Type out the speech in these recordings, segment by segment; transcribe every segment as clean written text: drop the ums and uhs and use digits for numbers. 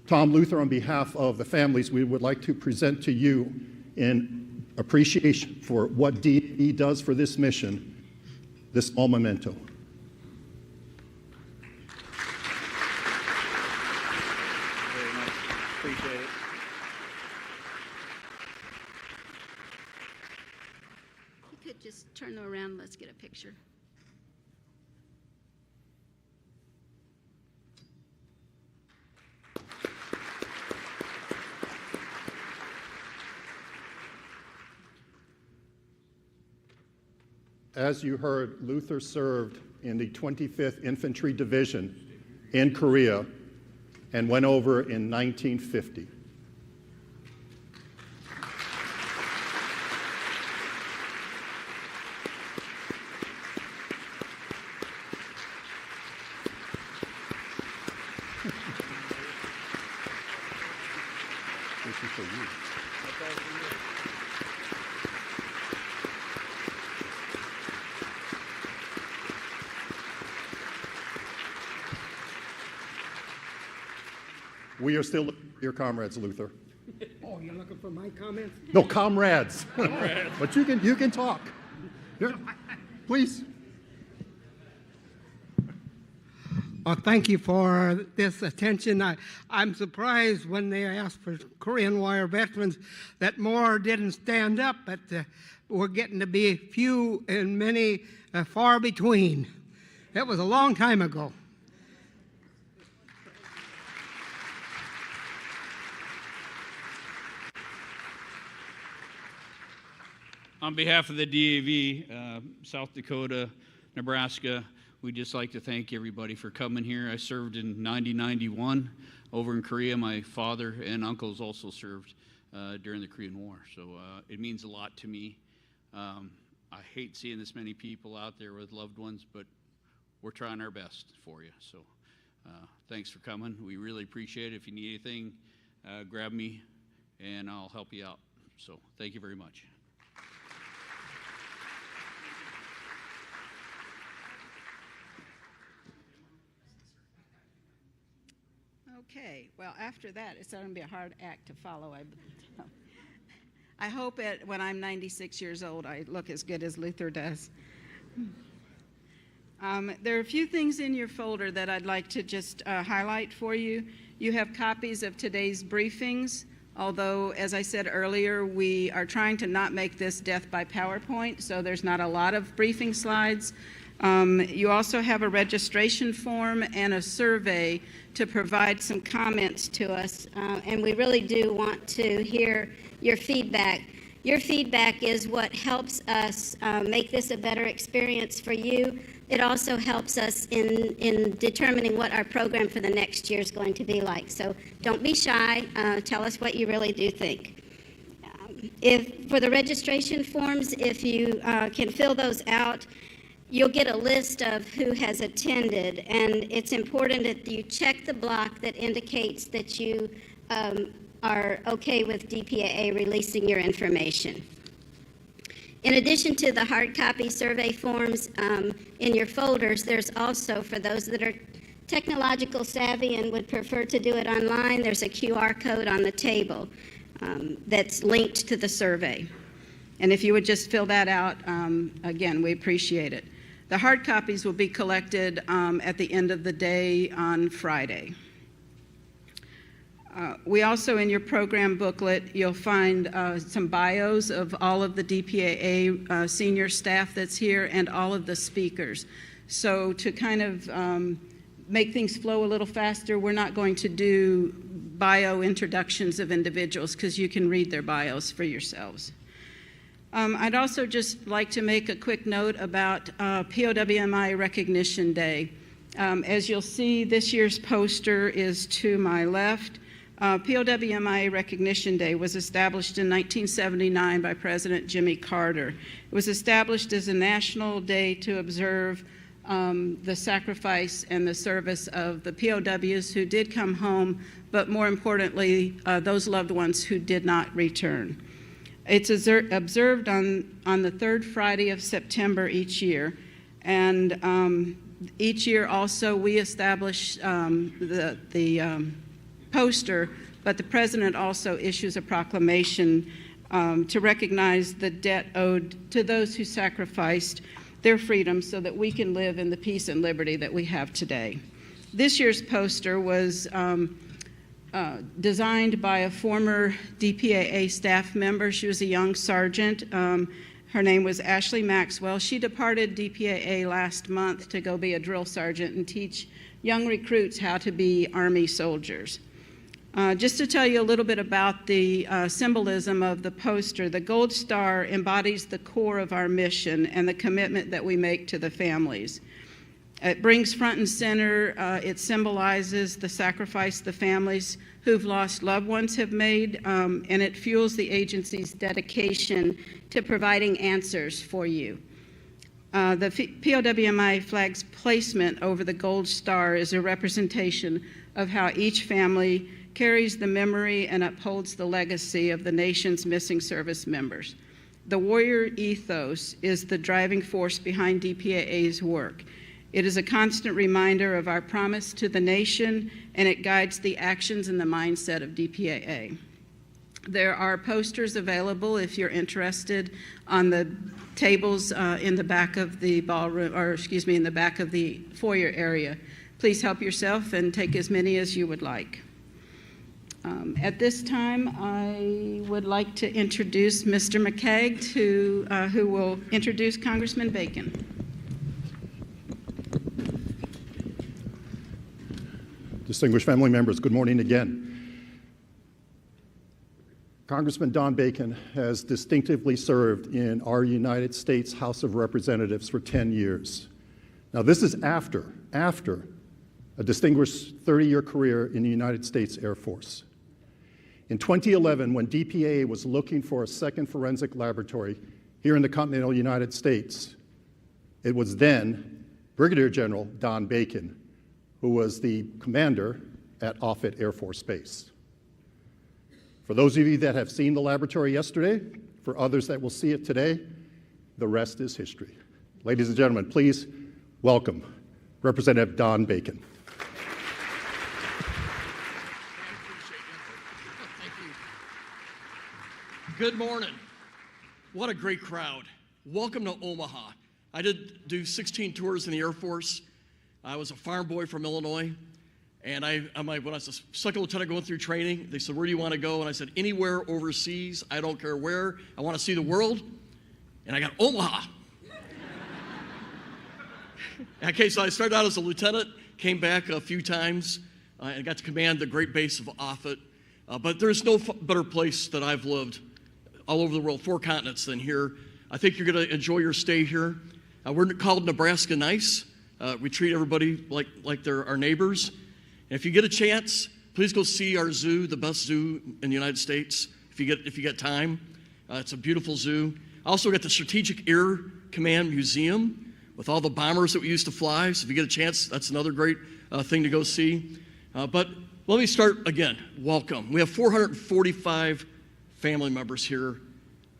Tom Luther, on behalf of the families, we would like to present to you in appreciation for what DPAA does for this mission, this small memento. Very much. Appreciate it. You could just turn around, let's get a picture. As you heard, Luther served in the 25th Infantry Division in Korea and went over in 1950. This is for you. We are still your comrades, Luther. Oh, you're looking for my comments? No, comrades. But you can talk. Yeah. Please. Oh, thank you for this attention. I'm surprised when they asked for Korean War veterans that more didn't stand up, but we're getting to be few and many far between. That was a long time ago. On behalf of the DAV, South Dakota, Nebraska, we'd just like to thank everybody for coming here. I served in 1991 over in Korea. My father and uncles also served during the Korean War, so it means a lot to me. I hate seeing this many people out there with loved ones, but we're trying our best for you. So thanks for coming. We really appreciate it. If you need anything, grab me and I'll help you out. So thank you very much. Okay, well, after that, it's going to be a hard act to follow. I hope when I'm 96 years old, I look as good as Luther does. There are a few things in your folder that I'd like to just highlight for you. You have copies of today's briefings, although, as I said earlier, we are trying to not make this death by PowerPoint, so there's not a lot of briefing slides. You also have a registration form and a survey to provide some comments to us, and we really do want to hear your feedback. Your feedback is what helps us make this a better experience for you. It also helps us in determining what our program for the next year is going to be like. So don't be shy. Tell us what you really do think. If for the registration forms, if you can fill those out, you'll get a list of who has attended, and it's important that you check the block that indicates that you are okay with DPAA releasing your information. In addition to the hard copy survey forms in your folders, there's also, for those that are technological savvy and would prefer to do it online, there's a QR code on the table that's linked to the survey. And if you would just fill that out, again, we appreciate it. The hard copies will be collected at the end of the day on Friday. We also, in your program booklet, you'll find some bios of all of the DPAA senior staff that's here and all of the speakers. So to kind of make things flow a little faster, we're not going to do bio introductions of individuals because you can read their bios for yourselves. I'd also just like to make a quick note about POWMI Recognition Day. As you'll see, this year's poster is to my left. POWMI Recognition Day was established in 1979 by President Jimmy Carter. It was established as a national day to observe the sacrifice and the service of the POWs who did come home, but more importantly, those loved ones who did not return. It's observed on the third Friday of September each year, and each year also we establish the poster, but the President also issues a proclamation to recognize the debt owed to those who sacrificed their freedom so that we can live in the peace and liberty that we have today. This year's poster was designed by a former DPAA staff member. She was a young sergeant. Her name was Ashley Maxwell. She departed DPAA last month to go be a drill sergeant and teach young recruits how to be Army soldiers. Just to tell you a little bit about the symbolism of the poster, the gold star embodies the core of our mission and the commitment that we make to the families. It brings front and center, it symbolizes the sacrifice the families who've lost loved ones have made, and it fuels the agency's dedication to providing answers for you. The POWMI flag's placement over the gold star is a representation of how each family carries the memory and upholds the legacy of the nation's missing service members. The warrior ethos is the driving force behind DPAA's work. It is a constant reminder of our promise to the nation, and it guides the actions and the mindset of DPAA. There are posters available if you're interested on the tables in the back of the ballroom, or excuse me, in the back of the foyer area. Please help yourself and take as many as you would like. At this time, I would like to introduce Mr. McCagg, who will introduce Congressman Bacon. Distinguished family members, good morning again. Congressman Don Bacon has distinctively served in our United States House of Representatives for 10 years. Now, this is after a distinguished 30-year career in the United States Air Force. In 2011, when DPAA was looking for a second forensic laboratory here in the continental United States, it was then Brigadier General Don Bacon, who was the commander at Offutt Air Force Base. For those of you that have seen the laboratory yesterday, for others that will see it today, the rest is history. Ladies and gentlemen, please welcome Representative Don Bacon. Good morning. What a great crowd. Welcome to Omaha. I did do 16 tours in the Air Force. I was a farm boy from Illinois, and when I was a second lieutenant going through training, they said, "Where do you want to go?" And I said, "Anywhere overseas. I don't care where. I want to see the world." And I got Omaha. Okay, so I started out as a lieutenant, came back a few times, and got to command the great base of Offutt. But there's no better place that I've lived all over the world, 4 continents, than here. I think you're going to enjoy your stay here. We're called Nebraska Nice. We treat everybody like they're our neighbors. And if you get a chance, please go see our zoo, the best zoo in the United States, if you get time. It's a beautiful zoo. I also got the Strategic Air Command Museum with all the bombers that we used to fly. So if you get a chance, that's another great thing to go see. But let me start again. Welcome. We have 445 family members here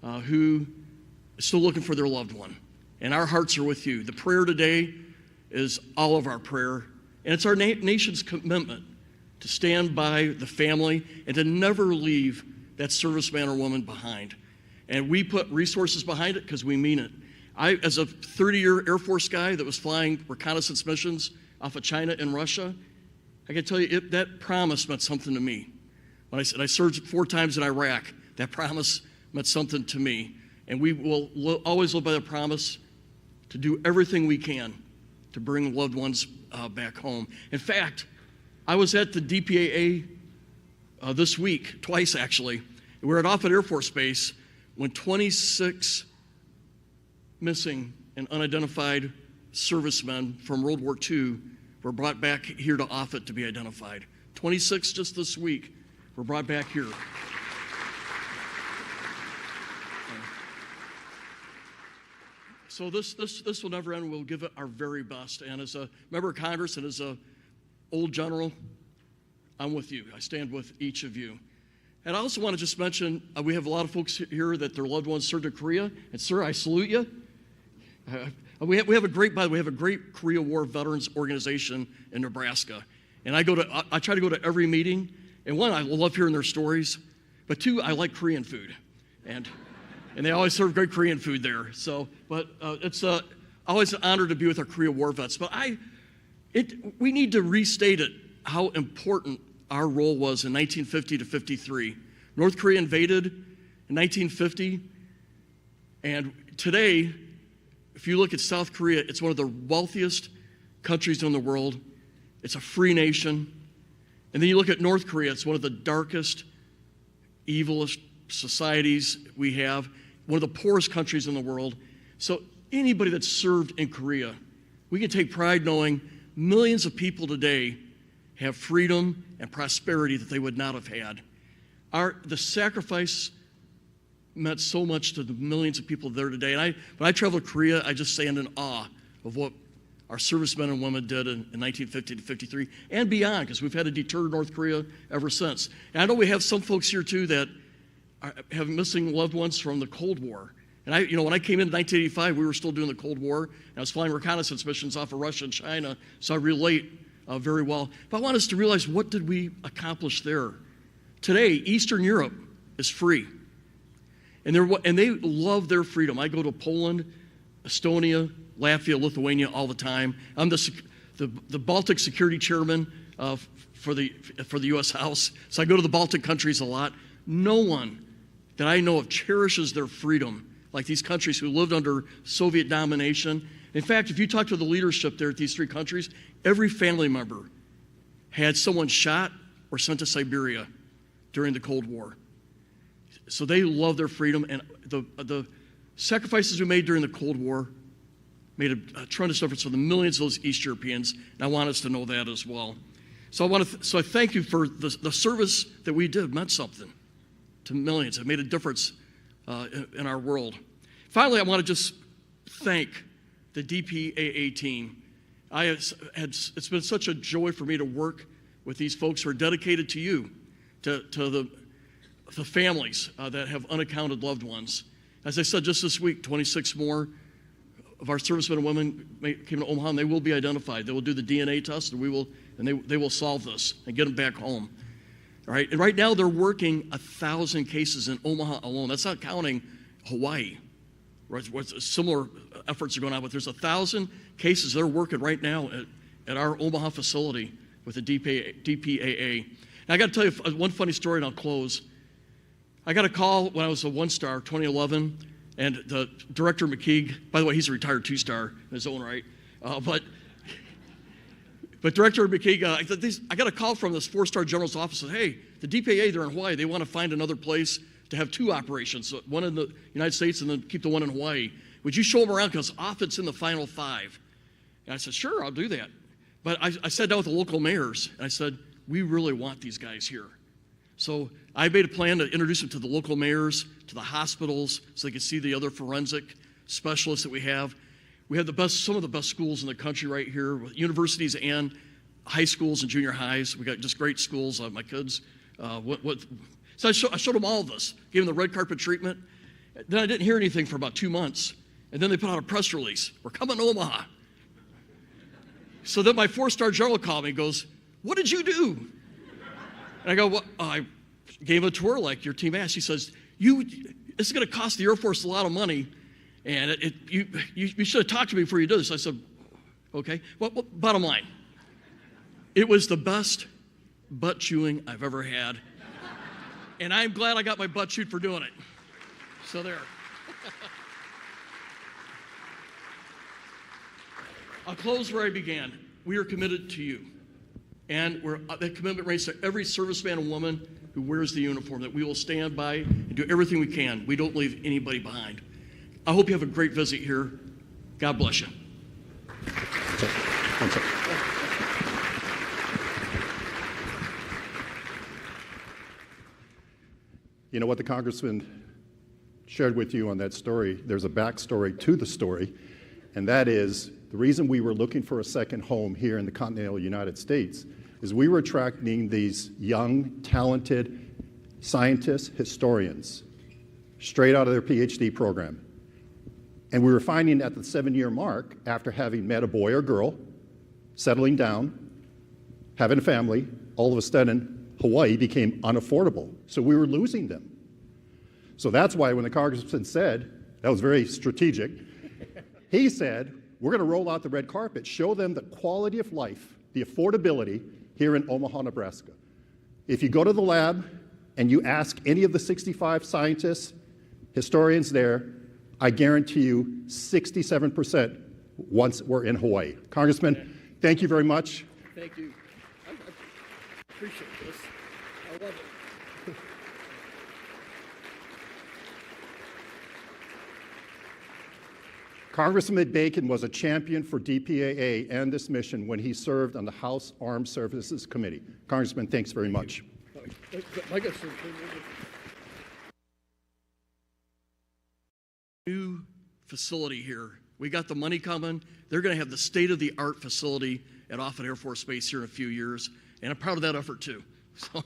who are still looking for their loved one. And our hearts are with you. The prayer today is all of our prayer. And it's our nation's commitment to stand by the family and to never leave that serviceman or woman behind. And we put resources behind it because we mean it. As a 30-year Air Force guy that was flying reconnaissance missions off of China and Russia, I can tell you that promise meant something to me. When I said I served 4 times in Iraq, that promise meant something to me. And we will always live by the promise to do everything we can to bring loved ones back home. In fact, I was at the DPAA this week, twice actually. We were at Offutt Air Force Base when 26 missing and unidentified servicemen from World War II were brought back here to Offutt to be identified. 26 just this week were brought back here. So this will never end. We'll give it our very best. And as a member of Congress and as a old general, I'm with you. I stand with each of you. And I also want to just mention, we have a lot of folks here that their loved ones served in Korea. And sir, I salute you. We have a great Korea War Veterans organization in Nebraska. And I try to go to every meeting. And one, I love hearing their stories, but two, I like Korean food. And they always serve great Korean food there. So, but it's always an honor to be with our Korea War vets. But we need to restate it, how important our role was in 1950 to 53. North Korea invaded in 1950, and today, if you look at South Korea, it's one of the wealthiest countries in the world. It's a free nation. And then you look at North Korea, it's one of the darkest, evilest societies we have, one of the poorest countries in the world. So anybody that's served in Korea, we can take pride knowing millions of people today have freedom and prosperity that they would not have had. The sacrifice meant so much to the millions of people there today. And when I travel to Korea, I just stand in awe of what our servicemen and women did in 1950 to 53 and beyond, because we've had to deter North Korea ever since. And I know we have some folks here too that have missing loved ones from the Cold War. And when I came in 1985, we were still doing the Cold War, and I was flying reconnaissance missions off of Russia and China, so I relate very well. But I want us to realize, what did we accomplish there? Today, Eastern Europe is free, and they love their freedom. I go to Poland, Estonia, Latvia, Lithuania all the time. I'm the Baltic Security Chairman for the U.S. House, so I go to the Baltic countries a lot. No one that I know of cherishes their freedom like these countries who lived under Soviet domination. In fact, if you talk to the leadership there at these three countries, every family member had someone shot or sent to Siberia during the Cold War. So they love their freedom, and the sacrifices we made during the Cold War made a tremendous difference for the millions of those East Europeans, and I want us to know that as well. So I thank you for the service that we did. It meant something to millions. It made a difference in our world. Finally, I want to just thank the DPAA team. It's been such a joy for me to work with these folks who are dedicated to you, to the families that have unaccounted loved ones. As I said, just this week, 26 more of our servicemen and women came to Omaha, and they will be identified. They will do the DNA test, and they will solve this and get them back home. All right, and right now they're working 1,000 cases in Omaha alone. That's not counting Hawaii, right? Similar efforts are going on, but there's 1,000 cases they're working right now at our Omaha facility with the DPAA. And I got to tell you one funny story, and I'll close. I got a call when I was a one-star, 2011, and the Director McKeague, by the way, he's a retired two-star in his own right, but Director McKeague, I got a call from this four-star general's office and said, hey, the DPAA, they're in Hawaii. They want to find another place to have two operations, one in the United States and then keep the one in Hawaii. Would you show them around, because often in the final 5? And I said, sure, I'll do that. But I sat down with the local mayors, and I said, we really want these guys here. So I made a plan to introduce them to the local mayors, to the hospitals, so they could see the other forensic specialists that we have. We have some of the best schools in the country right here, with universities and high schools and junior highs. We got just great schools. My kids, so I showed them all of this, gave them the red carpet treatment. Then I didn't hear anything for about 2 months, and then they put out a press release. We're coming to Omaha. So then my four-star general called me and goes, what did you do? And I go, well, I gave him a tour like your team asked. He says, this is going to cost the Air Force a lot of money, and you should have talked to me before you did this. I said, okay. Well, bottom line, it was the best butt chewing I've ever had, and I'm glad I got my butt chewed for doing it. So there. I'll close where I began. We are committed to you, and that commitment raised to every serviceman and woman who wears the uniform, that we will stand by and do everything we can. We don't leave anybody behind. I hope you have a great visit here. God bless you. You know what the Congressman shared with you on that story? There's a backstory to the story, and that is the reason we were looking for a second home here in the continental United States is we were attracting these young, talented scientists, historians, straight out of their PhD program. And we were finding at the 7-year mark, after having met a boy or girl, settling down, having a family, all of a sudden, Hawaii became unaffordable. So we were losing them. So that's why when the congressman said, that was very strategic, he said, we're going to roll out the red carpet, show them the quality of life, the affordability here in Omaha, Nebraska. If you go to the lab and you ask any of the 65 scientists, historians there, I guarantee you 67% once we're in Hawaii. Congressman, thank you very much. Thank you. I appreciate this. I love it. Congressman Bacon was a champion for DPAA and this mission when he served on the House Armed Services Committee. Congressman, thanks very much. New facility here. We got the money coming. They're going to have the state-of-the-art facility at Offutt Air Force Base here in a few years, and I'm proud of that effort too. So.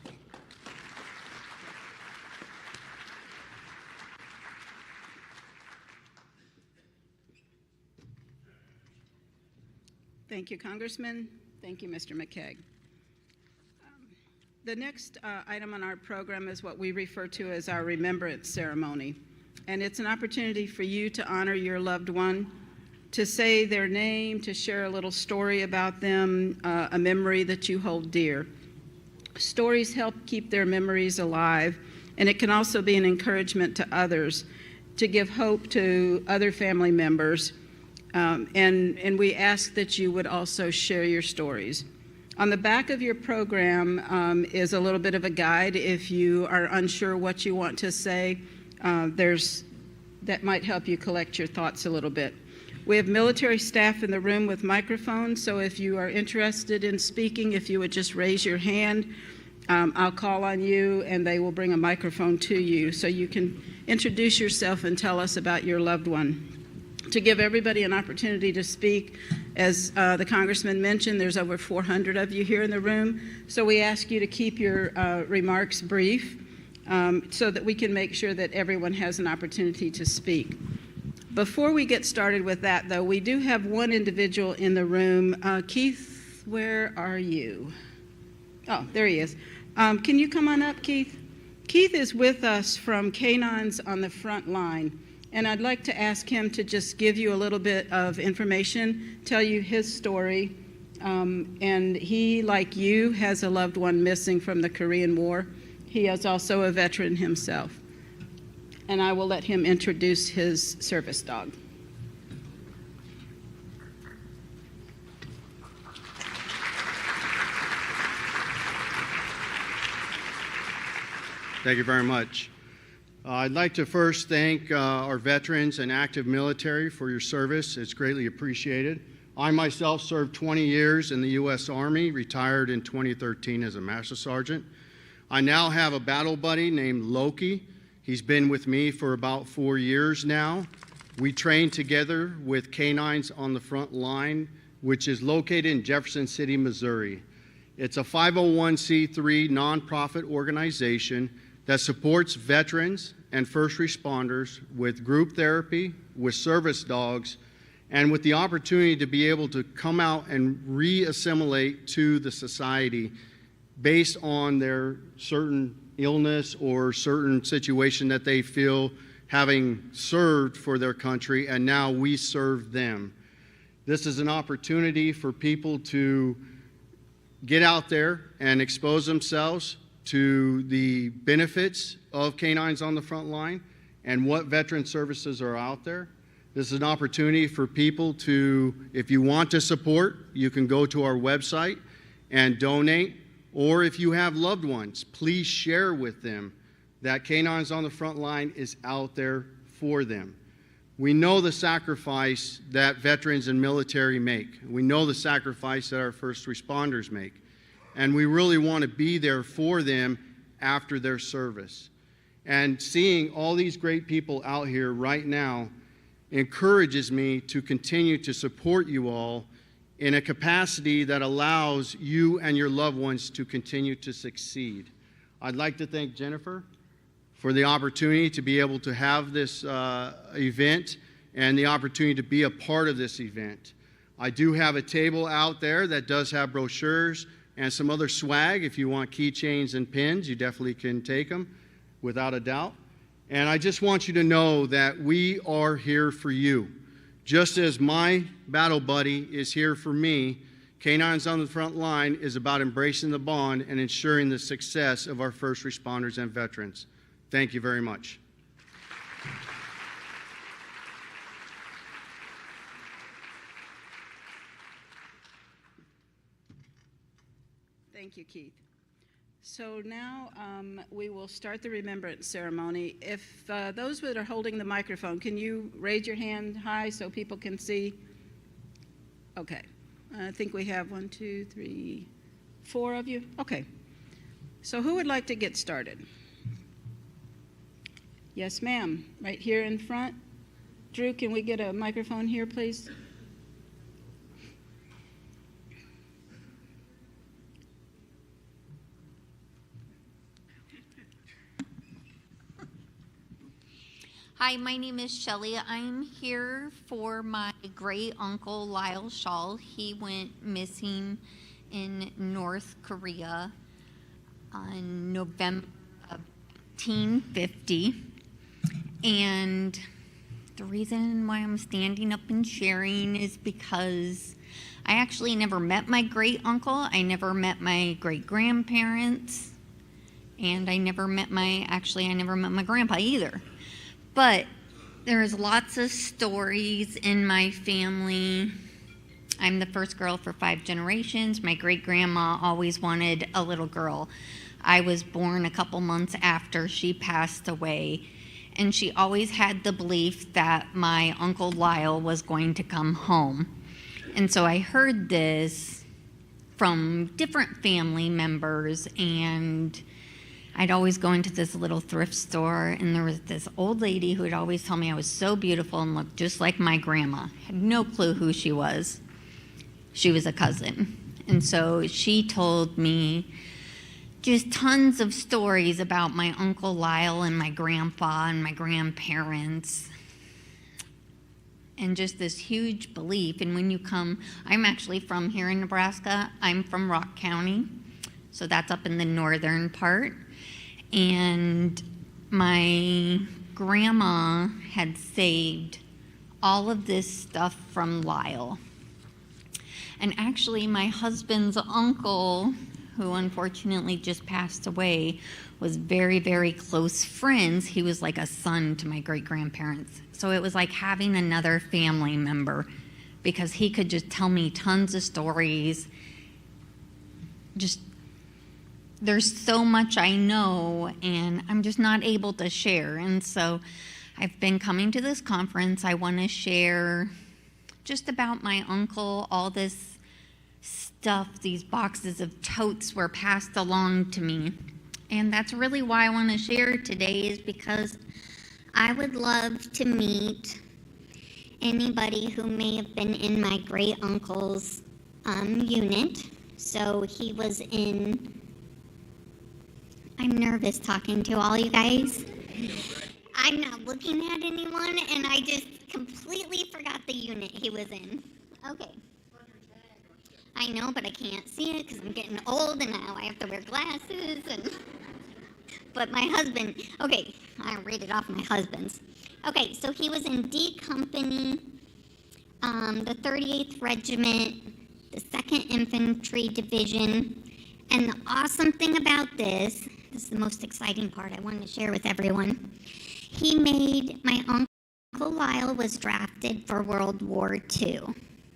Thank you, Congressman. Thank you, Mr. McKeag. The next item on our program is what we refer to as our Remembrance ceremony. And it's an opportunity for you to honor your loved one, to say their name, to share a little story about them, a memory that you hold dear. Stories help keep their memories alive, and it can also be an encouragement to others, to give hope to other family members. And we ask that you would also share your stories. On the back of your program is a little bit of a guide if you are unsure what you want to say. That might help you collect your thoughts a little bit. We have military staff in the room with microphones, so if you are interested in speaking, if you would just raise your hand, I'll call on you and they will bring a microphone to you so you can introduce yourself and tell us about your loved one. To give everybody an opportunity to speak, as the Congressman mentioned, there's over 400 of you here in the room, so we ask you to keep your remarks brief so that we can make sure that everyone has an opportunity to speak. Before we get started with that, though, we do have one individual in the room. Keith, where are you? Oh, there he is. Can you come on up, Keith? Keith is with us from Canines on the Front Line, and I'd like to ask him to just give you a little bit of information, tell you his story. And he, like you, has a loved one missing from the Korean War. He is also a veteran himself. And I will let him introduce his service dog. Thank you very much. I'd like to first thank our veterans and active military for your service. It's greatly appreciated. I myself served 20 years in the U.S. Army, retired in 2013 as a Master Sergeant. I now have a battle buddy named Loki. He's been with me for about 4 years now. We train together with Canines on the Front Line, which is located in Jefferson City, Missouri. It's a 501c3 nonprofit organization that supports veterans and first responders with group therapy, with service dogs, and with the opportunity to be able to come out and re-assimilate to the society based on their certain illness or certain situation that they feel having served for their country, and now we serve them. This is an opportunity for people to get out there and expose themselves to the benefits of Canines on the Front Line and what veteran services are out there. This is an opportunity for people to, if you want to support, you can go to our website and donate. Or if you have loved ones, please share with them that Canines on the Front Line is out there for them. We know the sacrifice that veterans and military make. We know the sacrifice that our first responders make. And we really want to be there for them after their service. And seeing all these great people out here right now encourages me to continue to support you all in a capacity that allows you and your loved ones to continue to succeed. I'd like to thank Jennifer for the opportunity to be able to have this event and the opportunity to be a part of this event. I do have a table out there that does have brochures and some other swag. If you want keychains and pins, you definitely can take them, without a doubt. And I just want you to know that we are here for you. Just as my battle buddy is here for me, Canines on the Front Line is about embracing the bond and ensuring the success of our first responders and veterans. Thank you very much. Thank you, Keith. So now we will start the remembrance ceremony. If those that are holding the microphone, can you raise your hand high so people can see? Okay. I think we have 1, 2, 3, 4 of you. Okay. So who would like to get started? Yes, ma'am. Right here in front. Drew, can we get a microphone here, please? Hi, my name is Shelley. I'm here for my great uncle Lyle Shaw. He went missing in North Korea on November of 1950. And the reason why I'm standing up and sharing is because I actually never met my great uncle. I never met my great grandparents. And I never met my grandpa either. But there's lots of stories in my family. I'm the first girl for 5 generations. My great-grandma always wanted a little girl. I was born a couple months after she passed away, and she always had the belief that my Uncle Lyle was going to come home. And so I heard this from different family members, and I'd always go into this little thrift store, and there was this old lady who would always tell me I was so beautiful and looked just like my grandma. Had no clue who she was. She was a cousin. And so she told me just tons of stories about my Uncle Lyle and my grandpa and my grandparents. And just this huge belief. And when you come, I'm actually from here in Nebraska. I'm from Rock County. So that's up in the northern part. And my grandma had saved all of this stuff from Lyle. And actually, my husband's uncle, who unfortunately just passed away, was very, very close friends. He was like a son to my great-grandparents. So it was like having another family member, because he could just tell me tons of stories. There's so much I know, and I'm just not able to share. And so I've been coming to this conference. I want to share just about my uncle. All this stuff, these boxes of totes were passed along to me. And that's really why I want to share today, is because I would love to meet anybody who may have been in my great uncle's unit. So he was in... I'm nervous talking to all you guys. I'm not looking at anyone, and I just completely forgot the unit he was in. Okay. I know, but I can't see it because I'm getting old, and now I have to wear glasses. But my husband, okay, I'll read it off my husband's. Okay, so he was in D Company, the 38th Regiment, the 2nd Infantry Division, and the awesome thing about this is the most exciting part I wanted to share with everyone. My Uncle Lyle was drafted for World War II.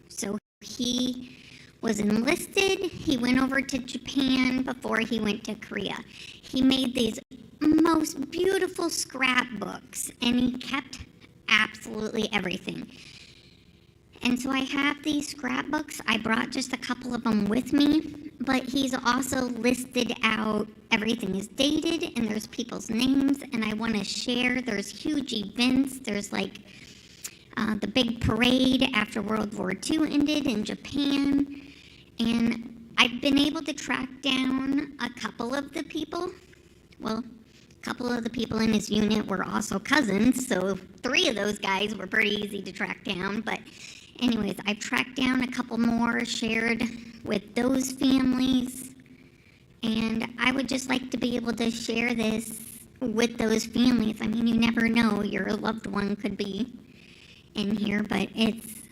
So he was enlisted. He went over to Japan before he went to Korea. He made these most beautiful scrapbooks, and he kept absolutely everything. And so I have these scrapbooks. I brought just a couple of them with me, but he's also listed out, everything is dated, and there's people's names, and I want to share. There's huge events. There's like the big parade after World War II ended in Japan, and I've been able to track down a couple of the people. Well, a couple of the people in his unit were also cousins, so 3 of those guys were pretty easy to track down, but anyways, I've tracked down a couple more, shared with those families. And I would just like to be able to share this with those families. I mean, you never know, your loved one could be in here, but it's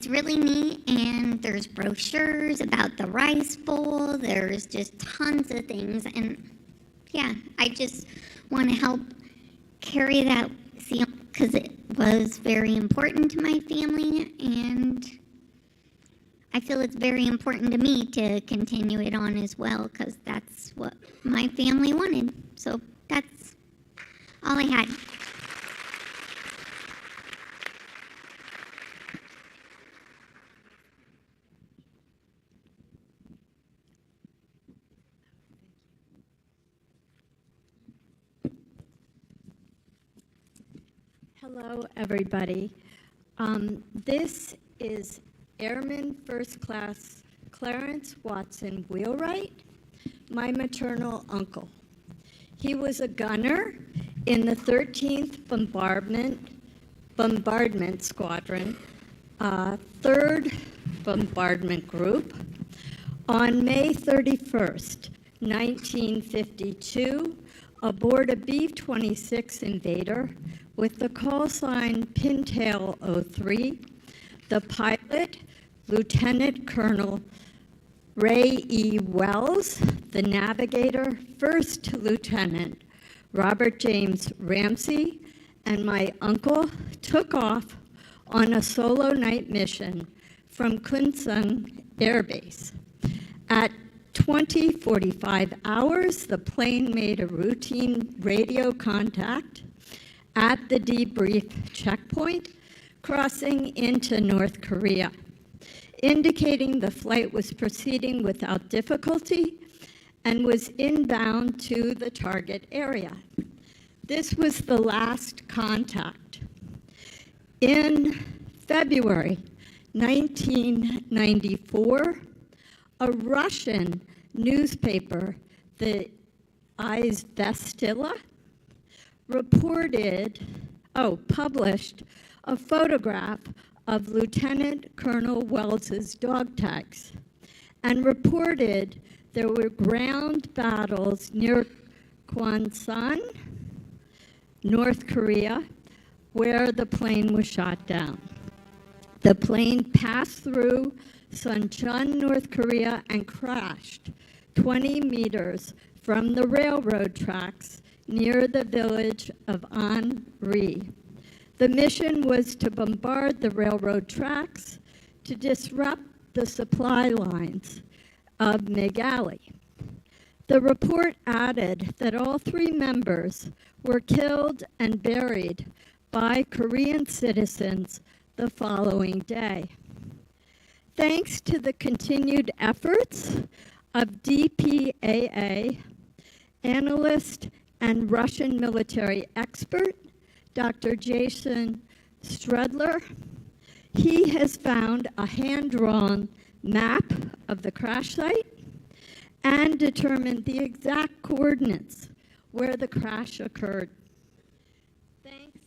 really neat, and there's brochures about the rice bowl. There's just tons of things, and yeah, I just want to help carry that because it was very important to my family, and I feel it's very important to me to continue it on as well, because that's what my family wanted. So that's all I had. Hello, everybody. This is Airman First Class Clarence Watson Wheelwright, my maternal uncle. He was a gunner in the 13th Bombardment Squadron, 3rd Bombardment Group. On May 31st, 1952, aboard a B-26 Invader with the call sign Pintail 03, the pilot, Lieutenant Colonel Ray E. Wells, the navigator, First Lieutenant Robert James Ramsey, and my uncle took off on a solo night mission from Kunsung Air Base. At 20:45 hours, the plane made a routine radio contact at the debrief checkpoint, crossing into North Korea, indicating the flight was proceeding without difficulty and was inbound to the target area. This was the last contact. In February 1994, a Russian newspaper, the Izvestila, published a photograph of Lieutenant Colonel Wells's dog tags and reported there were ground battles near Kwansan, North Korea, where the plane was shot down. The plane passed through Suncheon, North Korea, and crashed 20 meters from the railroad tracks near the village of Anri. The mission was to bombard the railroad tracks to disrupt the supply lines of Megali. The report added that all 3 members were killed and buried by Korean citizens the following day. Thanks to the continued efforts of DPAA analyst and Russian military expert, Dr. Jason Strudler, he has found a hand-drawn map of the crash site and determined the exact coordinates where the crash occurred. Thanks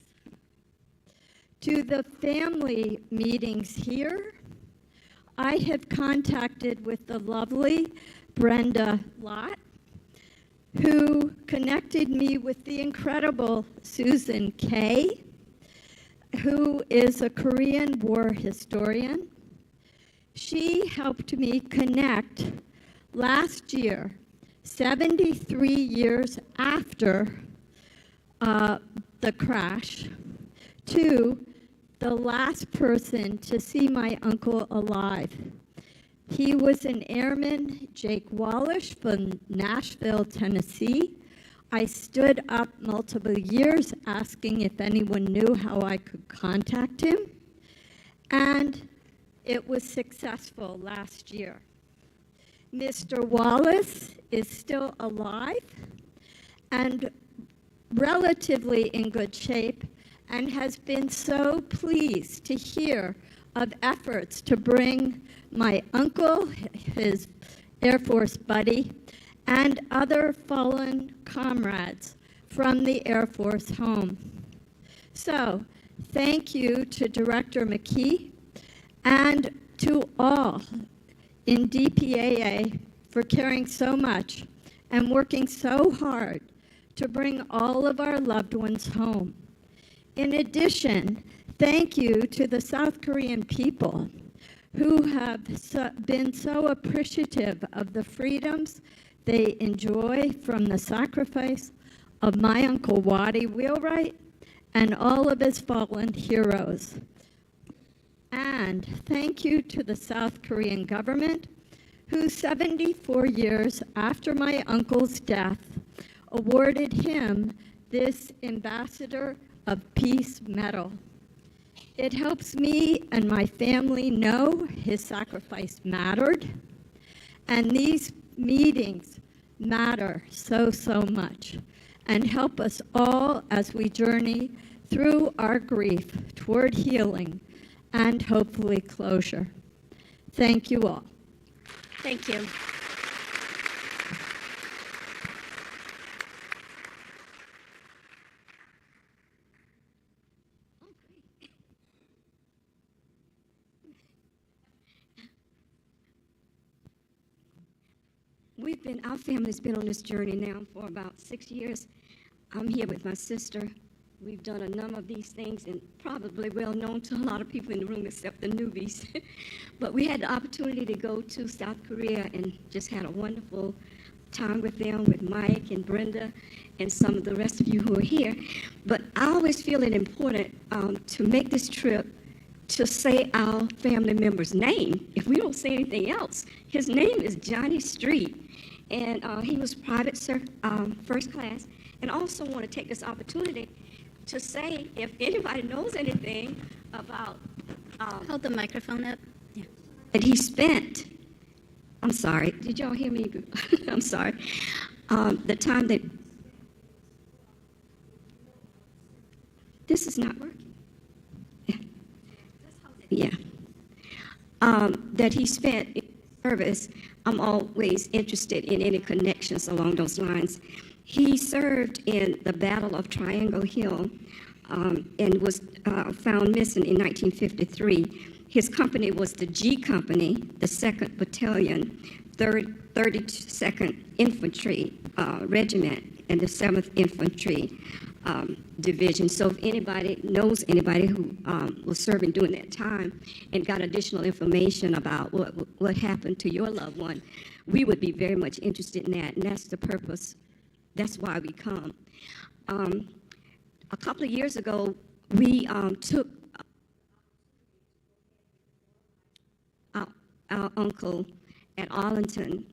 to the family meetings here, I have contacted with the lovely Brenda Lott, who connected me with the incredible Susan Kay, who is a Korean War historian. She helped me connect last year, 73 years after the crash, to the last person to see my uncle alive. He was an airman, Jake Wallish, from Nashville, Tennessee. I stood up multiple years asking if anyone knew how I could contact him, and it was successful last year. Mr. Wallace is still alive and relatively in good shape, and has been so pleased to hear of efforts to bring my uncle, his Air Force buddy, and other fallen comrades from the Air Force home. So, thank you to Director McKee and to all in DPAA for caring so much and working so hard to bring all of our loved ones home. In addition, thank you to the South Korean people who have been so appreciative of the freedoms they enjoy from the sacrifice of my Uncle Waddy Wheelwright and all of his fallen heroes. And thank you to the South Korean government, who 74 years after my uncle's death awarded him this Ambassador of Peace Medal. It helps me and my family know his sacrifice mattered, and these meetings matter so, so much, and help us all as we journey through our grief toward healing and hopefully closure. Thank you all. Thank you. Our family's been on this journey now for about 6 years. I'm here with my sister. We've done a number of these things and probably well known to a lot of people in the room except the newbies. But we had the opportunity to go to South Korea and just had a wonderful time with them, with Mike and Brenda and some of the rest of you who are here. But I always feel it important to make this trip to say our family member's name. If we don't say anything else, his name is Johnny Street. And he was private first class. And also want to take this opportunity to say, if anybody knows anything about... Hold the microphone up. Yeah. That he spent... I'm sorry. Did y'all hear me? I'm sorry. The time that... This is not working. Yeah. That he spent in service. I'm always interested in any connections along those lines. He served in the Battle of Triangle Hill and was found missing in 1953. His company was the G Company, the 2nd Battalion, 32nd Infantry Regiment, and the 7th Infantry Division. So if anybody knows anybody who was serving during that time and got additional information about what happened to your loved one, we would be very much interested in that, and that's the purpose. That's why we come. A couple of years ago, we took our uncle at Arlington.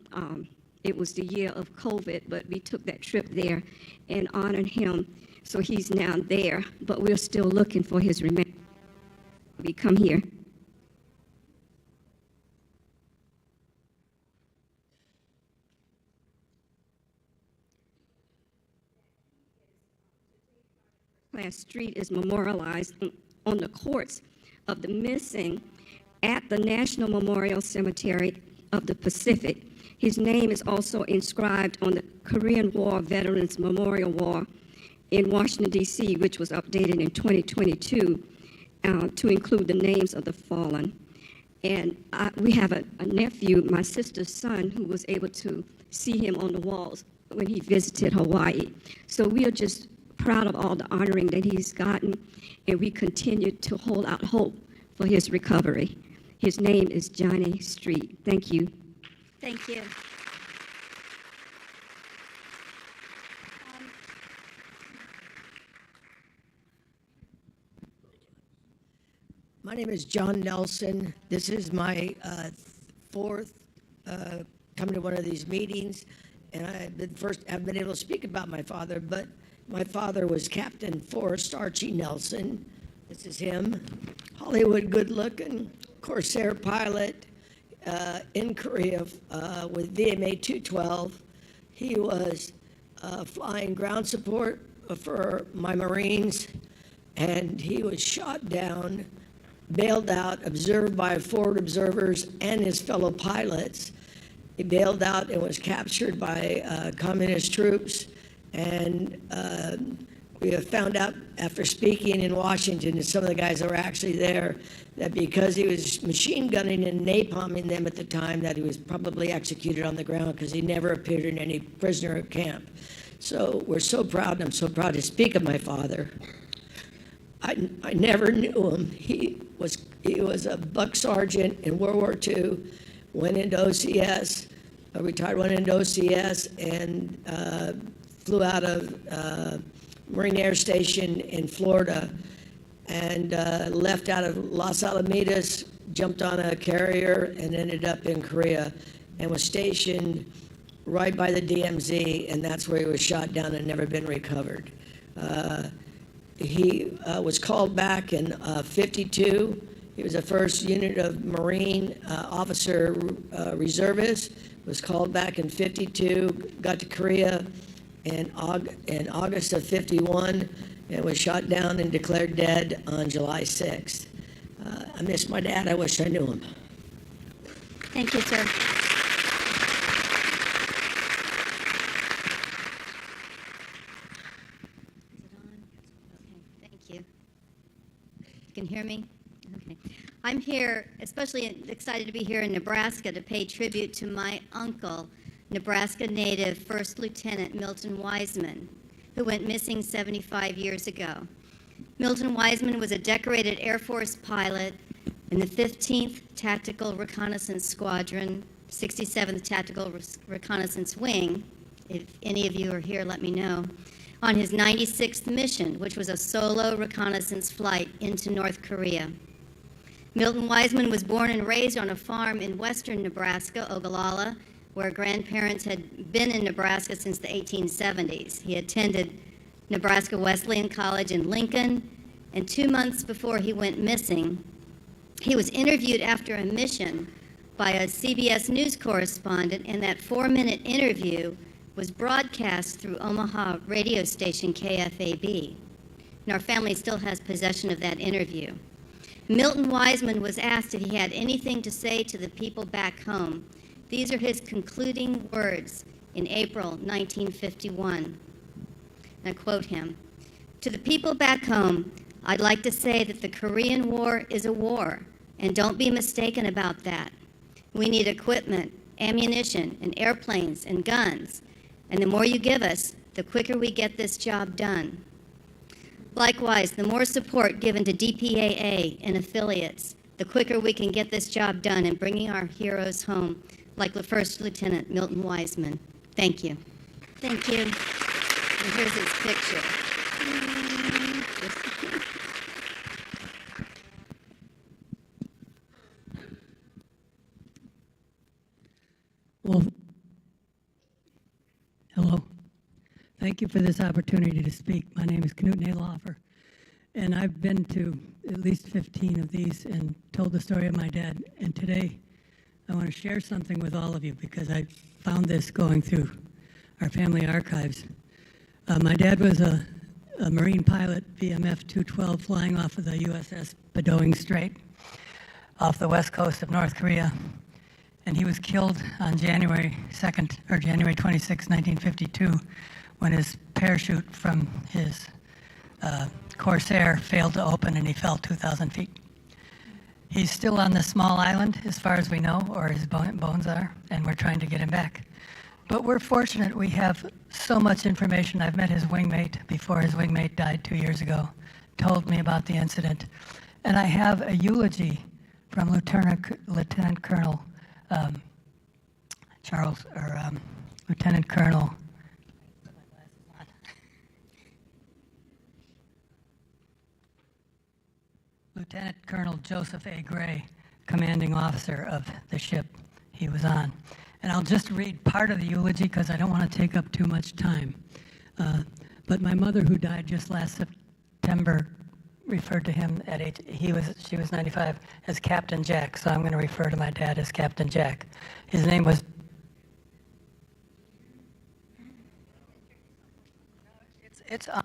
It was the year of COVID, but we took that trip there and honored him. So he's now there, but we're still looking for his remains. We come here. Class Street is memorialized on the courts of the missing at the National Memorial Cemetery of the Pacific. His name is also inscribed on the Korean War Veterans Memorial Wall in Washington, D.C., which was updated in 2022 to include the names of the fallen. And we have a nephew, my sister's son, who was able to see him on the walls when he visited Hawaii. So we are just proud of all the honoring that he's gotten, and we continue to hold out hope for his recovery. His name is Johnny Street. Thank you. Thank you. My name is John Nelson. This is my fourth coming to one of these meetings, and I've been able to speak about my father, but my father was Captain Forrest Archie Nelson. This is him. Hollywood good-looking, Corsair pilot in Korea with VMA 212. He was flying ground support for my Marines, and he was shot down, bailed out, observed by forward observers and his fellow pilots. He bailed out and was captured by communist troops and we have found out after speaking in Washington to some of the guys that were actually there that because he was machine gunning and napalming them at the time, that he was probably executed on the ground because he never appeared in any prisoner camp. So we're so proud, and I'm so proud to speak of my father. I never knew him. He was a buck sergeant in World War II, went into OCS, retired, went into OCS, and flew out of Marine Air Station in Florida, and left out of Los Alamitos, jumped on a carrier, and ended up in Korea, and was stationed right by the DMZ, and that's where he was shot down and never been recovered. He was called back in 52. He was the first unit of Marine officer reservist, was called back in 52, got to Korea in August of 51, and was shot down and declared dead on July 6th. I miss my dad. I wish I knew him. Thank you, sir. Can hear me? Okay. I'm here, especially excited to be here in Nebraska to pay tribute to my uncle, Nebraska native First Lieutenant Milton Wiseman, who went missing 75 years ago. Milton Wiseman was a decorated Air Force pilot in the 15th Tactical Reconnaissance Squadron, 67th Tactical Reconnaissance Wing. If any of you are here, let me know. On his 96th mission, which was a solo reconnaissance flight into North Korea. Milton Wiseman was born and raised on a farm in western Nebraska, Ogallala, where grandparents had been in Nebraska since the 1870s. He attended Nebraska Wesleyan College in Lincoln, and 2 months before he went missing, he was interviewed after a mission by a CBS News correspondent, and that 4-minute interview was broadcast through Omaha radio station KFAB. And our family still has possession of that interview. Milton Wiseman was asked if he had anything to say to the people back home. These are his concluding words in April 1951. And I quote him, "To the people back home, I'd like to say that the Korean War is a war, and don't be mistaken about that. We need equipment, ammunition, and airplanes and guns. And the more you give us, the quicker we get this job done. Likewise, the more support given to DPAA and affiliates, the quicker we can get this job done in bringing our heroes home, like the First Lieutenant Milton Wiseman. Thank you." Thank you. And here's his picture. Well, hello. Thank you for this opportunity to speak. My name is Knut Naylofer, and I've been to at least 15 of these and told the story of my dad. And today, I want to share something with all of you because I found this going through our family archives. My dad was a Marine pilot, VMF 212, flying off of the USS Bedouin Strait off the west coast of North Korea. And he was killed on January 26, 1952, when his parachute from his Corsair failed to open and he fell 2,000 feet. He's still on this small island, as far as we know, or his bones are, and we're trying to get him back. But we're fortunate we have so much information. I've met his wingmate before his wingmate died 2 years ago, told me about the incident. And I have a eulogy from Lieutenant Colonel Lieutenant Colonel Lieutenant Colonel Joseph A. Gray, commanding officer of the ship he was on. And I'll just read part of the eulogy because I don't want to take up too much time. But my mother, who died just last September, referred to him she was 95, as Captain Jack. So I'm going to refer to my dad as Captain Jack. His name was. It's on.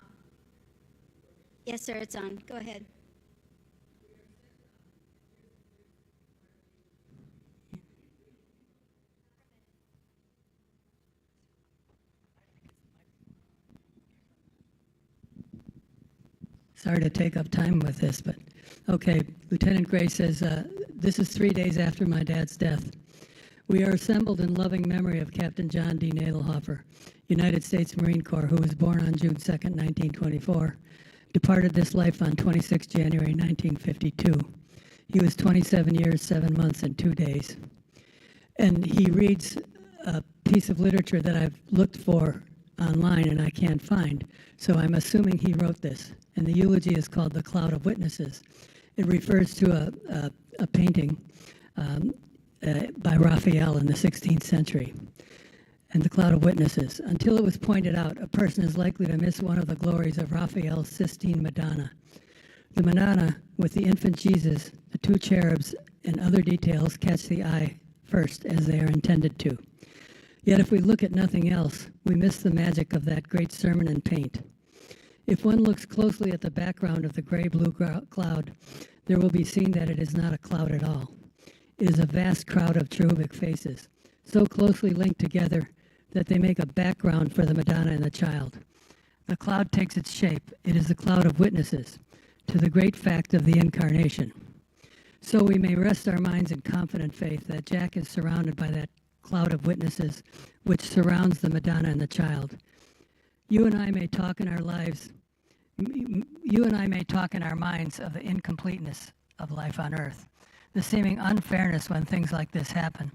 Yes, sir, it's on. Go ahead. Sorry to take up time with this, but okay. Lieutenant Gray says, this is 3 days after my dad's death. We are assembled in loving memory of Captain John D. Nadelhofer, United States Marine Corps, who was born on June 2nd, 1924, departed this life on 26 January 1952. He was 27 years, 7 months, and 2 days. And he reads a piece of literature that I've looked for online and I can't find, so I'm assuming he wrote this. And the eulogy is called The Cloud of Witnesses. It refers to a painting by Raphael in the 16th century. And The Cloud of Witnesses. Until it was pointed out, a person is likely to miss one of the glories of Raphael's Sistine Madonna. The Madonna, with the infant Jesus, the two cherubs, and other details catch the eye first, as they are intended to. Yet if we look at nothing else, we miss the magic of that great sermon in paint. If one looks closely at the background of the gray-blue cloud, there will be seen that it is not a cloud at all. It is a vast crowd of cherubic faces, so closely linked together that they make a background for the Madonna and the child. The cloud takes its shape. It is the cloud of witnesses to the great fact of the incarnation. So we may rest our minds in confident faith that Jack is surrounded by that cloud of witnesses which surrounds the Madonna and the child. You and I may talk in our lives, you and I may talk in our minds of the incompleteness of life on earth, the seeming unfairness when things like this happen.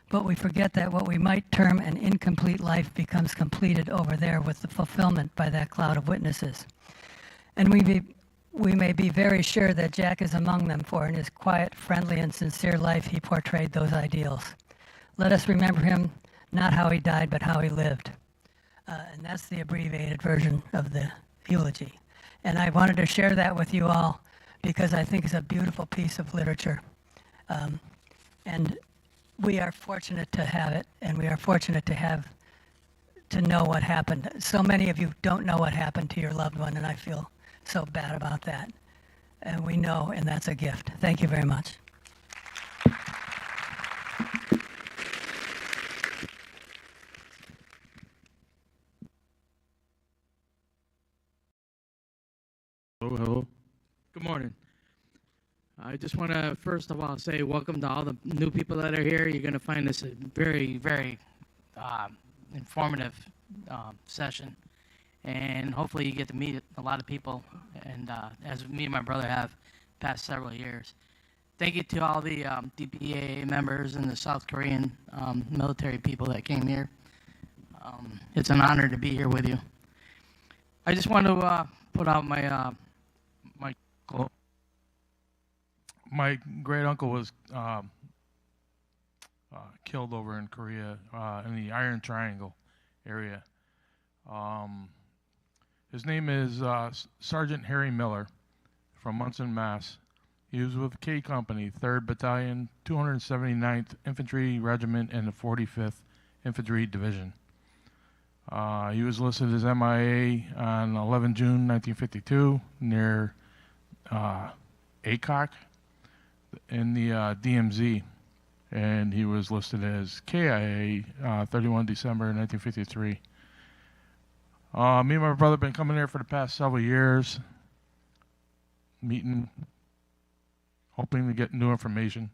But we forget that what we might term an incomplete life becomes completed over there with the fulfillment by that cloud of witnesses. And we may be very sure that Jack is among them, for in his quiet, friendly, and sincere life he portrayed those ideals. Let us remember him, not how he died, but how he lived. And that's the abbreviated version of the eulogy. And I wanted to share that with you all because I think it's a beautiful piece of literature. And we are fortunate to have it, and we are fortunate to know what happened. So many of you don't know what happened to your loved one, and I feel so bad about that. And we know, and that's a gift. Thank you very much. Hello. Good morning. I just want to first of all say welcome to all the new people that are here. You're going to find this a very, very informative session, and hopefully you get to meet a lot of people, and as me and my brother have past several years. Thank you to all the DPAA members and the South Korean military people that came here. It's an honor to be here with you. I just want to put out my great uncle was killed over in Korea in the Iron Triangle area. His name is Sergeant Harry Miller from Munson, Mass. He was with K Company, 3rd Battalion, 279th Infantry Regiment, and the 45th Infantry Division. He was listed as MIA on 11 June 1952 near ACOC in the DMZ, and he was listed as KIA 31 December 1953. Me and my brother have been coming here for the past several years, meeting, hoping to get new information.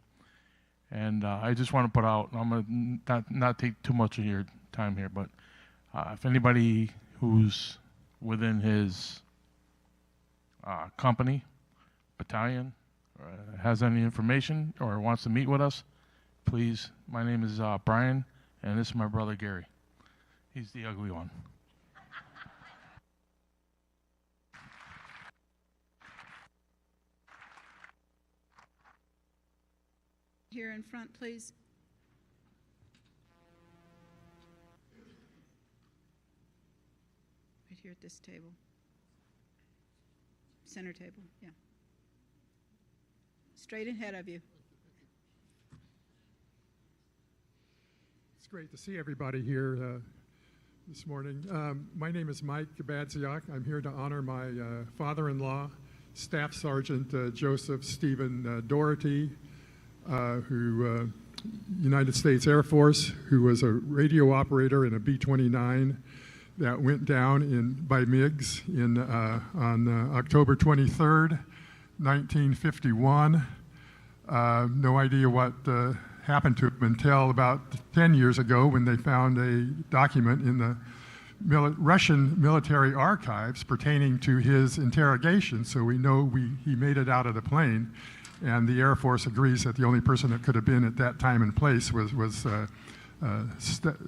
And I just want to put out, I'm going to not take too much of your time here, but if anybody who's within his company, battalion, has any information or wants to meet with us, please, my name is Brian, and this is my brother Gary. He's the ugly one. Here in front, please. Right here at this table. Center table, yeah. Straight ahead of you. It's great to see everybody here this morning. My name is Mike Gabadziak. I'm here to honor my father-in-law, Staff Sergeant Joseph Stephen Doherty, who United States Air Force, who was a radio operator in a B-29 that went down by MiGs on October 23rd, 1951. No idea what happened to him until about 10 years ago when they found a document in the Russian military archives pertaining to his interrogation, so we know he made it out of the plane, and the Air Force agrees that the only person that could have been at that time and place was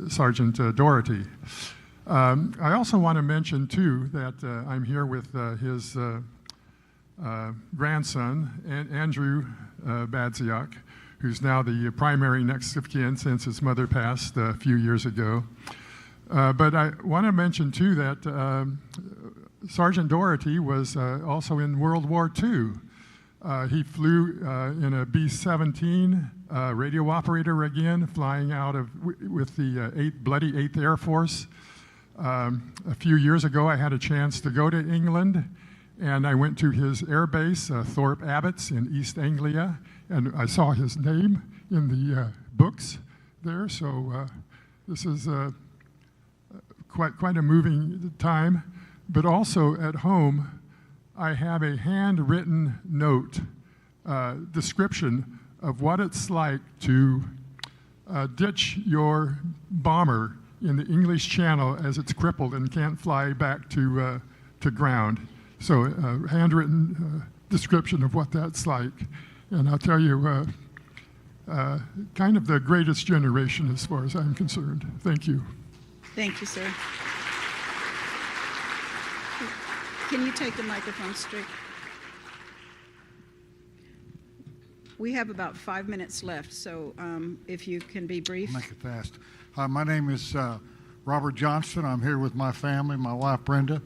Sergeant Doherty. I also want to mention, too, that I'm here with his grandson, Andrew Badziak, who's now the primary next of kin since his mother passed a few years ago. But I want to mention, too, that Sergeant Doherty was also in World War II. He flew in a B-17 radio operator again, flying out with the Bloody 8th Air Force. A few years ago, I had a chance to go to England, and I went to his air base, Thorpe Abbotts in East Anglia, and I saw his name in the books there. So this is quite a moving time. But also at home, I have a handwritten note description of what it's like to ditch your bomber in the English Channel as it's crippled and can't fly back to ground. So a handwritten description of what that's like. And I'll tell you, kind of the greatest generation as far as I'm concerned. Thank you. Thank you, sir. Can you take the microphone straight? We have about 5 minutes left, so if you can be brief. I'll make it fast. My name is Robert Johnston. I'm here with my family, my wife Brenda,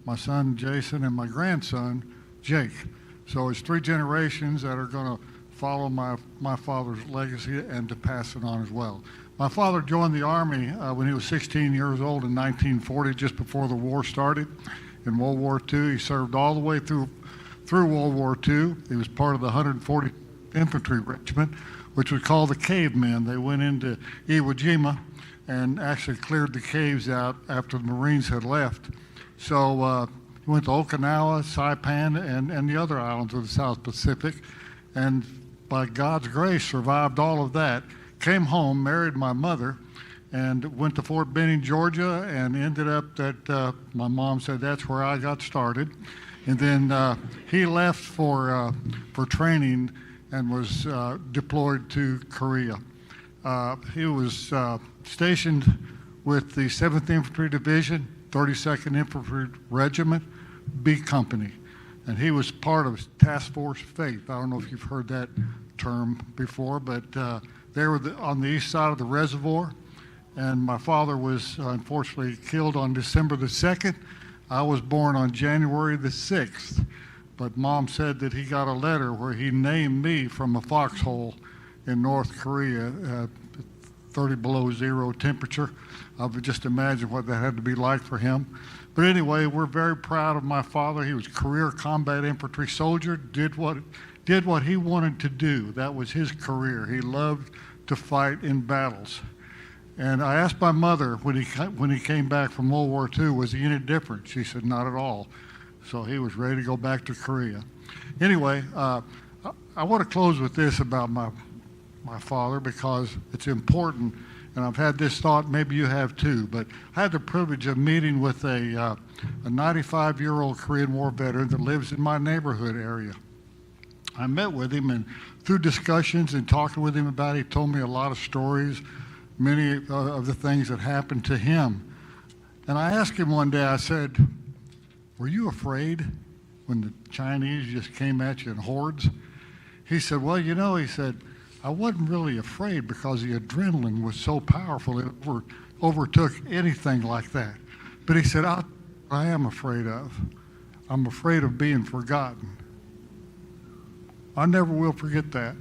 my son Jason, and my grandson Jake. So it's 3 generations that are going to follow my father's legacy and to pass it on as well. My father joined the Army when he was 16 years old in 1940, just before the war started. In World War II, he served all the way through World War II. He was part of the 140th Infantry Regiment, which was called the Cavemen. They went into Iwo Jima and actually cleared the caves out after the Marines had left. So he went to Okinawa, Saipan, and the other islands of the South Pacific, and by God's grace survived all of that. Came home, married my mother, and went to Fort Benning, Georgia, and ended up that my mom said that's where I got started. And then he left for training and was deployed to Korea. He was stationed with the 7th Infantry Division, 32nd Infantry Regiment, B Company. And he was part of Task Force Faith. I don't know if you've heard that term before, but they were on the east side of the reservoir. And my father was unfortunately killed on December the 2nd. I was born on January the 6th. But Mom said that he got a letter where he named me from a foxhole in North Korea, 30 below zero temperature. I would just imagine what that had to be like for him. But anyway, we're very proud of my father. He was a career combat infantry soldier, did what he wanted to do. That was his career. He loved to fight in battles. And I asked my mother when he came back from World War II, was he any different? She said, not at all. So he was ready to go back to Korea. Anyway, I want to close with this about my father because it's important, and I've had this thought, maybe you have too, but I had the privilege of meeting with a 95-year-old Korean War veteran that lives in my neighborhood area. I met with him, and through discussions and talking with him about it, he told me a lot of stories, many of the things that happened to him. And I asked him one day, I said, were you afraid when the Chinese just came at you in hordes? He said, well, you know, he said, I wasn't really afraid because the adrenaline was so powerful it overtook anything like that. But he said, I am afraid of. I'm afraid of being forgotten. I never will forget that.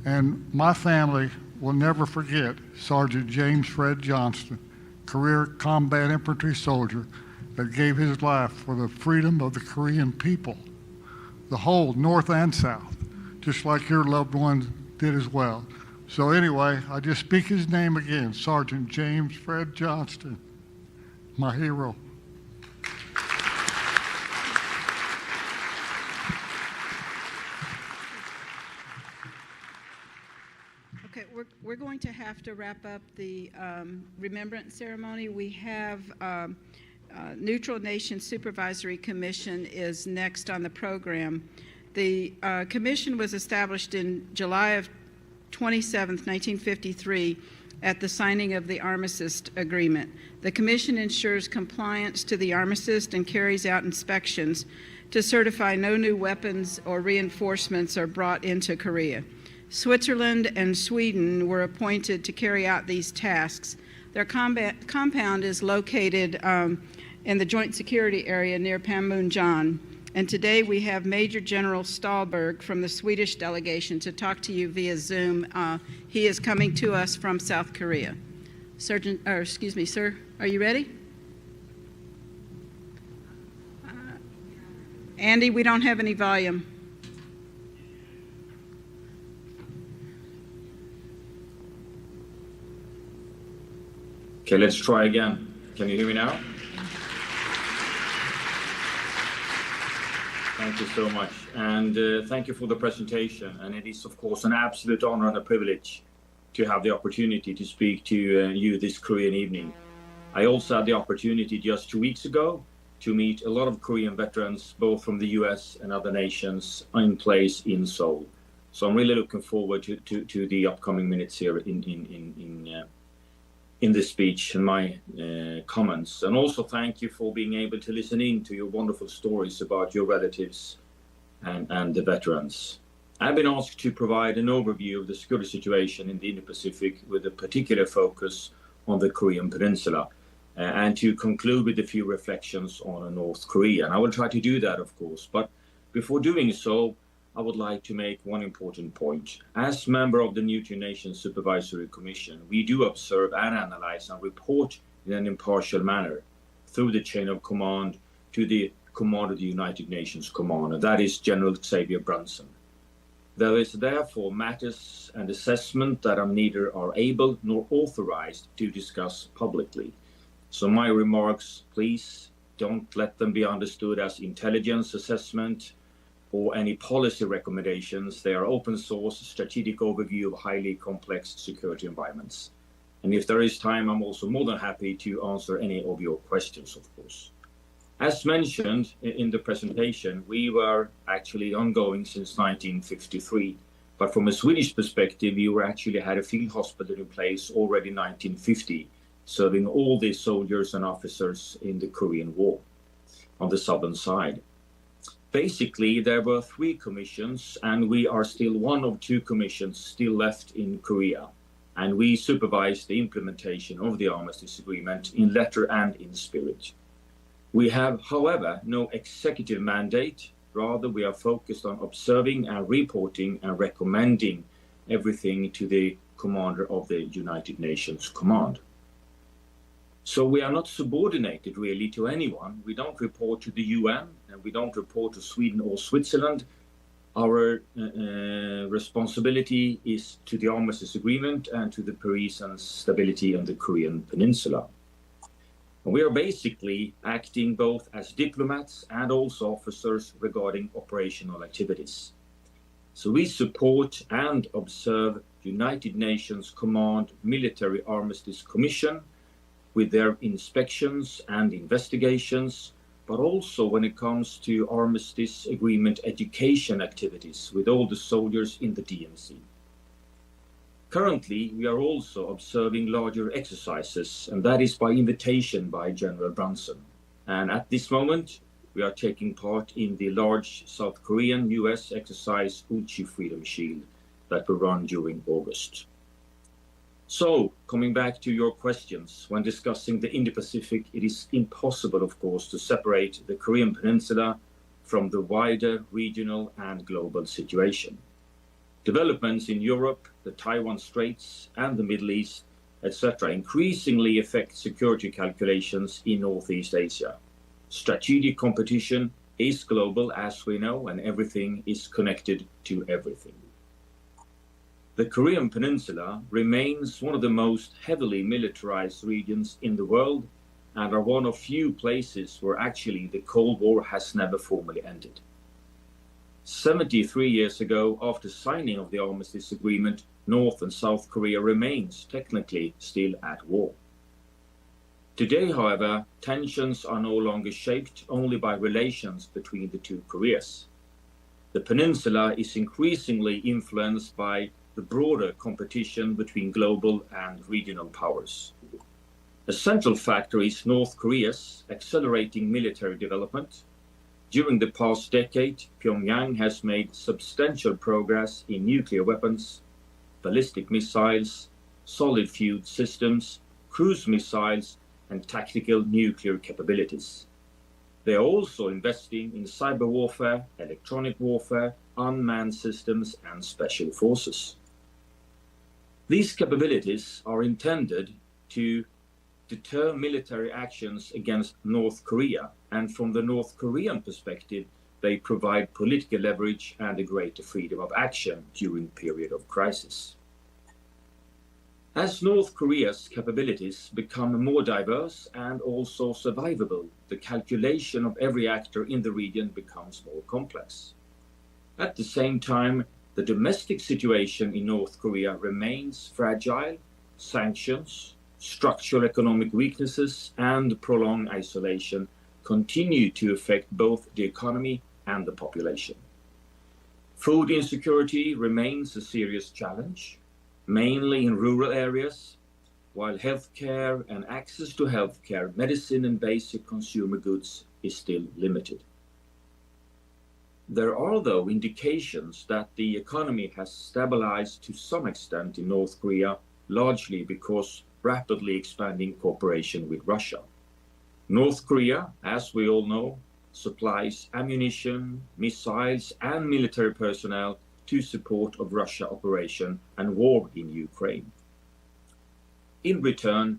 And my family will never forget Sergeant James Fred Johnston, career combat infantry soldier that gave his life for the freedom of the Korean people, the whole North and South, just like your loved ones did as well. So anyway, I just speak his name again, Sergeant James Fred Johnston. my hero. Okay, we're going to have to wrap up the remembrance ceremony. We have Neutral Nation Supervisory Commission is next on the program. The commission was established in July of 27th, 1953 at the signing of the Armistice Agreement. The commission ensures compliance to the Armistice and carries out inspections to certify no new weapons or reinforcements are brought into Korea. Switzerland and Sweden were appointed to carry out these tasks. Their compound is located in the Joint Security Area near Panmunjom. And today we have Major General Stahlberg from the Swedish delegation to talk to you via Zoom. He is coming to us from South Korea. Sir, are you ready? Andy, we don't have any volume. Okay, let's try again. Can you hear me now? Thank you so much. And thank you for the presentation. And it is, of course, an absolute honor and a privilege to have the opportunity to speak to you this Korean evening. I also had the opportunity just 2 weeks ago to meet a lot of Korean veterans, both from the US and other nations, in place in Seoul. So I'm really looking forward to the upcoming minutes here in this speech and my comments. And also thank you for being able to listen in to your wonderful stories about your relatives and the veterans. I've been asked to provide an overview of the security situation in the Indo-Pacific with a particular focus on the Korean Peninsula and to conclude with a few reflections on North Korea. And I will try to do that, of course. But before doing so, I would like to make one important point. As member of the Neutral Nations Supervisory Commission, we do observe and analyze and report in an impartial manner through the chain of command to the Commander of the United Nations Commander, that is General Xavier Brunson. There is therefore matters and assessment that neither are able nor authorized to discuss publicly. So my remarks, please don't let them be understood as intelligence assessment or any policy recommendations. They are open source strategic overview of highly complex security environments. And if there is time, I'm also more than happy to answer any of your questions, of course. As mentioned in the presentation, we were actually ongoing since 1953. But from a Swedish perspective, we actually had a field hospital in place already in 1950, serving all the soldiers and officers in the Korean War on the southern side. Basically, there were 3 commissions, and we are still one of 2 commissions still left in Korea. And we supervise the implementation of the Armistice Agreement in letter and in spirit. We have, however, no executive mandate. Rather, we are focused on observing and reporting and recommending everything to the Commander of the United Nations Command. So we are not subordinated really to anyone. We don't report to the UN and we don't report to Sweden or Switzerland. Our responsibility is to the Armistice Agreement and to the peace and stability on the Korean Peninsula. And we are basically acting both as diplomats and also officers regarding operational activities. So we support and observe United Nations Command Military Armistice Commission with their inspections and investigations, but also when it comes to Armistice Agreement education activities with all the soldiers in the DMZ. Currently, we are also observing larger exercises, and that is by invitation by General Brunson. And at this moment, we are taking part in the large South Korean US exercise Uchi Freedom Shield that will run during August. So, coming back to your questions, when discussing the Indo-Pacific, it is impossible, of course, to separate the Korean Peninsula from the wider regional and global situation. Developments in Europe, the Taiwan Straits, and the Middle East, etc., increasingly affect security calculations in Northeast Asia. Strategic competition is global, as we know, and everything is connected to everything. The Korean Peninsula remains one of the most heavily militarized regions in the world, and are one of few places where actually the Cold War has never formally ended. 73 years ago, after signing of the Armistice Agreement, North and South Korea remains technically still at war. Today, however, tensions are no longer shaped only by relations between the two Koreas. The peninsula is increasingly influenced by the broader competition between global and regional powers. A central factor is North Korea's accelerating military development. During the past decade, Pyongyang has made substantial progress in nuclear weapons, ballistic missiles, solid fuel systems, cruise missiles, and tactical nuclear capabilities. They are also investing in cyber warfare, electronic warfare, unmanned systems, and special forces. These capabilities are intended to deter military actions against North Korea, and from the North Korean perspective, they provide political leverage and a greater freedom of action during a period of crisis. As North Korea's capabilities become more diverse and also survivable, the calculation of every actor in the region becomes more complex. At the same time, the domestic situation in North Korea remains fragile. Sanctions, structural economic weaknesses, and prolonged isolation continue to affect both the economy and the population. Food insecurity remains a serious challenge, mainly in rural areas, while healthcare and access to healthcare, medicine, and basic consumer goods is still limited. There are, though, indications that the economy has stabilized to some extent in North Korea, largely because rapidly expanding cooperation with Russia. North Korea, as we all know, supplies ammunition, missiles, and military personnel to support of Russia operation and war in Ukraine. In return,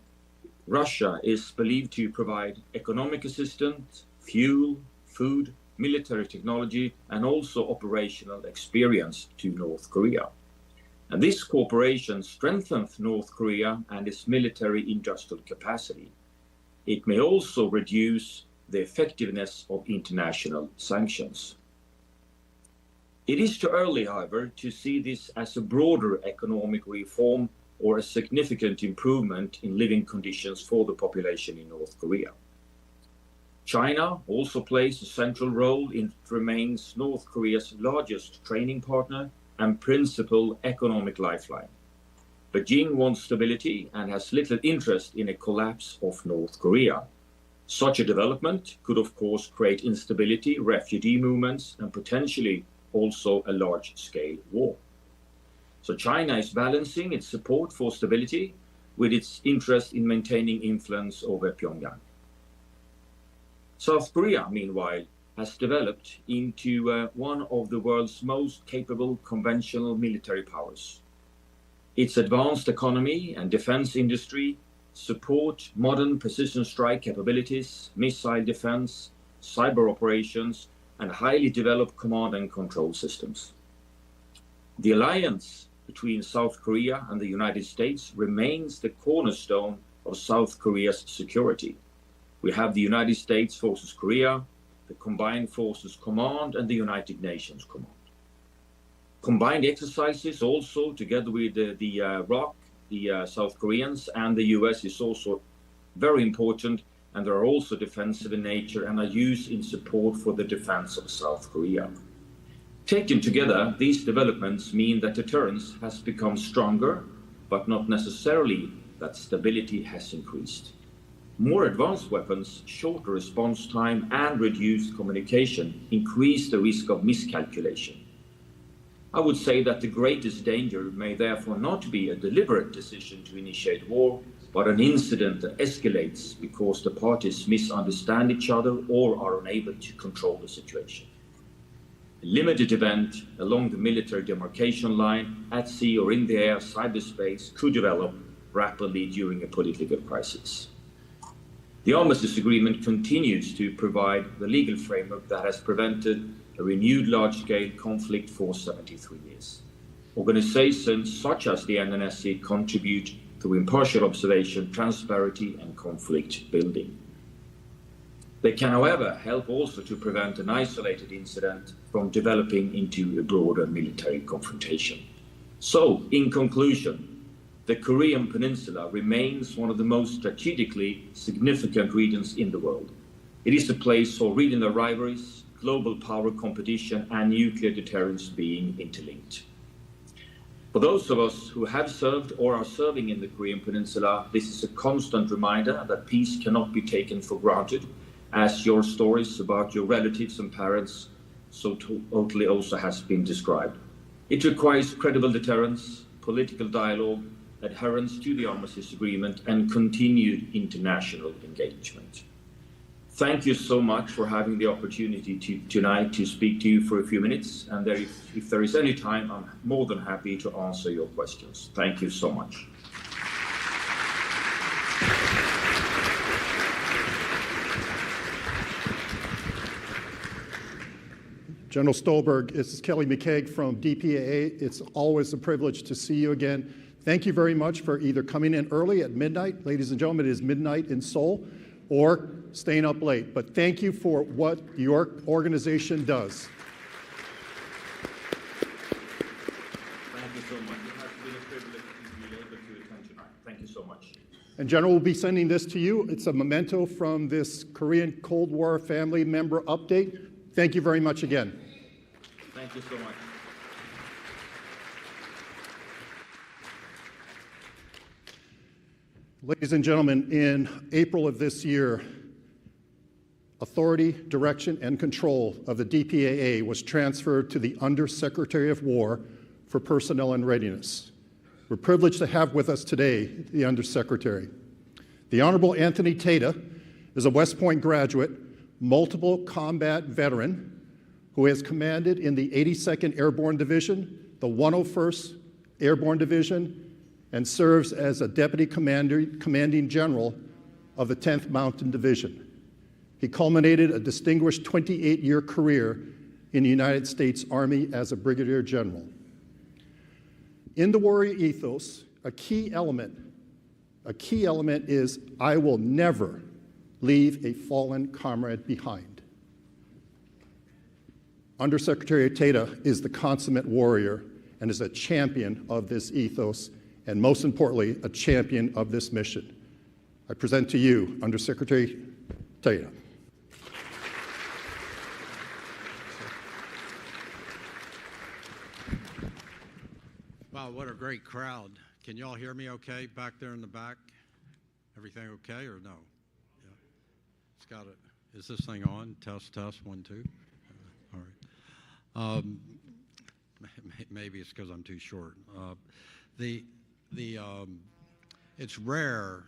Russia is believed to provide economic assistance, fuel, food, military technology, and also operational experience to North Korea. And this cooperation strengthens North Korea and its military industrial capacity. It may also reduce the effectiveness of international sanctions. It is too early, however, to see this as a broader economic reform or a significant improvement in living conditions for the population in North Korea. China also plays a central role. It remains North Korea's largest training partner and principal economic lifeline. Beijing wants stability and has little interest in a collapse of North Korea. Such a development could, of course, create instability, refugee movements, and potentially also a large-scale war. So China is balancing its support for stability with its interest in maintaining influence over Pyongyang. South Korea, meanwhile, has developed into one of the world's most capable conventional military powers. Its advanced economy and defense industry support modern precision strike capabilities, missile defense, cyber operations, and highly developed command and control systems. The alliance between South Korea and the United States remains the cornerstone of South Korea's security. We have the United States Forces Korea, the Combined Forces Command, and the United Nations Command. Combined exercises also, together with the ROC, the South Koreans, and the US is also very important, and they are also defensive in nature and are used in support for the defense of South Korea. Taken together, these developments mean that deterrence has become stronger, but not necessarily that stability has increased. More advanced weapons, shorter response time, and reduced communication increase the risk of miscalculation. I would say that the greatest danger may therefore not be a deliberate decision to initiate war, but an incident that escalates because the parties misunderstand each other or are unable to control the situation. A limited event along the military demarcation line, at sea or in the air, cyberspace, could develop rapidly during a political crisis. The Armistice Agreement continues to provide the legal framework that has prevented a renewed large-scale conflict for 73 years. Organizations such as the NNSC contribute through impartial observation, transparency, and conflict building. They can, however, help also to prevent an isolated incident from developing into a broader military confrontation. So, in conclusion, the Korean Peninsula remains one of the most strategically significant regions in the world. It is a place for regional rivalries, global power competition, and nuclear deterrence being interlinked. For those of us who have served or are serving in the Korean Peninsula, this is a constant reminder that peace cannot be taken for granted, as your stories about your relatives and parents so totally also has been described. It requires credible deterrence, political dialogue, adherence to the Armistice Agreement, and continued international engagement. Thank you so much for having the opportunity tonight to speak to you for a few minutes, and if there is any time, I'm more than happy to answer your questions. Thank you so much. General Stolberg, this is Kelly McKeag from DPAA. It's always a privilege to see you again. Thank you very much for either coming in early at midnight, ladies and gentlemen, it is midnight in Seoul, or staying up late. But thank you for what your organization does. Thank you so much. It has been a privilege to be able to attend tonight. Thank you so much. And General will be sending this to you. It's a memento from this Korean Cold War family member update. Thank you very much again. Thank you so much. Ladies and gentlemen, in April of this year, authority, direction, and control of the DPAA was transferred to the Undersecretary of War for Personnel and Readiness. We're privileged to have with us today the Undersecretary. The Honorable Anthony Tata is a West Point graduate, multiple combat veteran who has commanded in the 82nd Airborne Division, the 101st Airborne Division, and serves as a Deputy Commanding General of the 10th Mountain Division. He culminated a distinguished 28-year career in the United States Army as a Brigadier General. In the warrior ethos, a key element is, I will never leave a fallen comrade behind. Undersecretary Tata is the consummate warrior and is a champion of this ethos, and most importantly, a champion of this mission. I present to you Undersecretary Tata. Wow, what a great crowd. Can you all hear me okay back there in the back? Everything okay or no? Yeah. It's got it. Is this thing on? Test, 1, 2. All right. Maybe it's because I'm too short. It's rare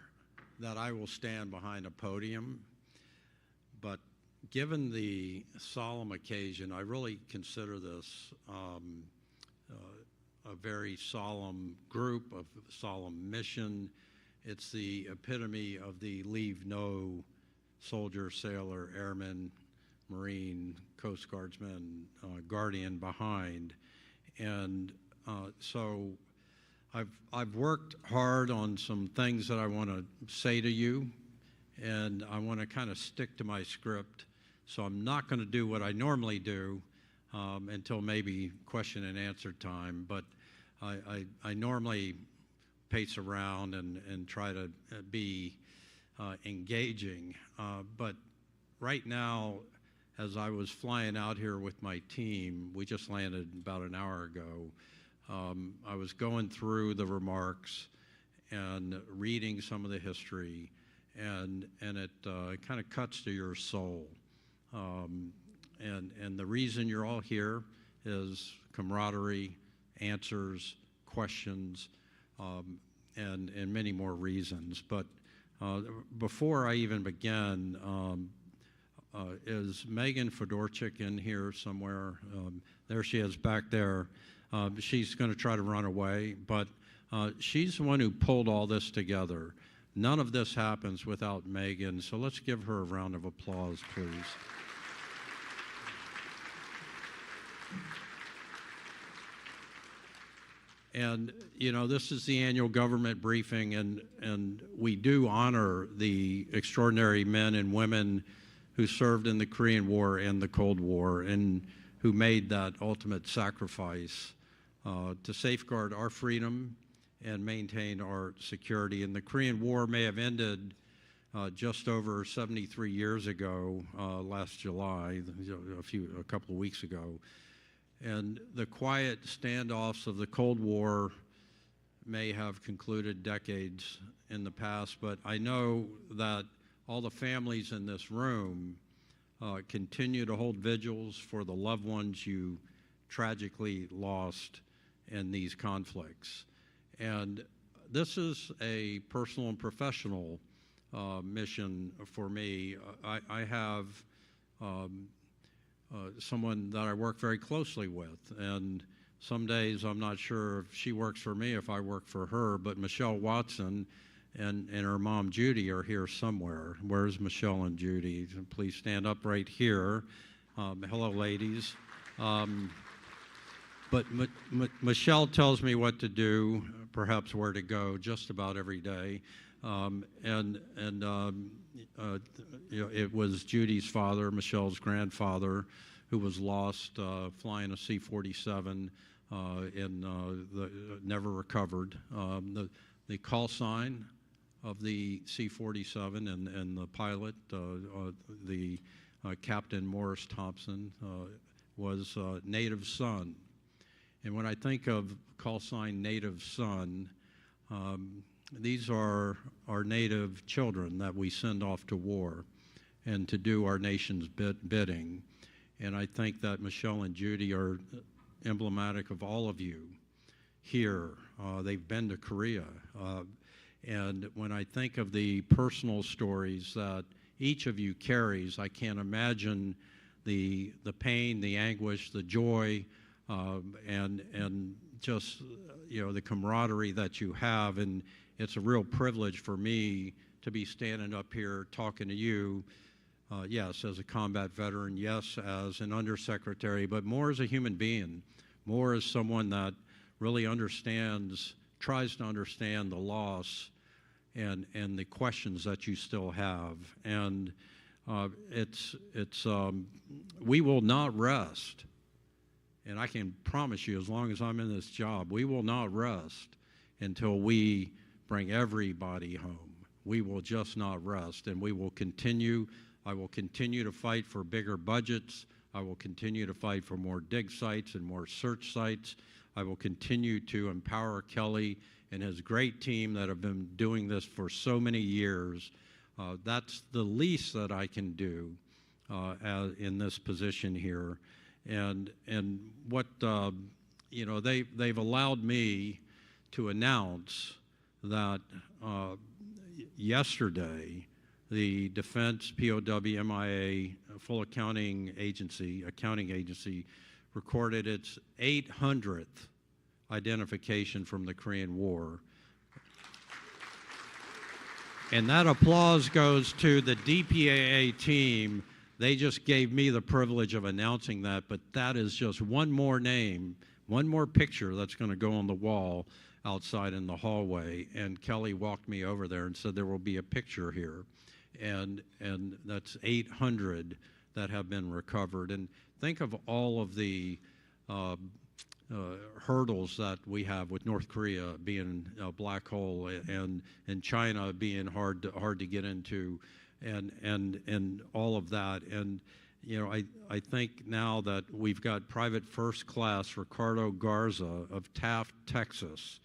that I will stand behind a podium, but given the solemn occasion, I really consider this a very solemn group, a solemn mission. It's the epitome of the leave no soldier, sailor, airman, Marine, Coast Guardsman, Guardian behind. And so I've worked hard on some things that I want to say to you, and I want to kind of stick to my script. So I'm not going to do what I normally do until maybe question and answer time, but I normally pace around and try to be engaging. But right now, as I was flying out here with my team, we just landed about an hour ago, I was going through the remarks and reading some of the history, and it kind of cuts to your soul. And the reason you're all here is camaraderie, answers, questions, and many more reasons. But before I even begin, is Megan Fedorchik in here somewhere? There she is back there. She's going to try to run away, but she's the one who pulled all this together. None of this happens without Megan, so let's give her a round of applause, please. And, you know, this is the annual government briefing, and we do honor the extraordinary men and women who served in the Korean War and the Cold War and who made that ultimate sacrifice to safeguard our freedom and maintain our security. And the Korean War may have ended just over 73 years ago, last July, a couple of weeks ago. And the quiet standoffs of the Cold War may have concluded decades in the past, but I know that all the families in this room continue to hold vigils for the loved ones you tragically lost in these conflicts. And this is a personal and professional mission for me. I have someone that I work very closely with, and some days I'm not sure if she works for me, if I work for her, but Michelle Watson and her mom Judy are here somewhere. Where's Michelle and Judy? Please stand up right here. Hello, ladies. But Michelle tells me what to do, perhaps where to go, just about every day. It was Judy's father, Michelle's grandfather, who was lost flying a C-47 never recovered. The call sign of the C-47 and the pilot, the Captain Morris Thompson, was Native Son. And when I think of call sign Native Son, these are our native children that we send off to war and to do our nation's bidding. And I think that Michelle and Judy are emblematic of all of you here. They've been to Korea. And when I think of the personal stories that each of you carries, I can't imagine the pain, the anguish, the joy, and just the camaraderie that you have. And it's a real privilege for me to be standing up here talking to you, yes, as a combat veteran, yes, as an undersecretary, but more as a human being, more as someone that really understands, tries to understand the loss and the questions that you still have. And we will not rest. And I can promise you, as long as I'm in this job, we will not rest until we bring everybody home. We will just not rest, and we will continue. I will continue to fight for bigger budgets. I will continue to fight for more dig sites and more search sites. I will continue to empower Kelly and his great team that have been doing this for so many years. That's the least that I can do in this position here. And what they've allowed me to announce that yesterday the Defense POW MIA full accounting agency recorded its 800th identification from the Korean War. And that applause goes to the DPAA team. They just gave me the privilege of announcing that, but that is just one more name, one more picture that's going to go on the wall outside in the hallway. And Kelly walked me over there and said there will be a picture here. And that's 800 that have been recovered. And think of all of the hurdles that we have with North Korea being a black hole and China being hard to get into, and all of that. And I think now that we've got Private First Class Ricardo Garza of Taft, Texas,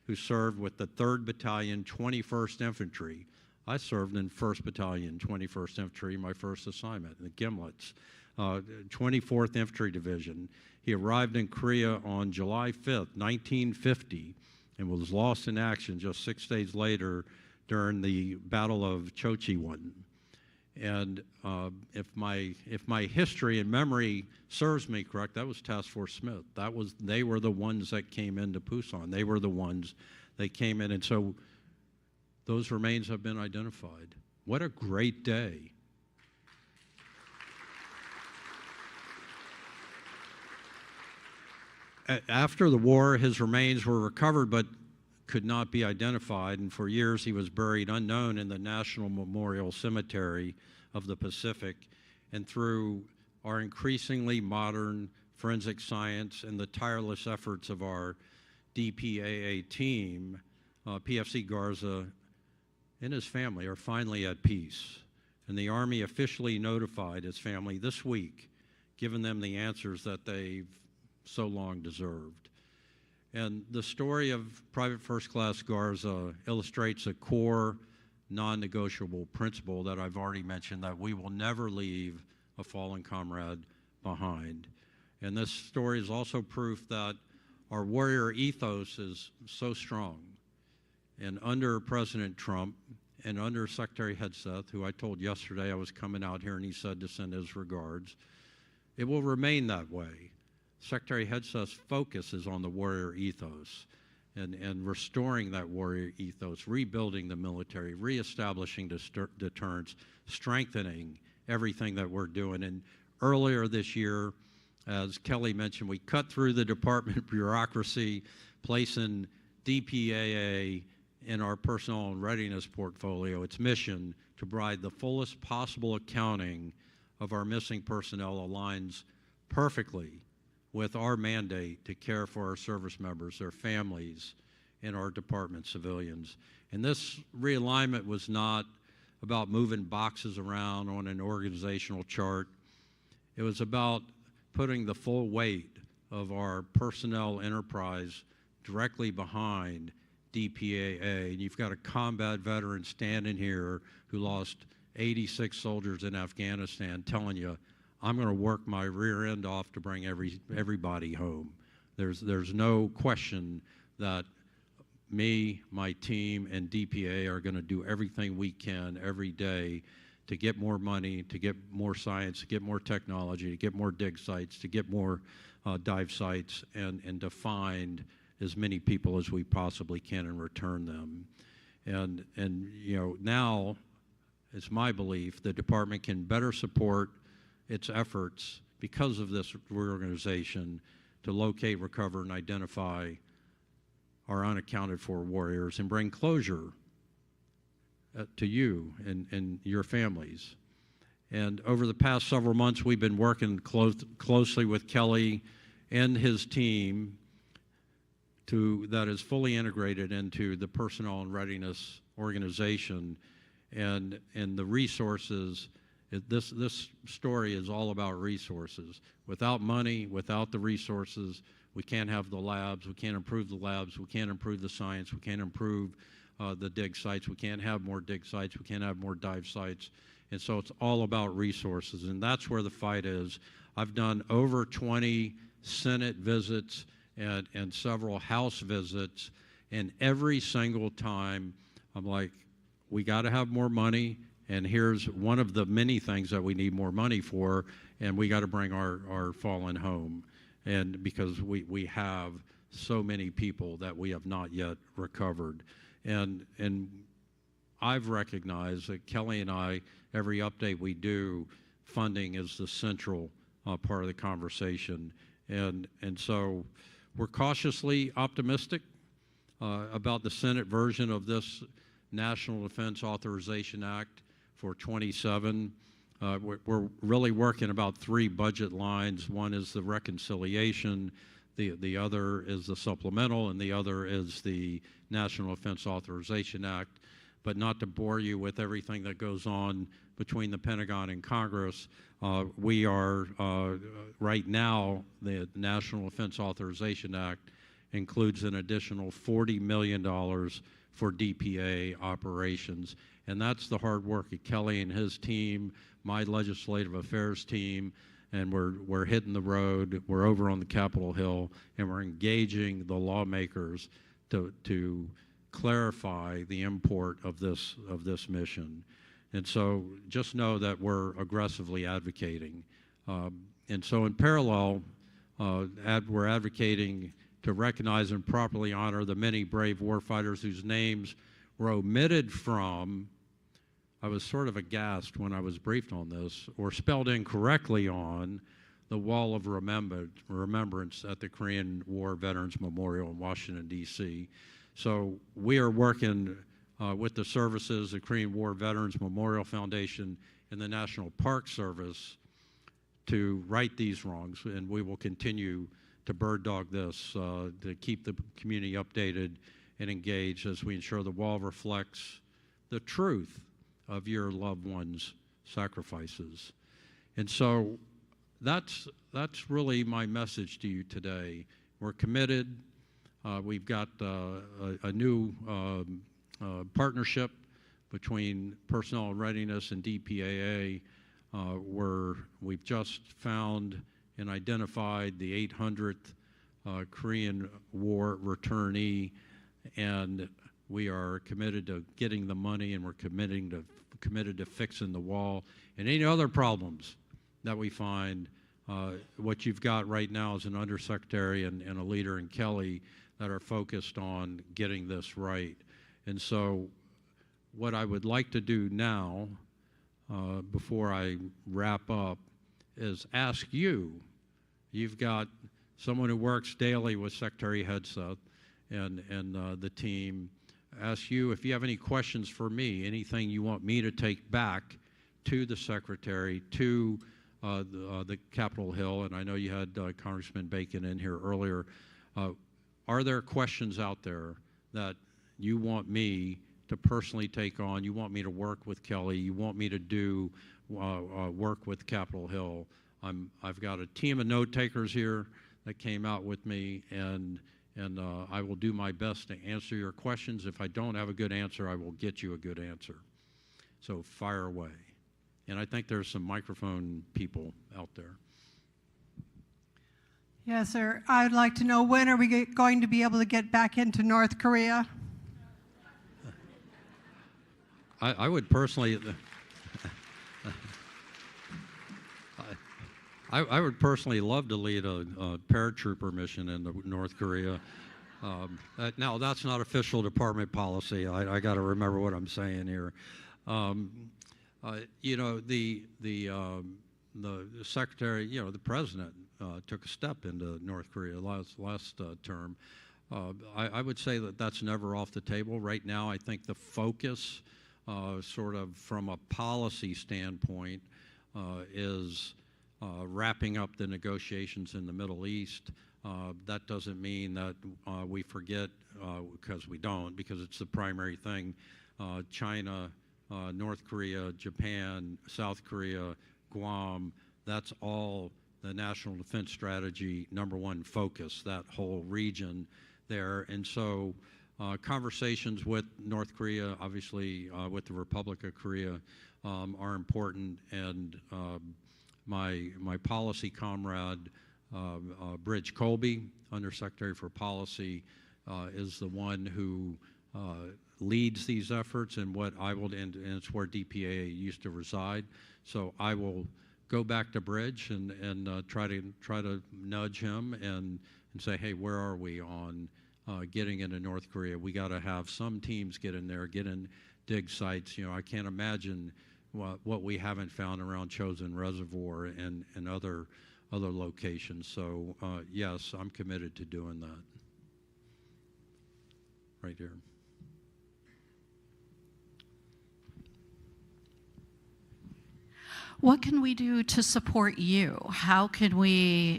who served with the 3rd Battalion, 21st Infantry. I served in 1st Battalion, 21st Infantry, my first assignment, in the Gimlets, 24th Infantry Division. He arrived in Korea on July 5th, 1950, and was lost in action just 6 days later during the Battle of Chochiwon. And if my history and memory serves me correct, that was Task Force Smith. They were the ones that came into Pusan. They were the ones that came in, and so those remains have been identified. What a great day. After the war, his remains were recovered, but could not be identified, and for years he was buried unknown in the National Memorial Cemetery of the Pacific. And through our increasingly modern forensic science and the tireless efforts of our DPAA team, PFC Garza and his family are finally at peace. And the Army officially notified his family this week, giving them the answers that they've so long deserved. And the story of Private First Class Garza illustrates a core non-negotiable principle that I've already mentioned, that we will never leave a fallen comrade behind. And this story is also proof that our warrior ethos is so strong. And under President Trump and under Secretary Hegseth, who I told yesterday I was coming out here and he said to send his regards, it will remain that way. Secretary Hegseth's focus is on the warrior ethos and restoring that warrior ethos, rebuilding the military, reestablishing deterrence, strengthening everything that we're doing. And earlier this year, as Kelly mentioned, we cut through the department bureaucracy, placing DPAA in our personnel and readiness portfolio, its mission to provide the fullest possible accounting of our missing personnel aligns perfectly with our mandate to care for our service members, their families, and our department civilians. And this realignment was not about moving boxes around on an organizational chart. It was about putting the full weight of our personnel enterprise directly behind DPAA. And you've got a combat veteran standing here who lost 86 soldiers in Afghanistan telling you, I'm going to work my rear end off to bring everybody home. There's no question that me, my team, and DPA are going to do everything we can every day to get more money, to get more science, to get more technology, to get more dig sites, to get more dive sites, and to find as many people as we possibly can and return them. And you know, now it's my belief the department can better support its efforts because of this reorganization to locate, recover, and identify our unaccounted for warriors and bring closure to you and your families. And over the past several months, we've been working closely with Kelly and his team that is fully integrated into the personnel and readiness organization and the resources. This story is all about resources. Without money, without the resources, we can't have the labs, we can't improve the labs, we can't improve the science, we can't improve the dig sites, we can't have more dig sites, we can't have more dive sites. And so it's all about resources, and that's where the fight is. I've done over 20 Senate visits and several House visits, and every single time I'm like, we got to have more money, and here's one of the many things that we need more money for, and we got to bring our fallen home. And because we have so many people that we have not yet recovered. And I've recognized that Kelly and I, every update we do, funding is the central part of the conversation. And so we're cautiously optimistic about the Senate version of this National Defense Authorization Act for 27. We're really working about 3 budget lines. One is the reconciliation, the other is the supplemental, and the other is the National Defense Authorization Act. But not to bore you with everything that goes on between the Pentagon and Congress, we are right now, the National Defense Authorization Act includes an additional $40 million for DPA operations. And that's the hard work of Kelly and his team, my legislative affairs team, and we're hitting the road. We're over on the Capitol Hill, and we're engaging the lawmakers to clarify the import of this mission. And so just know that we're aggressively advocating. And so in parallel, we're advocating to recognize and properly honor the many brave warfighters whose names were omitted from, I was sort of aghast when I was briefed on this, or spelled incorrectly on the Wall of Remembrance at the Korean War Veterans Memorial in Washington, D.C. So we are working with the services, the Korean War Veterans Memorial Foundation, and the National Park Service to right these wrongs, and we will continue to bird dog this to keep the community updated and engaged as we ensure the wall reflects the truth of your loved ones' sacrifices. And so that's really my message to you today. We're committed. We've got a new partnership between Personnel and Readiness and DPAA, where we've just found and identified the 800th Korean War returnee, and we are committed to getting the money, and we're committed to fixing the wall and any other problems that we find. What you've got right now is an undersecretary and a leader in Kelly that are focused on getting this right. And so what I would like to do now, before I wrap up, is ask you. You've got someone who works daily with Secretary Hegseth and the team. Ask you if you have any questions for me, anything you want me to take back to the Secretary, to the Capitol Hill, and I know you had Congressman Bacon in here earlier. Are there questions out there that you want me to personally take on? You want me to work with Kelly? You want me to do work with Capitol Hill? I've got a team of note takers here that came out with me, and I will do my best to answer your questions. If I don't have a good answer, I will get you a good answer. So fire away. And I think there's some microphone people out there. Yes, sir. I'd like to know, when are we going to be able to get back into North Korea? I would personally, I would personally love to lead a paratrooper mission in North Korea. Now, that's not official department policy. I got to remember what I'm saying here. You know, the secretary, you know, the president took a step into North Korea last term. I would say that that's never off the table. Right now, I think the focus, sort of from a policy standpoint, is wrapping up the negotiations in the Middle East. That doesn't mean that we forget, because we don't, because it's the primary thing. China, North Korea, Japan, South Korea, Guam, that's all the National Defense Strategy #1 focus, that whole region there. And so conversations with North Korea, obviously with the Republic of Korea, are important. And my policy comrade, Bridge Colby, Undersecretary for Policy, is the one who leads these efforts, and and it's where DPAA used to reside. So I will go back to Bridge and try to nudge him and say, hey, where are we on getting into North Korea? We got to have some teams get in there, get in dig sites. You know, I can't imagine what we haven't found around Chosin Reservoir and other locations. So yes, I'm committed to doing that. Right here. What can we do to support you? How can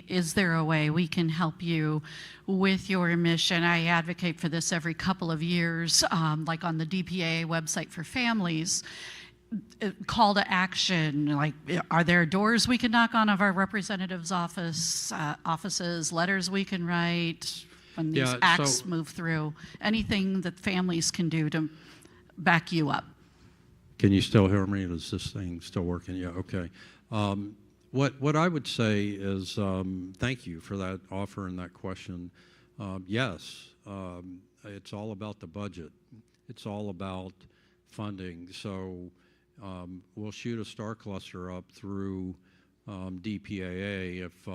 is there a way we can help you with your mission? I advocate for this every couple of years, like on the DPAA website for families. Call to action, like, are there doors we can knock on of our representatives' offices, letters we can write when these acts move through? Anything that families can do to back you up. Can you still hear me? Is this thing still working? Yeah, okay. What I would say is thank you for that offer and that question. Yes, it's all about the budget. It's all about funding. So we'll shoot a star cluster up through DPAA if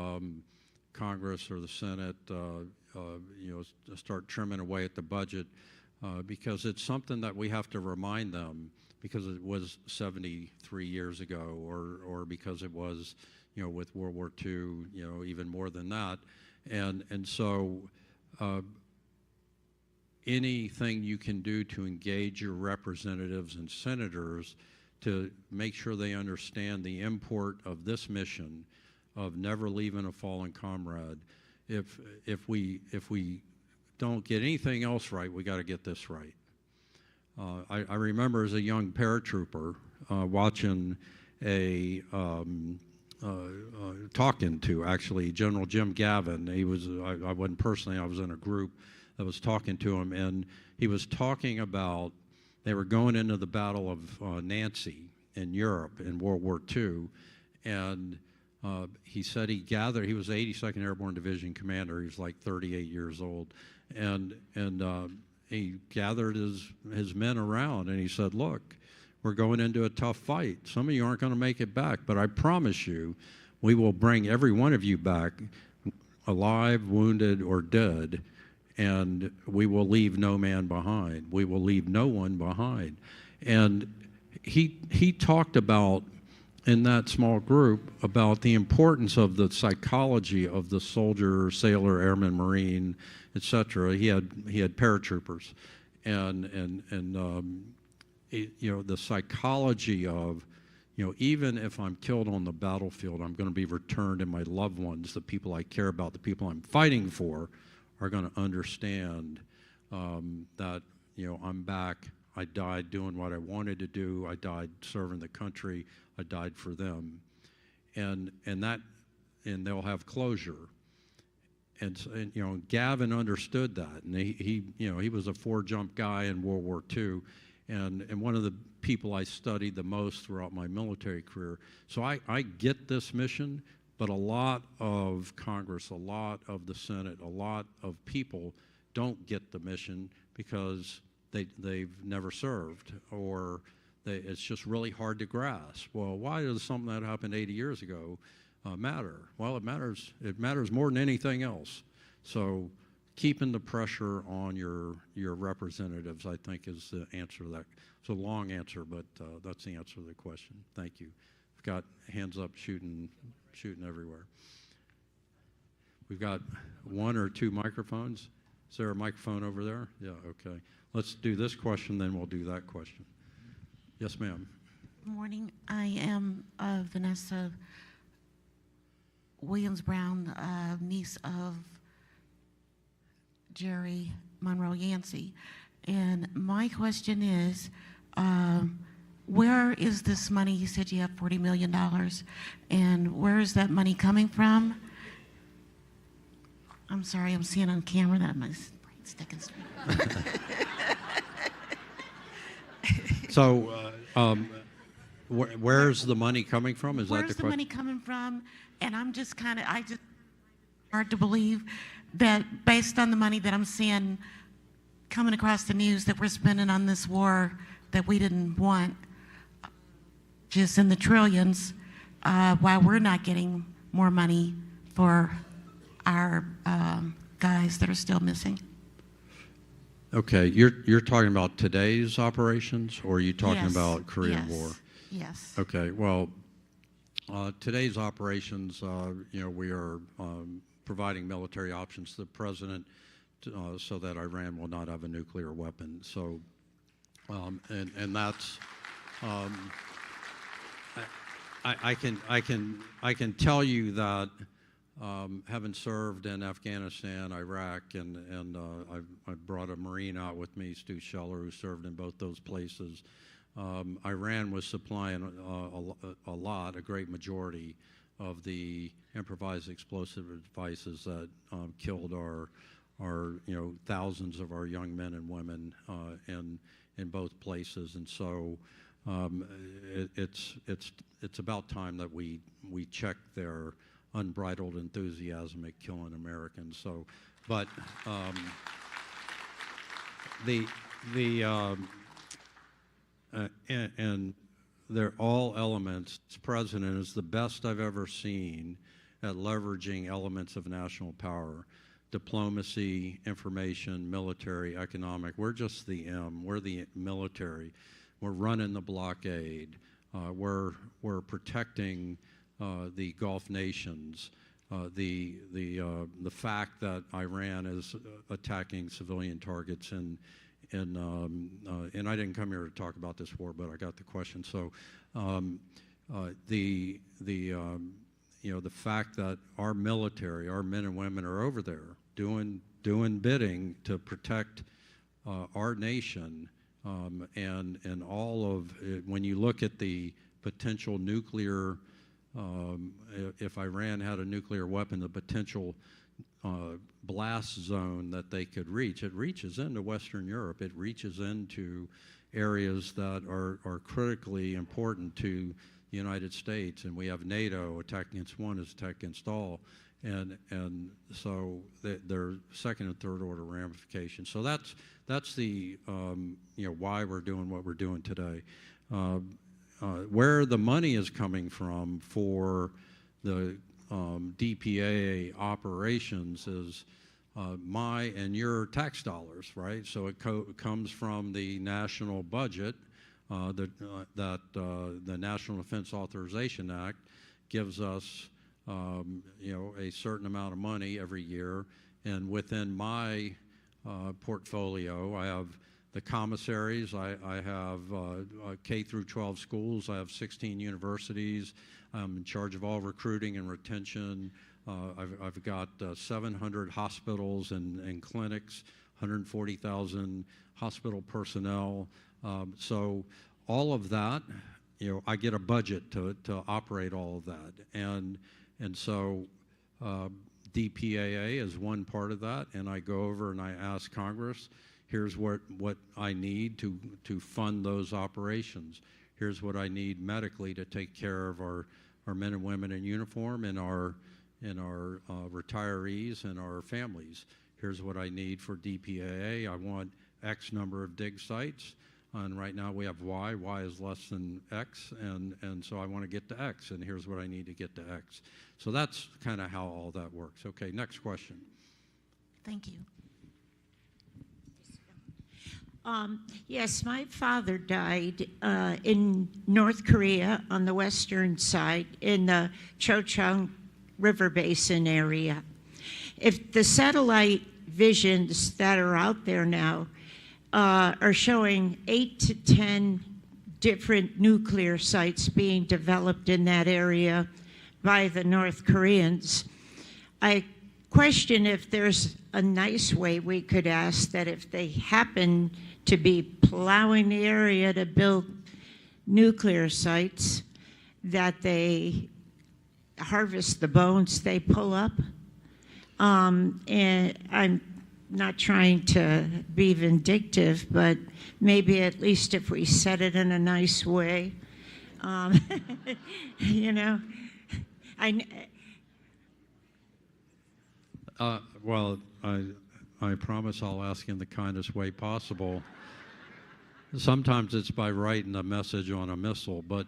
Congress or the Senate start trimming away at the budget, because it's something that we have to remind them, because it was 73 years ago, or because it was, with World War II, even more than that. And so anything you can do to engage your representatives and senators to make sure they understand the import of this mission of never leaving a fallen comrade. If we don't get anything else right, we got to get this right. I remember as a young paratrooper watching talking to actually General Jim Gavin. I wasn't personally, I was in a group that was talking to him, and he was talking about they were going into the Battle of Nancy in Europe in World War II, and he said he was 82nd Airborne Division commander. He was like 38 years old, and he gathered his men around, and he said, look, we're going into a tough fight. Some of you aren't going to make it back, but I promise you, we will bring every one of you back alive, wounded, or dead, and we will leave no man behind. We will leave no one behind. And he talked about, in that small group, about the importance of the psychology of the soldier, sailor, airman, Marine, etc. He had paratroopers, and the psychology of, even if I'm killed on the battlefield, I'm going to be returned, and my loved ones, the people I care about, the people I'm fighting for, are going to understand that I'm back. I died doing what I wanted to do. I died serving the country. I died for them, and they'll have closure. And Gavin understood that, and he was a 4-jump guy in World War II, and one of the people I studied the most throughout my military career. So I get this mission, but a lot of Congress, a lot of the Senate, a lot of people don't get the mission because they've never served, or it's just really hard to grasp. Well, why does something that happened 80 years ago matter? Well, it matters. It matters more than anything else. So keeping the pressure on your representatives, I think, is the answer to that. It's a long answer, but that's the answer to the question. Thank you. We've got hands up shooting everywhere. We've got 1 or 2 microphones. Is there a microphone over there? Yeah, okay. Let's do this question, then we'll do that question. Yes, ma'am. Good morning. I am Vanessa Williams-Brown, niece of Jerry Monroe Yancey. And my question is, where is this money? You said you have $40 million. And where is that money coming from? I'm sorry, I'm seeing on camera that my brain's sticking straight. So, where's the money coming from? Is that the question? Where's the money coming from? And I'm just hard to believe that based on the money that I'm seeing coming across the news that we're spending on this war that we didn't want, just in the trillions, why we're not getting more money for our guys that are still missing. Okay, you're talking about today's operations, or are you talking about Korean War? Yes. Okay, well, today's operations, we are providing military options to the president so that Iran will not have a nuclear weapon. So, and that's, I can tell you that. Having served in Afghanistan, Iraq, and I brought a Marine out with me, Stu Scheller, who served in both those places. Iran was supplying a great majority of the improvised explosive devices that killed our thousands of our young men and women in both places. And so it's about time that we check their unbridled enthusiasm at killing Americans. So, but and they're all elements. This president is the best I've ever seen at leveraging elements of national power: diplomacy, information, military, economic. We're just the M. We're the military. We're running the blockade. We're protecting the Gulf nations. the fact that Iran is attacking civilian targets, and I didn't come here to talk about this war, but I got the question. So the fact that our military, our men and women, are over there doing bidding to protect our nation, and all of it, when you look at the potential nuclear, if Iran had a nuclear weapon, the potential blast zone that they could reach, it reaches into Western Europe. It reaches into areas that are critically important to the United States, and we have NATO. Attack against one is attack against all, and so there are second and third order ramifications. So that's the why we're doing what we're doing today. Where the money is coming from for the DPAA operations is my and your tax dollars, right? So it comes from the national budget. That the National Defense Authorization Act gives us, a certain amount of money every year, and within my portfolio, I have the commissaries. I have K through 12 schools. I have 16 universities. I'm in charge of all recruiting and retention. I've got 700 hospitals and clinics, 140,000 hospital personnel. So all of that, I get a budget to operate all of that, and so DPAA is one part of that, and I go over and I ask Congress, here's what I need to fund those operations. Here's what I need medically to take care of our men and women in uniform and our retirees and our families. Here's what I need for DPAA. I want X number of dig sites, and right now we have Y. Y is less than X, and so I want to get to X, and here's what I need to get to X. So that's kind of how all that works. Okay, next question. Thank you. Yes, my father died in North Korea on the western side in the Chochang River Basin area. If the satellite visions that are out there now are showing 8 to 10 different nuclear sites being developed in that area by the North Koreans, I question if there's a nice way we could ask that if they happen to be plowing the area to build nuclear sites, that they harvest the bones they pull up. And I'm not trying to be vindictive, but maybe at least if we said it in a nice way, Well, I promise I'll ask in the kindest way possible. Sometimes it's by writing a message on a missile, but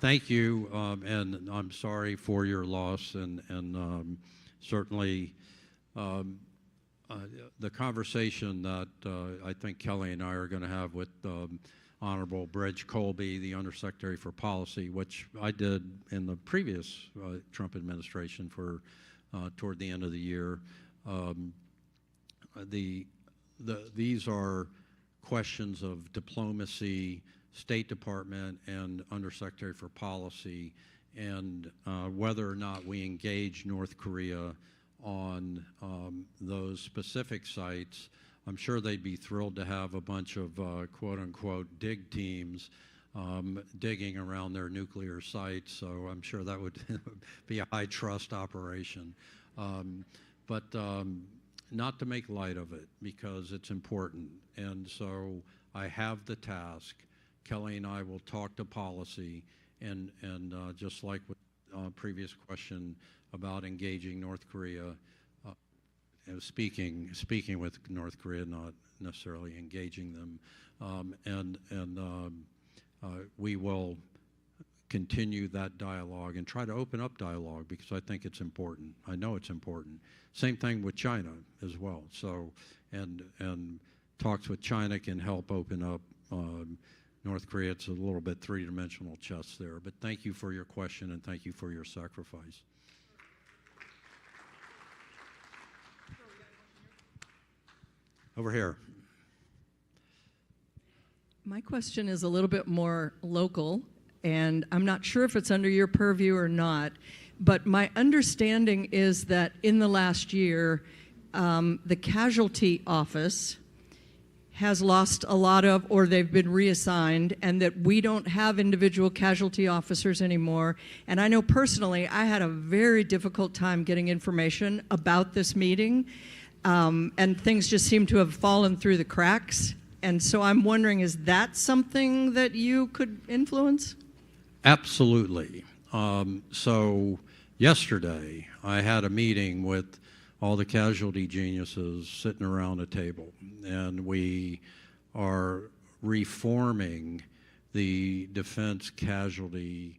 thank you, and I'm sorry for your loss, and certainly the conversation that I think Kelly and I are going to have with Honorable Bridge Colby, the Undersecretary for Policy, which I did in the previous Trump administration for toward the end of the year. These are questions of diplomacy, State Department and Undersecretary for Policy, and whether or not we engage North Korea on those specific sites. I'm sure they'd be thrilled to have a bunch of quote-unquote dig teams digging around their nuclear sites, so I'm sure that would be a high-trust operation. But not to make light of it, because it's important. And so I have the task. Kelly and I will talk to policy, and just like with previous question about engaging North Korea, speaking with North Korea, not necessarily engaging them, we will continue that dialogue and try to open up dialogue, because I think it's important. I know it's important. Same thing with China as well. So, and talks with China can help open up North Korea, it's a little bit three-dimensional chess there. But thank you for your question, and thank you for your sacrifice. Over here. My question is a little bit more local, and I'm not sure if it's under your purview or not, but my understanding is that in the last year, the casualty office has lost a lot of, or they've been reassigned, and that we don't have individual casualty officers anymore. And I know personally, I had a very difficult time getting information about this meeting, and things just seem to have fallen through the cracks. And so I'm wondering, is that something that you could influence? Absolutely. So yesterday, I had a meeting with all the casualty geniuses sitting around a table, and we are reforming the defense casualty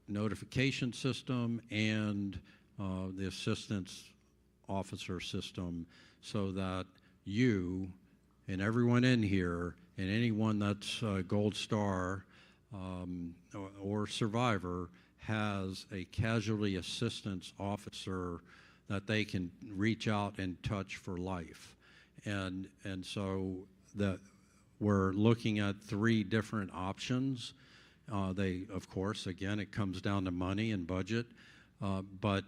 notification system and the assistance officer system, so that you and everyone in here and anyone that's Gold Star or survivor has a casualty assistance officer that they can reach out and touch for life. And so that we're looking at 3 different options. Of course, again, it comes down to money and budget, but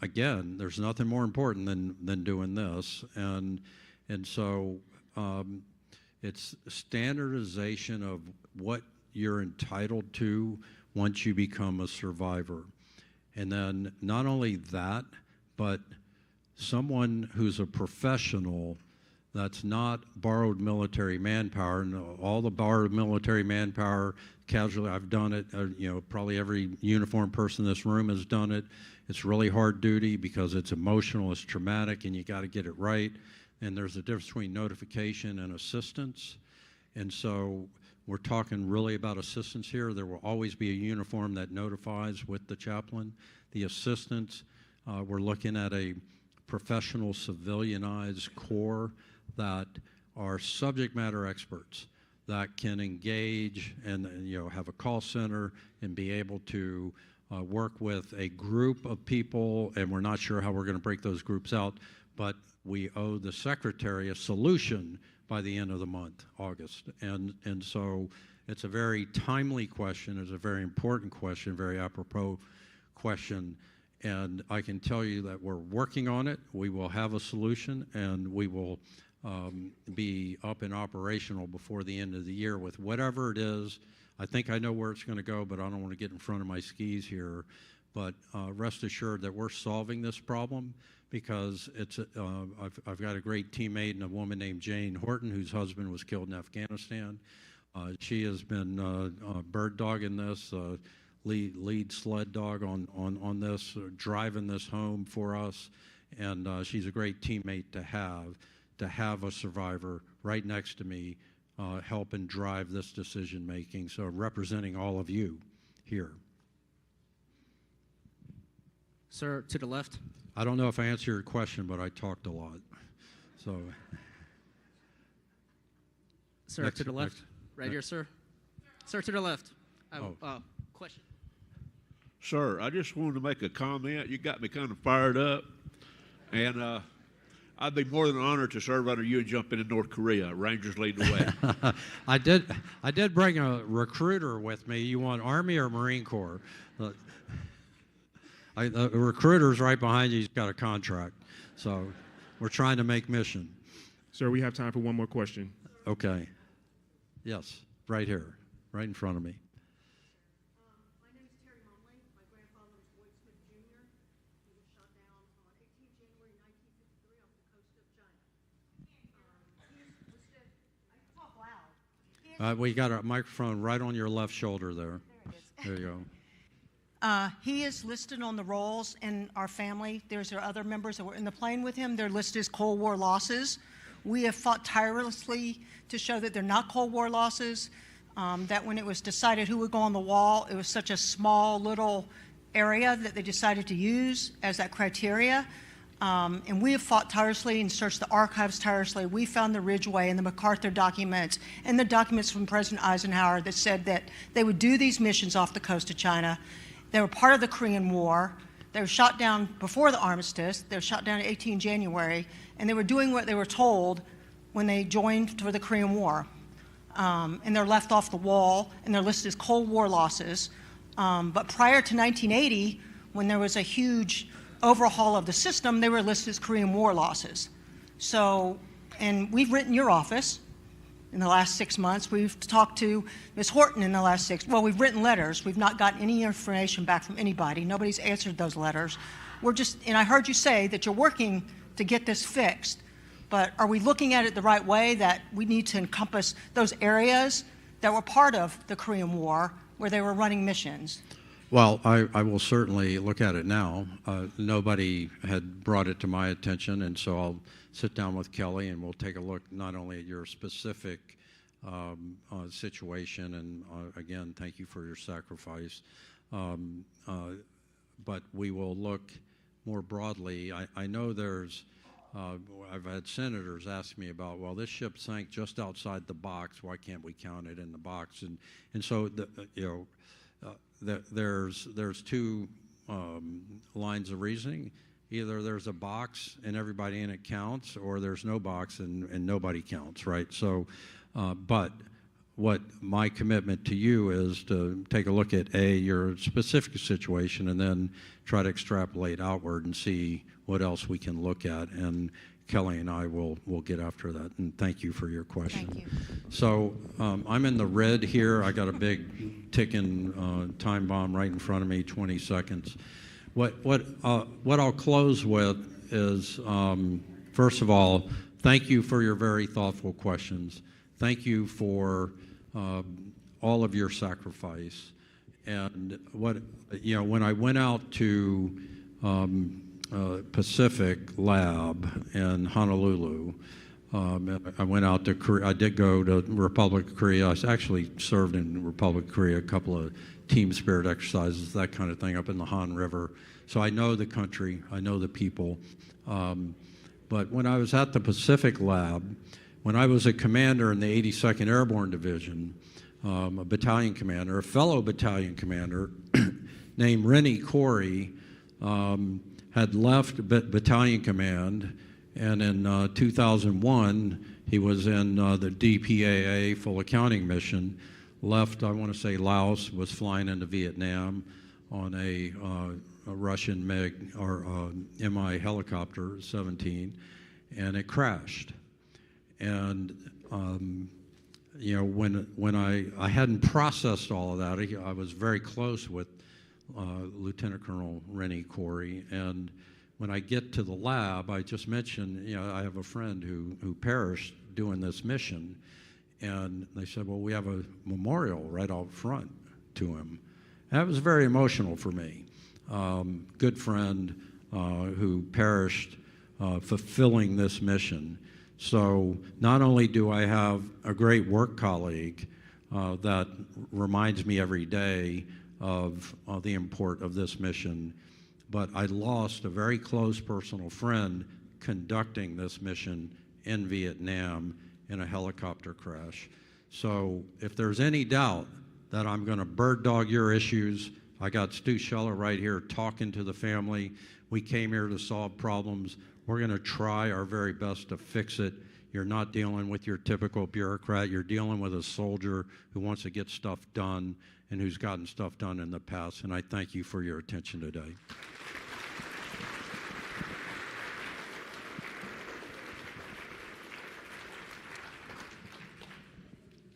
again, there's nothing more important than doing this. And so it's standardization of what you're entitled to once you become a survivor. And then not only that, but someone who's a professional that's not borrowed military manpower. And all the borrowed military manpower, casualty, I've done it, probably every uniformed person in this room has done it. It's really hard duty because it's emotional, it's traumatic, and you got to get it right. And there's a difference between notification and assistance. And so we're talking really about assistance here. There will always be a uniform that notifies with the chaplain. The assistance, we're looking at a professional civilianized corps that are subject matter experts that can engage and have a call center and be able to work with a group of people, and we're not sure how we're going to break those groups out, but we owe the secretary a solution by the end of the month, August. And so it's a very timely question, it's a very important question, very apropos question, and I can tell you that we're working on it. We will have a solution, and we will be up and operational before the end of the year with whatever it is. I think I know where it's going to go, but I don't want to get in front of my skis here. But rest assured that we're solving this problem, because it's I've got a great teammate and a woman named Jane Horton, whose husband was killed in Afghanistan. She has been bird dogging this, lead sled dog on this, driving this home for us, and she's a great teammate to have a survivor right next to me helping drive this decision making. So representing all of you here. Sir, to the left. I don't know if I answered your question, but I talked a lot. So, Sir, next, to the left. next. Right here, sir. Sir, to the left. Oh. Question. Sir, I just wanted to make a comment. You got me kind of fired up. And I'd be more than honored to serve under you and jump into North Korea. Rangers lead the way. I did bring a recruiter with me. You want Army or Marine Corps? The recruiter's right behind you. He's got a contract. So we're trying to make mission. Sir, we have time for one more question. Okay. Yes, right here, right in front of me. We got a microphone right on your left shoulder there. There you go. He is listed on the rolls in our family. There's other members that were in the plane with him. They're listed as Cold War losses. We have fought tirelessly to show that they're not Cold War losses, that when it was decided who would go on the wall, it was such a small little area that they decided to use as that criteria. And we have fought tirelessly and searched the archives tirelessly. We found the Ridgeway and the MacArthur documents and the documents from President Eisenhower that said that they would do these missions off the coast of China. They were part of the Korean War. They were shot down before the armistice. They were shot down in 18 January, and they were doing what they were told when they joined for the Korean War. And they're left off the wall, and they're listed as Cold War losses. But prior to 1980, when there was a huge overhaul of the system, they were listed as Korean War losses. So, and we've written your office in the last 6 months. We've talked to Ms. Horton in the last well, we've written letters. We've not gotten any information back from anybody. Nobody's answered those letters. We're just, and I heard you say that you're working to get this fixed, but are we looking at it the right way, that we need to encompass those areas that were part of the Korean War where they were running missions? Well, I will certainly look at it now. Nobody had brought it to my attention, and so I'll sit down with Kelly and we'll take a look not only at your specific situation, and again, thank you for your sacrifice, but we will look more broadly. I know there's, I've had senators ask me about, well, this ship sank just outside the box. Why can't we count it in the box? And so, there's two lines of reasoning. Either there's a box and everybody in it counts, or there's no box and nobody counts, right? So, but what my commitment to you is to take a look at your specific situation and then try to extrapolate outward and see what else we can look at. And Kelly and I will get after that. And thank you for your question. Thank you. So I'm in the red here. I got a big ticking time bomb right in front of me, 20 seconds. What I'll close with is, first of all, thank you for your very thoughtful questions. Thank you for all of your sacrifice. And when I went out to Pacific Lab in Honolulu, I went out to Korea. I did go to Republic of Korea. I actually served in Republic of Korea, a couple of team spirit exercises, that kind of thing, up in the Han River. So I know the country, I know the people. But when I was at the Pacific Lab, when I was a commander in the 82nd Airborne Division, a battalion commander, a fellow battalion commander named Rennie Corey had left battalion command, and in 2001 he was in the DPAA full accounting mission, left, I want to say Laos, was flying into Vietnam on a Russian MiG or Mi helicopter 17, and it crashed. And when I hadn't processed all of that, I was very close with Lieutenant Colonel Rennie Corey, and when I get to the lab, I just mentioned, I have a friend who perished doing this mission, and they said, well, we have a memorial right out front to him. And that was very emotional for me. Good friend who perished fulfilling this mission. So not only do I have a great work colleague that reminds me every day of the import of this mission, but I lost a very close personal friend conducting this mission in Vietnam in a helicopter crash. So if there's any doubt that I'm going to bird dog your issues, I got Stu Scheller right here talking to the family. We came here to solve problems. We're going to try our very best to fix it. You're not dealing with your typical bureaucrat. You're dealing with a soldier who wants to get stuff done and who's gotten stuff done in the past. And I thank you for your attention today.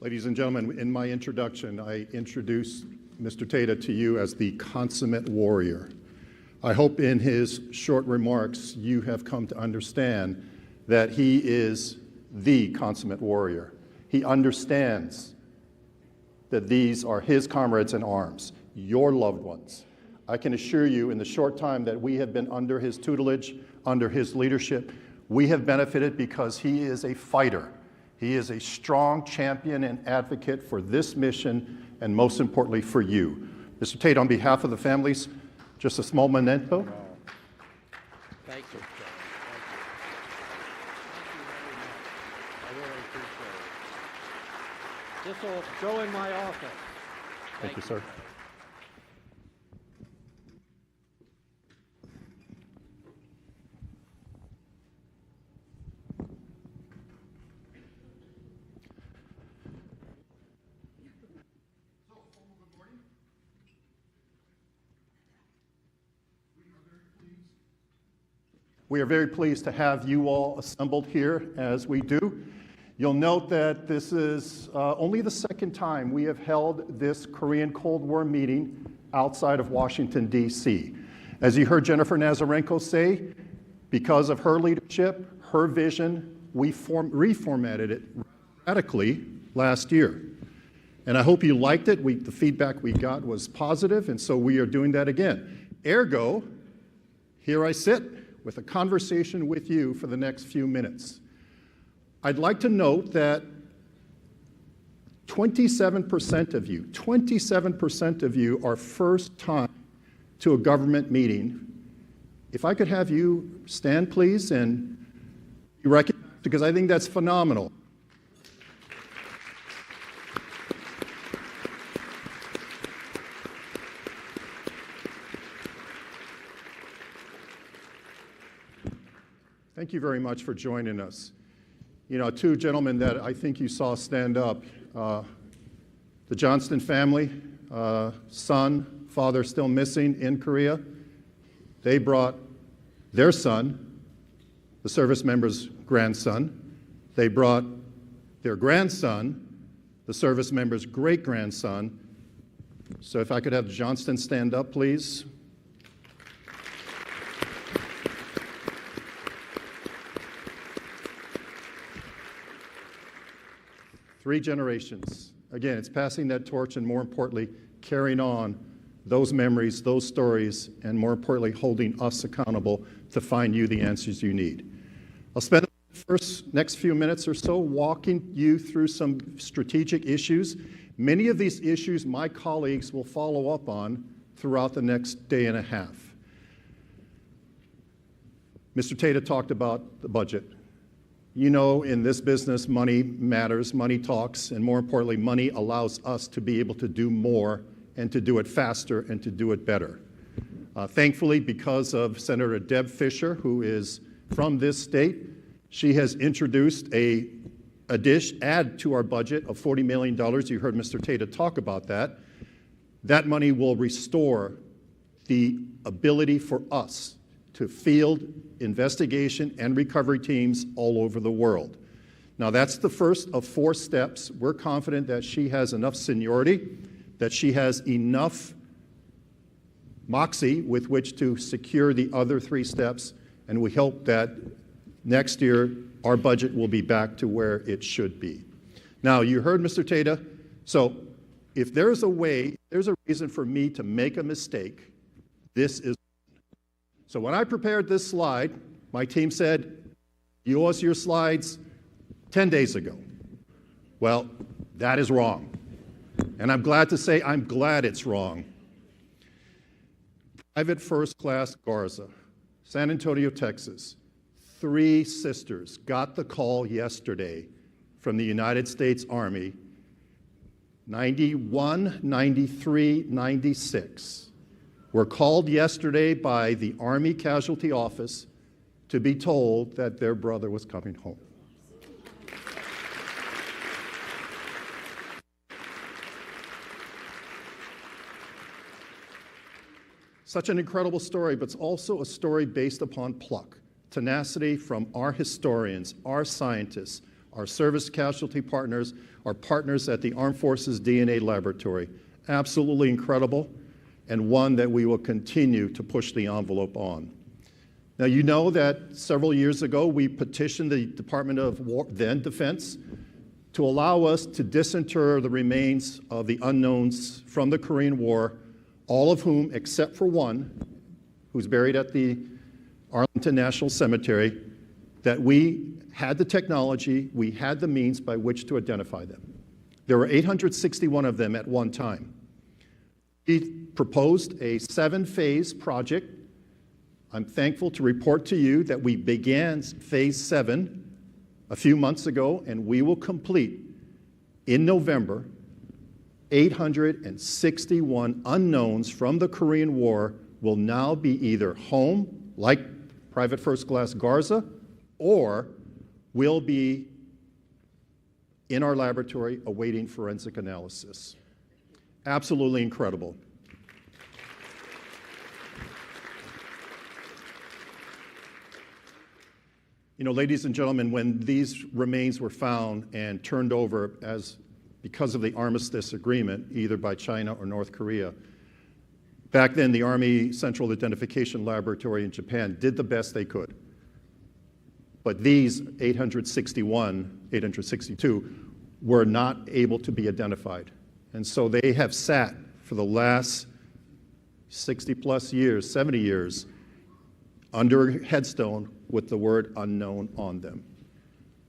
Ladies and gentlemen, in my introduction, I introduced Mr. Tata to you as the consummate warrior. I hope in his short remarks you have come to understand that he is the consummate warrior. He understands that these are his comrades in arms, your loved ones. I can assure you in the short time that we have been under his tutelage, under his leadership, we have benefited because he is a fighter. He is a strong champion and advocate for this mission, and most importantly for you. Mr. Tate, on behalf of the families, just a small memento. Thank you. This will go in my office. Thank you, sir. We are very pleased to have you all assembled here as we do. You'll note that this is only the second time we have held this Korean Cold War meeting outside of Washington, D.C. As you heard Jennifer Nazarenko say, because of her leadership, her vision, we reformatted it radically last year. And I hope you liked it. The feedback we got was positive, and so we are doing that again. Ergo, here I sit with a conversation with you for the next few minutes. I'd like to note that 27% of you are first time to a government meeting. If I could have you stand, please, and be recognized, because I think that's phenomenal. Thank you very much for joining us. You know, two gentlemen that I think you saw stand up, the Johnston family, son, father still missing in Korea. They brought their son, the service member's grandson. They brought their grandson, the service member's great-grandson. So if I could have Johnston stand up, please. Three generations. Again, it's passing that torch and, more importantly, carrying on those memories, those stories, and more importantly, holding us accountable to find you the answers you need. I'll spend the next few minutes or so walking you through some strategic issues. Many of these issues my colleagues will follow up on throughout the next day and a half. Mr. Tata talked about the budget. You know, in this business, money matters, money talks, and more importantly, money allows us to be able to do more and to do it faster and to do it better. Thankfully, because of Senator Deb Fischer, who is from this state, she has introduced add to our budget of $40 million. You heard Mr. Tata talk about that. That money will restore the ability for us to field investigation and recovery teams all over the world. Now, that's the first of 4 steps. We're confident that she has enough seniority, that she has enough moxie with which to secure the other 3 steps, and we hope that next year our budget will be back to where it should be. Now, you heard Mr. Tata, so if there's a way, there's a reason for me to make a mistake, this is. So when I prepared this slide, my team said, you owe us your slides 10 days ago. Well, that is wrong. And I'm glad to say I'm glad it's wrong. Private First Class Garza, San Antonio, Texas. 3 sisters got the call yesterday from the United States Army, 91, 93, 96. Were called yesterday by the Army Casualty Office to be told that their brother was coming home. Such an incredible story, but it's also a story based upon pluck, tenacity from our historians, our scientists, our service casualty partners, our partners at the Armed Forces DNA Laboratory. Absolutely incredible, and one that we will continue to push the envelope on. Now, you know that several years ago, we petitioned the Department of War, then Defense, to allow us to disinter the remains of the unknowns from the Korean War, all of whom, except for one, who's buried at the Arlington National Cemetery, that we had the technology, we had the means by which to identify them. There were 861 of them at one time. We proposed a 7-phase project. I'm thankful to report to you that we began phase 7 a few months ago, and we will complete in November, 861 unknowns from the Korean War will now be either home, like Private First Class Garza, or will be in our laboratory awaiting forensic analysis. Absolutely incredible. You know, ladies and gentlemen, when these remains were found and turned over because of the armistice agreement, either by China or North Korea, back then the Army Central Identification Laboratory in Japan did the best they could. But these 862 were not able to be identified. And so they have sat for the last 60 plus years, 70 years, under a headstone with the word unknown on them.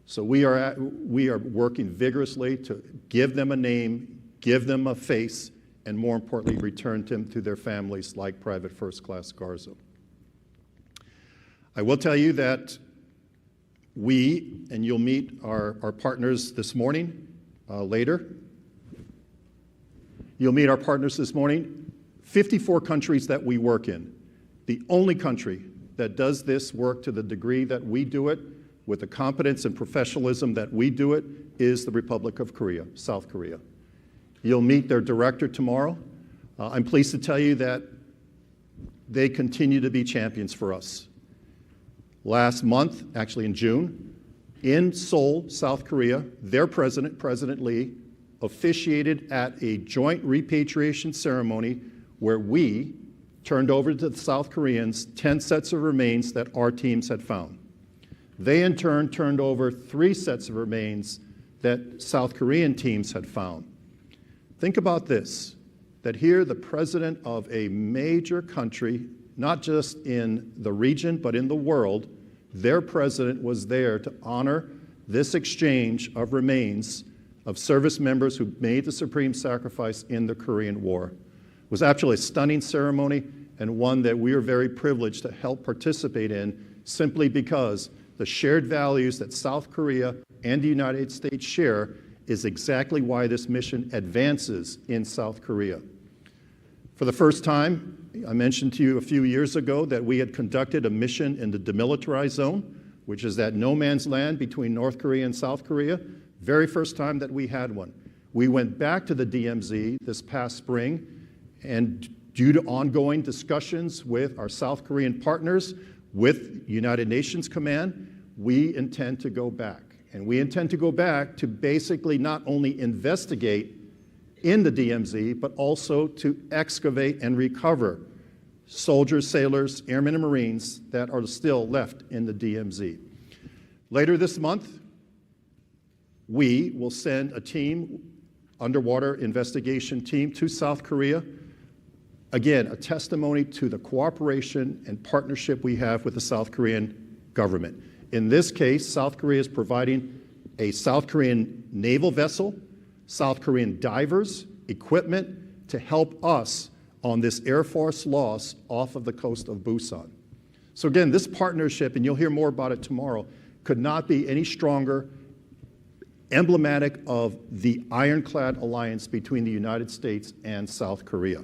So we are working vigorously to give them a name, give them a face, and more importantly, return them to their families like Private First Class Garza. I will tell you that and you'll meet our partners this morning, later. You'll meet our partners this morning, 54 countries that we work in. The only country that does this work to the degree that we do it, with the competence and professionalism that we do it, is the Republic of Korea, South Korea. You'll meet their director tomorrow. I'm pleased to tell you that they continue to be champions for us. Last month, actually in June, in Seoul, South Korea, their president, President Lee, officiated at a joint repatriation ceremony where we turned over to the South Koreans 10 sets of remains that our teams had found. They in turn turned over 3 sets of remains that South Korean teams had found. Think about this, that here the president of a major country, not just in the region, but in the world, their president was there to honor this exchange of remains of service members who made the supreme sacrifice in the Korean War. It was actually a stunning ceremony and one that we are very privileged to help participate in, simply because the shared values that South Korea and the United States share is exactly why this mission advances in South Korea. For the first time, I mentioned to you a few years ago that we had conducted a mission in the demilitarized zone, which is that no man's land between North Korea and South Korea. Very first time that we had one. We went back to the DMZ this past spring, and due to ongoing discussions with our South Korean partners, with United Nations Command, we intend to go back. And we intend to go back to basically not only investigate in the DMZ, but also to excavate and recover soldiers, sailors, airmen, and Marines that are still left in the DMZ. Later this month, we will send a team, underwater investigation team, to South Korea. Again, a testimony to the cooperation and partnership we have with the South Korean government. In this case, South Korea is providing a South Korean naval vessel, South Korean divers, equipment to help us on this Air Force loss off of the coast of Busan. So again, this partnership, and you'll hear more about it tomorrow, could not be any stronger, emblematic of the ironclad alliance between the United States and South Korea.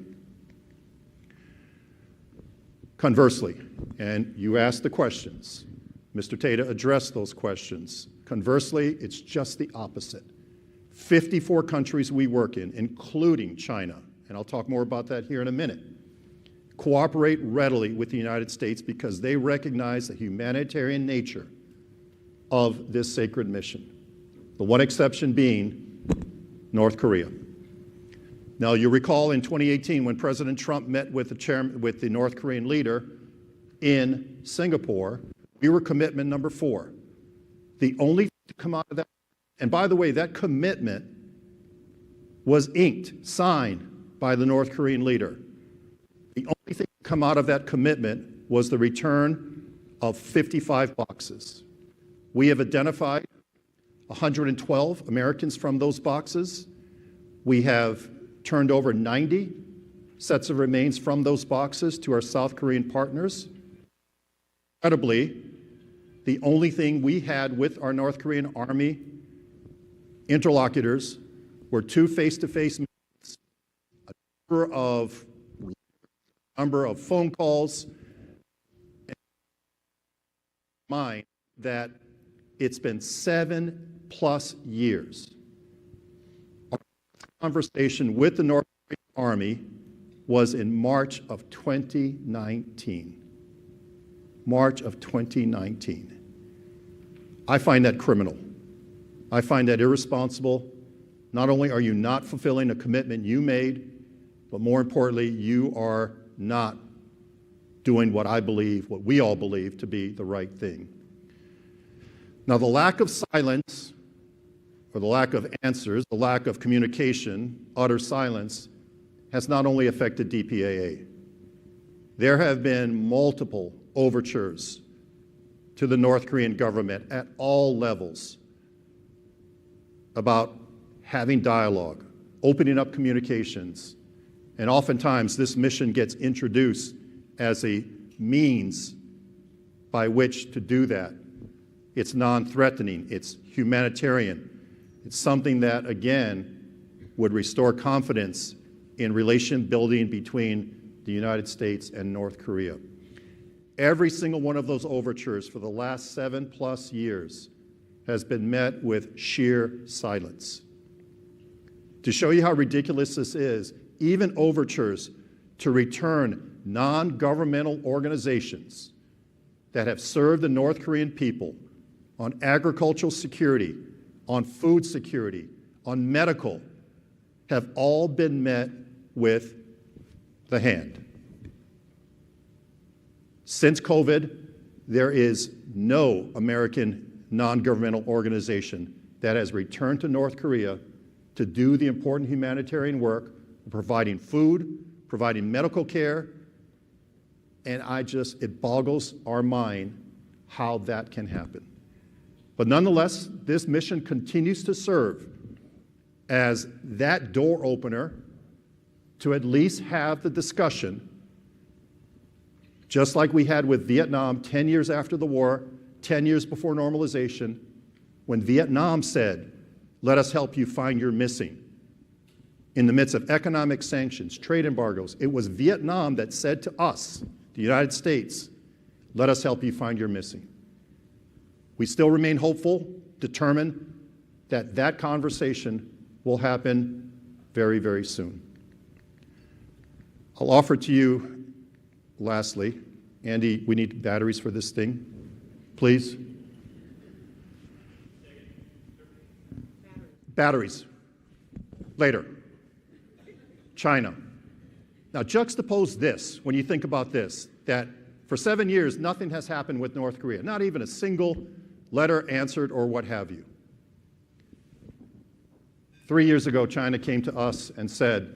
Conversely, and you asked the questions, Mr. Tata addressed those questions. Conversely, it's just the opposite. 54 countries we work in, including China, and I'll talk more about that here in a minute, cooperate readily with the United States because they recognize the humanitarian nature of this sacred mission. The one exception being North Korea. Now, you recall in 2018 when President Trump met with the North Korean leader in Singapore, we were commitment number 4. The only thing to come out of that, and by the way, that commitment was inked, signed by the North Korean leader. The only thing to come out of that commitment was the return of 55 boxes. We have identified 112 Americans from those boxes. We have turned over 90 sets of remains from those boxes to our South Korean partners. Incredibly, the only thing we had with our North Korean Army interlocutors were 2 face-to-face meetings, a number of phone calls, and mind that it's been 7+ years. Our conversation with the North Korean Army was in March of 2019. March of 2019. I find that criminal. I find that irresponsible. Not only are you not fulfilling a commitment you made, but more importantly, you are not doing what I believe, what we all believe to be the right thing. Now, the lack of silence, or the lack of answers, the lack of communication, utter silence, has not only affected DPAA. There have been multiple overtures to the North Korean government at all levels about having dialogue, opening up communications, and oftentimes this mission gets introduced as a means by which to do that. It's non-threatening, it's humanitarian. It's something that, again, would restore confidence in relation building between the United States and North Korea. Every single one of those overtures for the last 7+ years has been met with sheer silence. To show you how ridiculous this is, even overtures to return non-governmental organizations that have served the North Korean people on agricultural security, on food security, on medical, have all been met with the hand. Since COVID, there is no American non-governmental organization that has returned to North Korea to do the important humanitarian work of providing food, providing medical care, and it boggles our mind how that can happen. But nonetheless, this mission continues to serve as that door opener to at least have the discussion, just like we had with Vietnam 10 years after the war, 10 years before normalization, when Vietnam said, "Let us help you find your missing." In the midst of economic sanctions, trade embargoes, it was Vietnam that said to us, the United States, "Let us help you find your missing." We still remain hopeful, determined that that conversation will happen very, very soon. I'll offer to you, lastly, Andy, we need batteries for this thing, please. Batteries. Later. China. Now juxtapose this, when you think about this, that for 7 years, nothing has happened with North Korea, not even a single letter answered or what have you. 3 years ago, China came to us and said,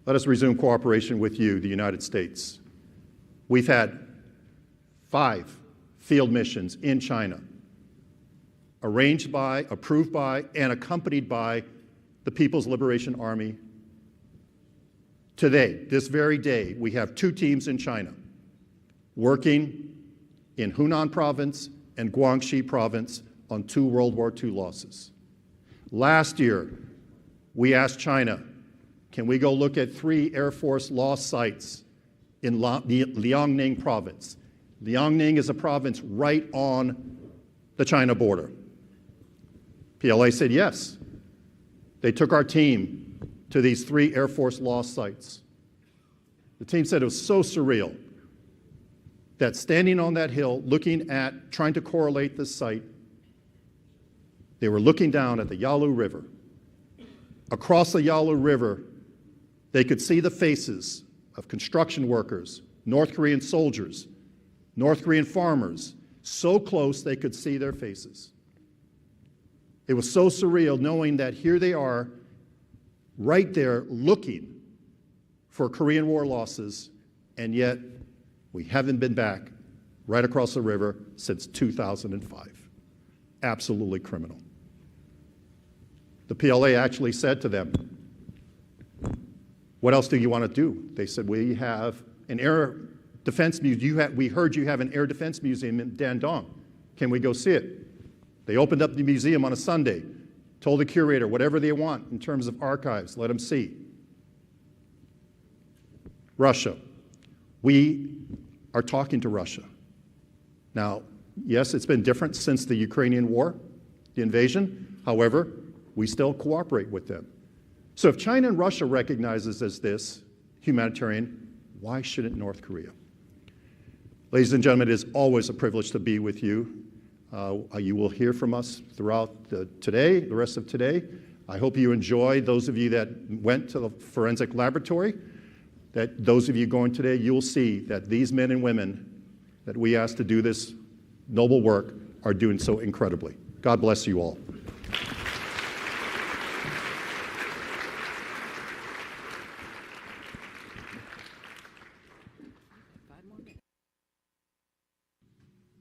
"Let us resume cooperation with you, the United States." We've had 5 field missions in China, arranged by, approved by, and accompanied by the People's Liberation Army. Today, this very day, we have 2 teams in China working in Hunan province and Guangxi province on 2 World War II losses. Last year, we asked China, can we go look at 3 Air Force lost sites in Liaoning province? Liaoning is a province right on the China border. PLA said yes. They took our team to these 3 Air Force lost sites. The team said it was so surreal that standing on that hill, looking at, trying to correlate this site, they were looking down at the Yalu River. Across the Yalu River, they could see the faces of construction workers, North Korean soldiers, North Korean farmers, so close they could see their faces. It was so surreal knowing that here they are, right there, looking for Korean War losses, and yet we haven't been back right across the river since 2005. Absolutely criminal. The PLA actually said to them, "What else do you want to do?" They said, "We have an air defense museum. We heard you have an air defense museum in Dandong. Can we go see it?" They opened up the museum on a Sunday. Told the curator whatever they want in terms of archives, let them see. Russia. We are talking to Russia. Now, yes, it's been different since the Ukrainian war, the invasion. However, we still cooperate with them. So if China and Russia recognizes as this humanitarian, why shouldn't North Korea? Ladies and gentlemen, it is always a privilege to be with you. You will hear from us throughout the rest of today. I hope you enjoy, those of you that went to the forensic laboratory, that those of you going today, you'll see that these men and women that we asked to do this noble work are doing so incredibly. God bless you all.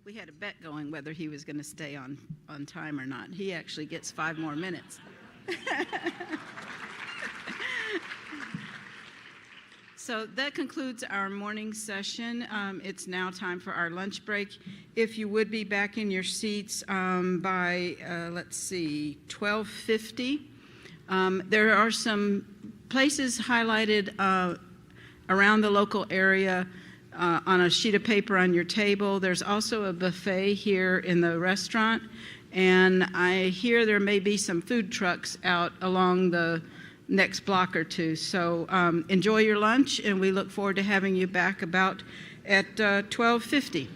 We had a bet going whether he was going to stay on time or not. He actually gets 5 more minutes. So that concludes our morning session. It's now time for our lunch break. If you would be back in your seats by, let's see, 12:50. There are some places highlighted around the local area on a sheet of paper on your table. There's also a buffet here in the restaurant, and I hear there may be some food trucks out along the next block or two. So enjoy your lunch, and we look forward to having you back about at 12:50.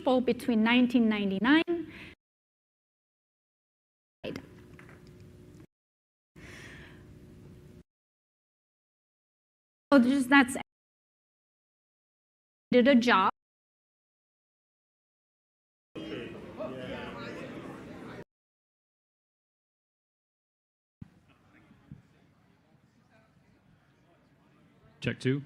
between 1999. So that's did a job. Check two.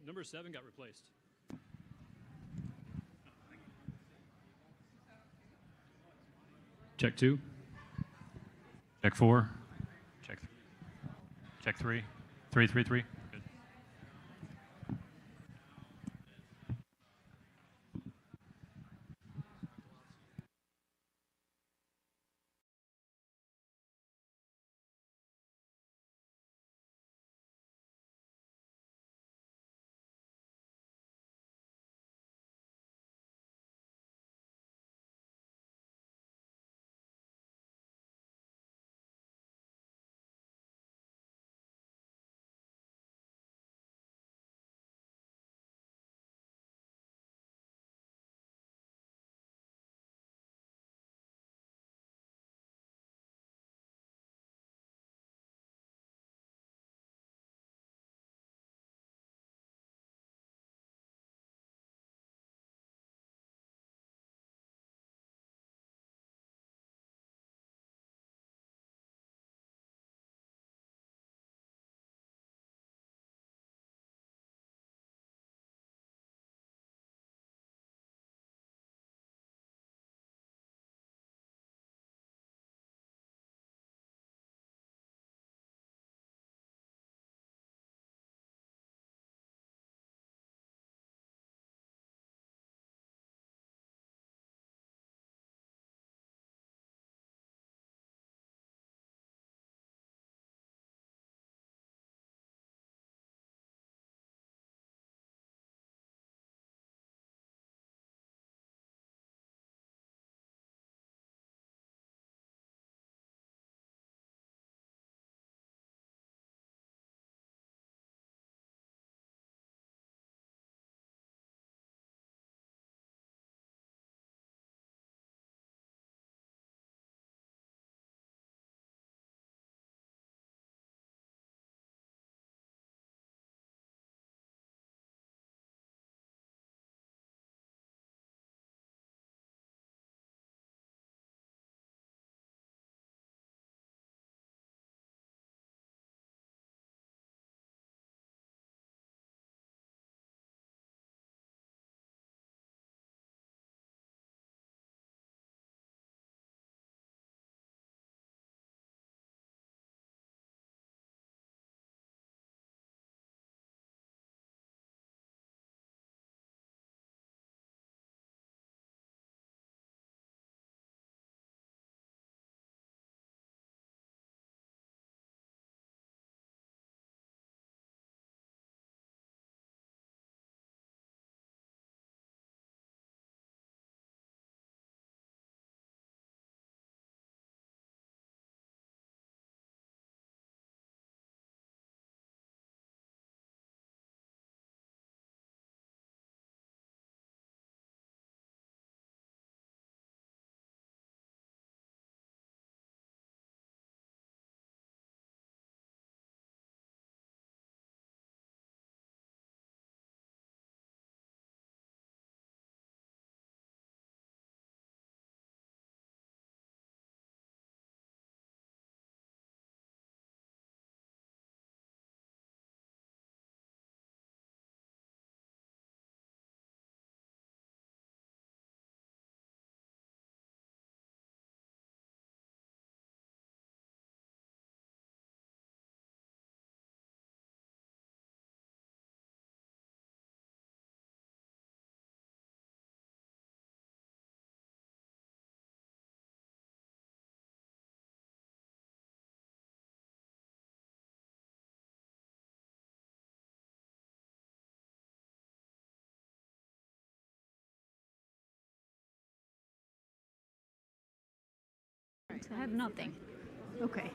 Number 7 got replaced. Check 2. Check 4. Check 3. 3, 3, 3. Good. I have nothing. Okay.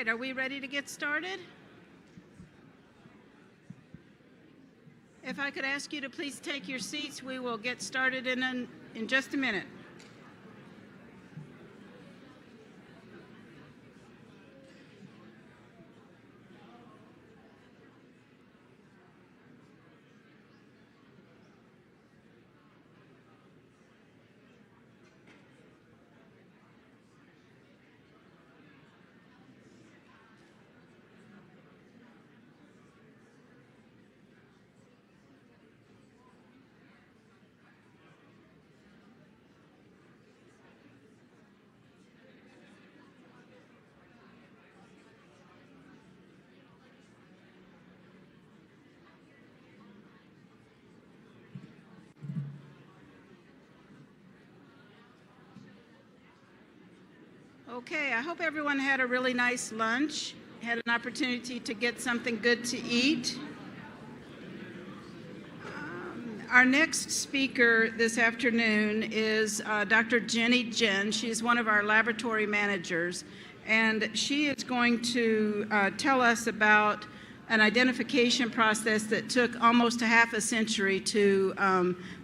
right, are we ready to get started? If I could ask you to please take your seats, we will get started in just a minute. Okay, I hope everyone had a really nice lunch, had an opportunity to get something good to eat. Our next speaker this afternoon is Dr. Jenny Jin. She's one of our laboratory managers, and she is going to tell us about an identification process that took almost a half a century to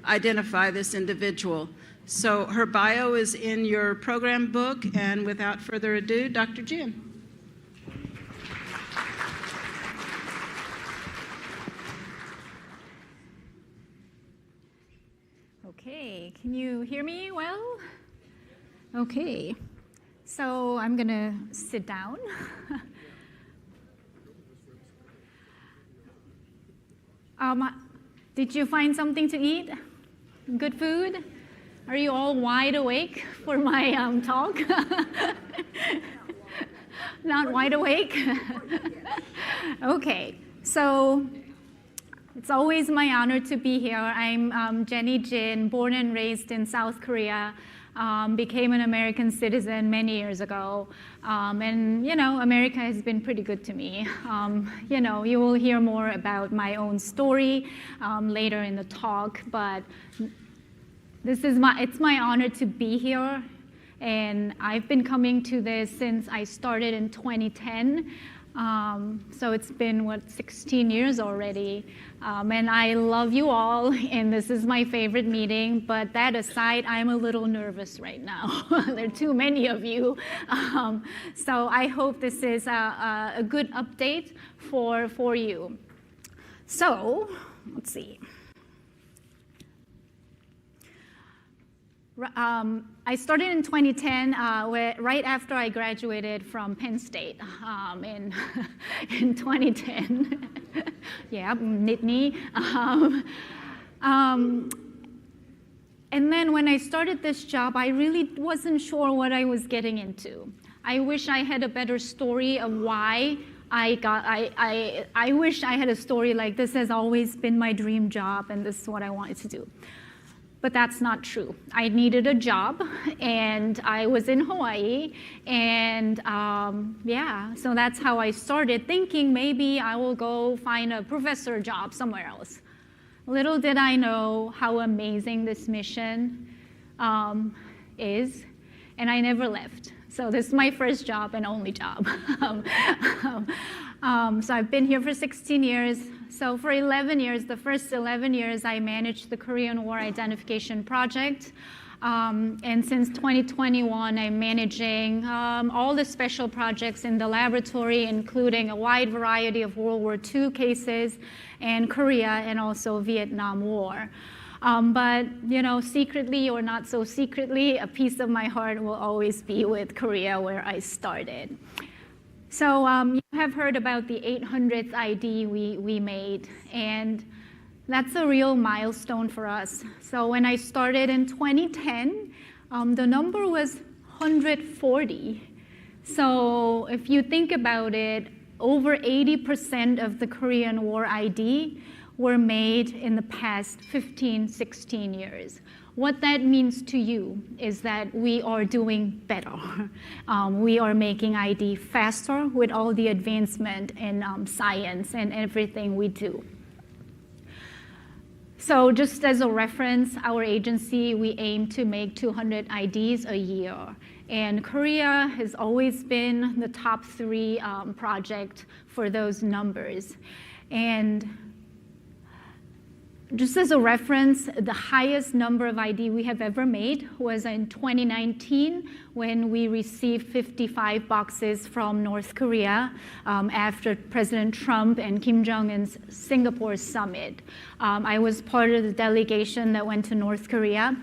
identify this individual. So her bio is in your program book, and without further ado, Dr. Jin. Okay, can you hear me well? Okay, so I'm gonna sit down. Did you find something to eat? Good food? Are you all wide awake for my talk? Not wide awake? Okay, so it's always my honor to be here. I'm Jenny Jin, born and raised in South Korea, became an American citizen many years ago. And, you know, America has been pretty good to me. You know, you will hear more about my own story later in the talk, but it's my honor to be here, and I've been coming to this since I started in 2010. So it's been, 16 years already. And I love you all, and this is my favorite meeting, but that aside, I'm a little nervous right now. There are too many of you. So I hope this is a good update for you. So, let's see. I started in 2010, right after I graduated from Penn State in 2010. Yeah, Nittany. And then when I started this job, I really wasn't sure what I was getting into. I wish I had a better story of why I wish I had a story like this has always been my dream job and this is what I wanted to do. But that's not true. I needed a job, and I was in Hawaii, and yeah, so that's how I started thinking maybe I will go find a professor job somewhere else. Little did I know how amazing this mission is, and I never left. So this is my first job and only job. So I've been here for 16 years. So for 11 years, the first 11 years, I managed the Korean War Identification Project. And since 2021, I'm managing all the special projects in the laboratory, including a wide variety of World War II cases and Korea and also Vietnam War. But, you know, secretly or not so secretly, a piece of my heart will always be with Korea, where I started. So you have heard about the 800th ID we made, and that's a real milestone for us. So when I started in 2010, the number was 140. So if you think about it, over 80% of the Korean War ID were made in the past 15, 16 years. What that means to you is that we are doing better. We are making ID faster with all the advancement in science and everything we do. So just as a reference, our agency, we aim to make 200 IDs a year. And Korea has always been the top 3 project for those numbers. And just as a reference, the highest number of ID we have ever made was in 2019 when we received 55 boxes from North Korea after President Trump and Kim Jong-un's Singapore summit. I was part of the delegation that went to North Korea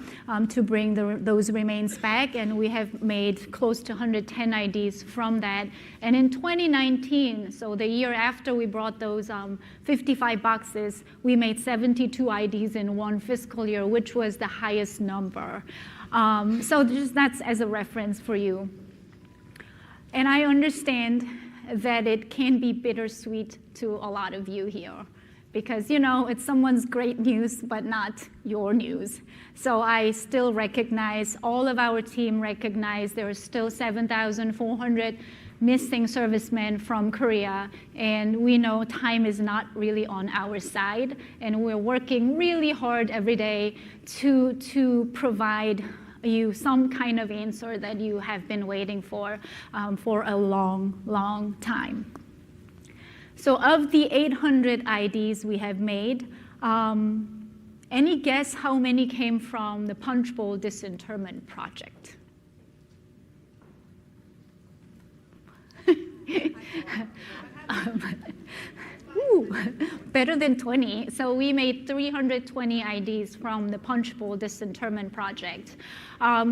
to bring those remains back, and we have made close to 110 IDs from that. And in 2019, so the year after we brought those 55 boxes, we made 72 IDs in one fiscal year, which was the highest number. So just that's as a reference for you. And I understand that it can be bittersweet to a lot of you here because, you know, it's someone's great news, but not your news. So I still recognize, all of our team recognize there are still 7,400 missing servicemen from Korea, and we know time is not really on our side, and we're working really hard every day to provide you some kind of answer that you have been waiting for a long, long time. So of the 800 IDs we have made, any guess how many came from the Punch Bowl Disinterment Project? Better than 20. So we made 320 IDs from the Punch Bowl Disinterment Project.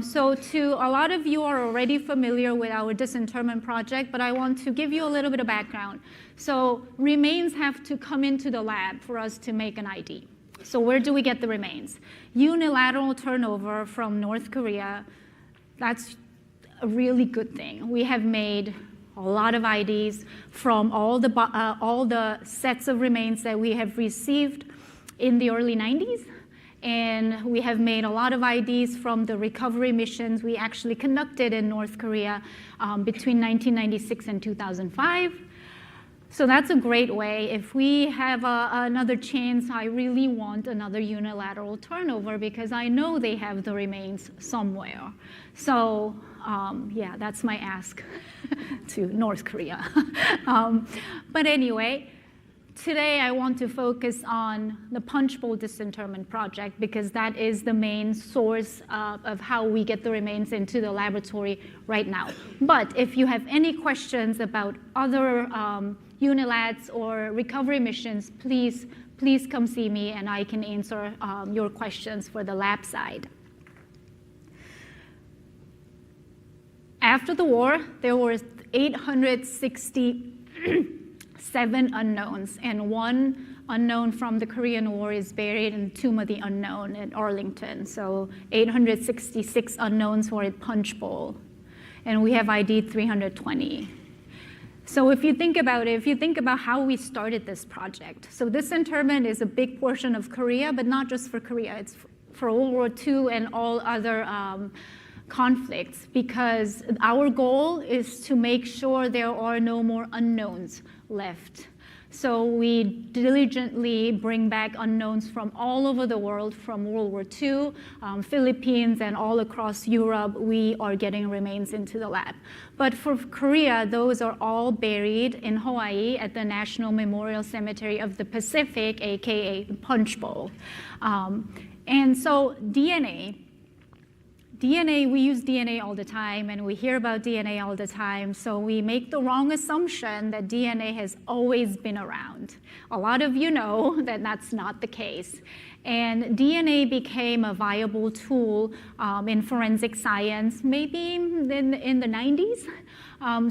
So a lot of you are already familiar with our disinterment project, but I want to give you a little bit of background. So remains have to come into the lab for us to make an ID. So where do we get the remains? Unilateral turnover from North Korea. That's a really good thing. We have made a lot of IDs from all the sets of remains that we have received in the early 90s. And we have made a lot of IDs from the recovery missions we actually conducted in North Korea between 1996 and 2005. So that's a great way. If we have another chance, I really want another unilateral turnover because I know they have the remains somewhere. So yeah, that's my ask to North Korea. But anyway, today I want to focus on the Punch Bowl Disinterment Project because that is the main source of how we get the remains into the laboratory right now. But if you have any questions about other UNILADs or recovery missions, please come see me and I can answer your questions for the lab side. After the war, there were 867 unknowns, and one unknown from the Korean War is buried in Tomb of the Unknown at Arlington. So 866 unknowns were at Punch Bowl, and we have ID'd 320. So if you think about it, if you think about how we started this project, so disinterment is a big portion of Korea, but not just for Korea, it's for World War II and all other conflicts, because our goal is to make sure there are no more unknowns left. So we diligently bring back unknowns from all over the world, from World War II, Philippines, and all across Europe. We are getting remains into the lab. But for Korea, those are all buried in Hawaii at the National Memorial Cemetery of the Pacific, aka Punch Bowl. And so DNA, we use DNA all the time, and we hear about DNA all the time, so we make the wrong assumption that DNA has always been around. A lot of you know that that's not the case. And DNA became a viable tool in forensic science, maybe in the 90s.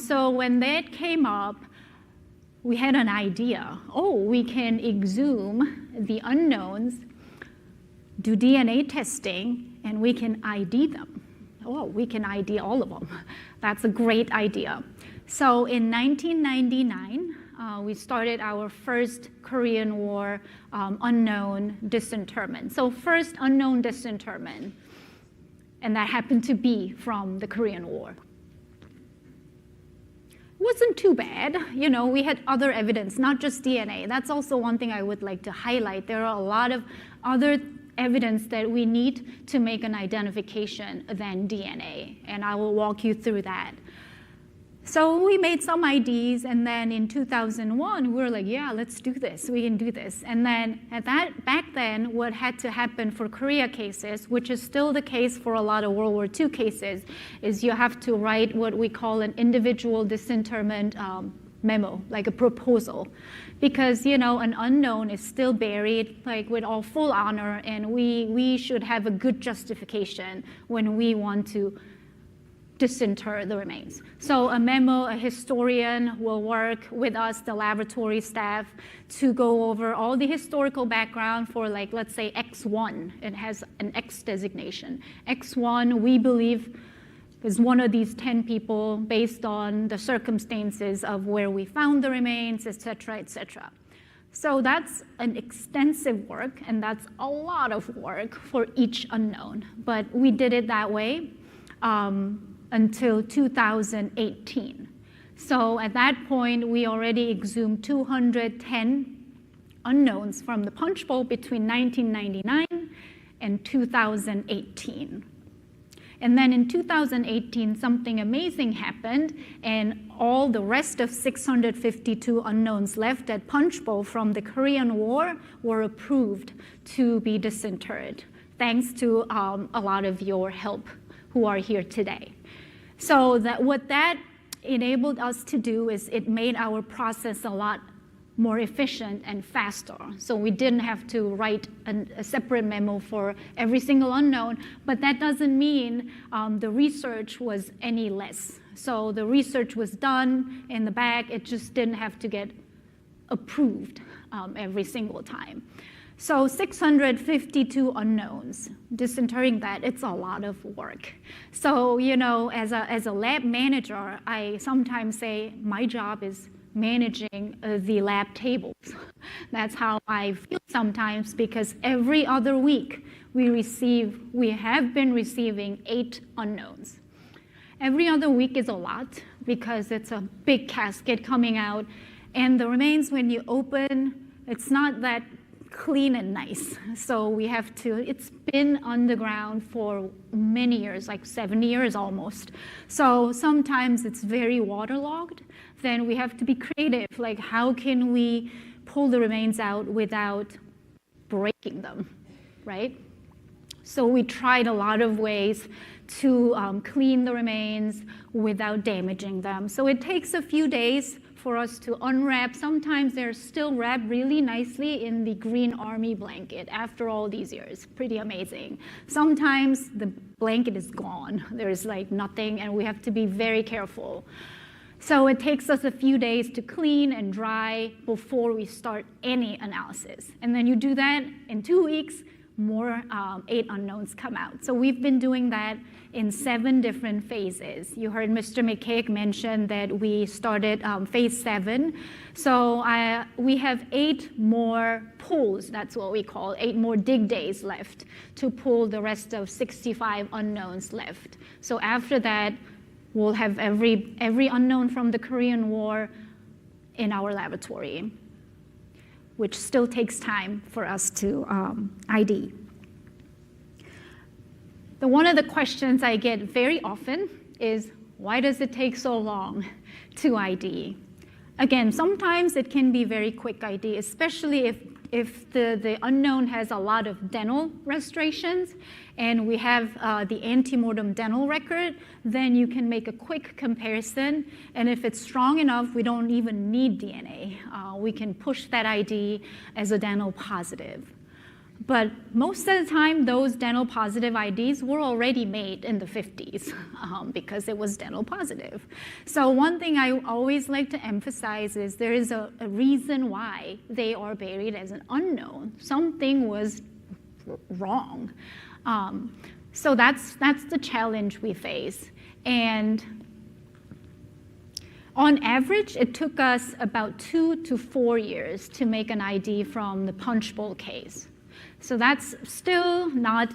So when that came up, we had an idea. Oh, we can exhume the unknowns, do DNA testing, and we can ID them. Oh, we can ID all of them. That's a great idea. So in 1999, we started our first Korean War unknown disinterment. So first unknown disinterment, and that happened to be from the Korean War. Wasn't too bad. You know, we had other evidence, not just DNA. That's also one thing I would like to highlight. There are a lot of other evidence that we need to make an identification than DNA, and I will walk you through that. So we made some IDs, and then in 2001, we were like, yeah, let's do this. We can do this. And then back then, what had to happen for Korea cases, which is still the case for a lot of World War II cases, is you have to write what we call an individual disinterment memo, like a proposal. Because, you know, an unknown is still buried, like with all full honor, and we should have a good justification when we want to disinter the remains. So a memo, a historian will work with us, the laboratory staff, to go over all the historical background for, like, let's say X1. It has an X designation. X1, we believe, is one of these 10 people based on the circumstances of where we found the remains, et cetera, et cetera. So that's an extensive work, and that's a lot of work for each unknown. But we did it that way until 2018. So at that point, we already exhumed 210 unknowns from the punch bowl between 1999 and 2018. And then in 2018, something amazing happened, and all the rest of 652 unknowns left at punch bowl from the Korean War were approved to be disinterred, thanks to a lot of your help who are here today. So what that enabled us to do is it made our process a lot more efficient and faster. So we didn't have to write a separate memo for every single unknown, but that doesn't mean the research was any less. So the research was done in the back, it just didn't have to get approved every single time. So 652 unknowns, disinterring that, it's a lot of work. So, you know, as a lab manager, I sometimes say my job is managing the lab tables. That's how I feel sometimes, because every other week we have been receiving 8 unknowns. Every other week is a lot because it's a big casket coming out, and the remains, when you open, it's not that clean and nice. So we have to, it's been underground for many years, like 70 years almost. So sometimes it's very waterlogged. Then we have to be creative, like how can we pull the remains out without breaking them, right? So we tried a lot of ways to clean the remains without damaging them. So it takes a few days for us to unwrap. Sometimes they're still wrapped really nicely in the green army blanket after all these years. Pretty amazing. Sometimes the blanket is gone. There's like nothing, and we have to be very careful. So it takes us a few days to clean and dry before we start any analysis. And then you do that in 2 weeks, more 8 unknowns come out. So we've been doing that in 7 different phases. You heard Mr. McCaig mention that we started phase 7. So we have 8 more pulls, that's what we call, 8 more dig days left to pull the rest of 65 unknowns left. So after that, we'll have every unknown from the Korean War in our laboratory, which still takes time for us to ID. One of the questions I get very often is, why does it take so long to ID? Again, sometimes it can be very quick ID, especially if the unknown has a lot of dental restorations and we have the antemortem dental record, then you can make a quick comparison. And if it's strong enough, we don't even need DNA. We can push that ID as a dental positive. But most of the time, those dental positive IDs were already made in the 50s because it was dental positive. So one thing I always like to emphasize is there is a reason why they are buried as an unknown. Something was wrong. So that's the challenge we face. And on average, it took us about 2 to 4 years to make an ID from the punch bowl case. So that's still not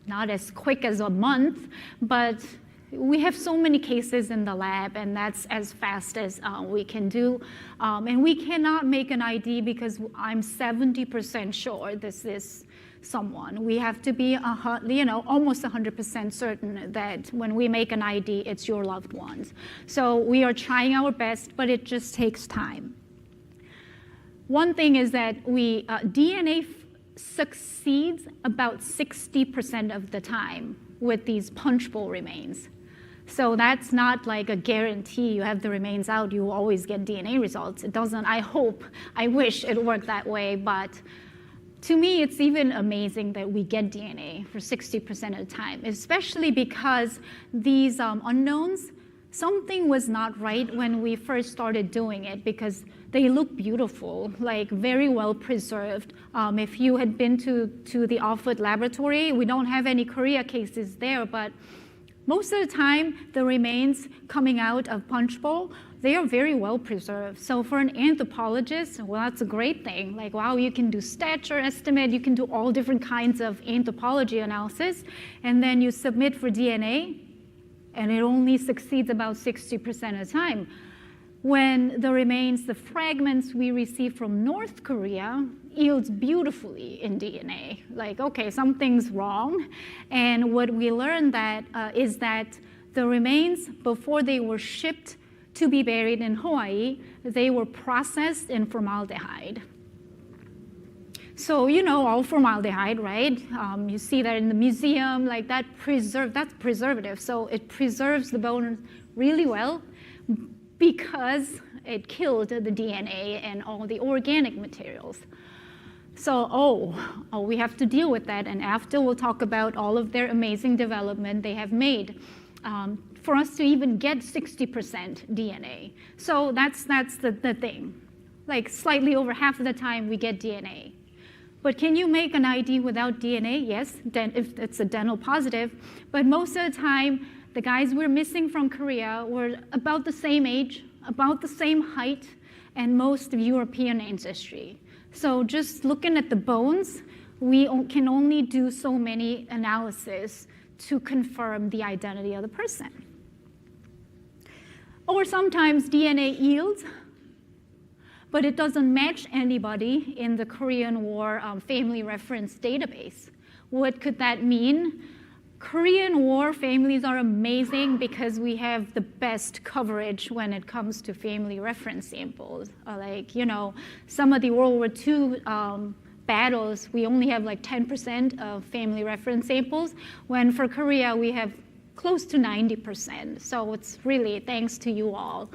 as quick as a month, but we have so many cases in the lab, and that's as fast as we can do. And we cannot make an ID because I'm 70% sure this is someone. We have to be almost 100% certain that when we make an ID, it's your loved ones. So we are trying our best, but it just takes time. One thing is that DNA succeeds about 60% of the time with these punch bowl remains. So that's not like a guarantee you have the remains out, you will always get DNA results. It doesn't, I wish it worked that way, but to me, it's even amazing that we get DNA for 60% of the time, especially because these unknowns, something was not right when we first started doing it because they look beautiful, like very well preserved. If you had been to the Offutt laboratory, we don't have any Korea cases there, but most of the time, the remains coming out of punch bowl, they are very well preserved. So for an anthropologist, well, that's a great thing. Like, wow, you can do stature estimate, you can do all different kinds of anthropology analysis, and then you submit for DNA, and it only succeeds about 60% of the time. When the remains, the fragments we receive from North Korea yields beautifully in DNA. Like, okay, something's wrong. And what we learned is that the remains, before they were shipped to be buried in Hawaii, they were processed in formaldehyde. So, all formaldehyde, right? You see that in the museum, like that's preservative. So it preserves the bone really well because it killed the DNA and all the organic materials. So, we have to deal with that. And after we'll talk about all of their amazing development they have made for us to even get 60% DNA. So that's the thing. Like slightly over half of the time we get DNA. But can you make an ID without DNA? Yes, if it's a dental positive. But most of the time, the guys we're missing from Korea were about the same age, about the same height, and most of European ancestry. So just looking at the bones, we can only do so many analyses to confirm the identity of the person. Or sometimes DNA yields, but it doesn't match anybody in the Korean War family reference database. What could that mean? Korean War families are amazing because we have the best coverage when it comes to family reference samples. Some of the World War II battles, we only have like 10% of family reference samples, when for Korea we have close to 90%. So it's really thanks to you all.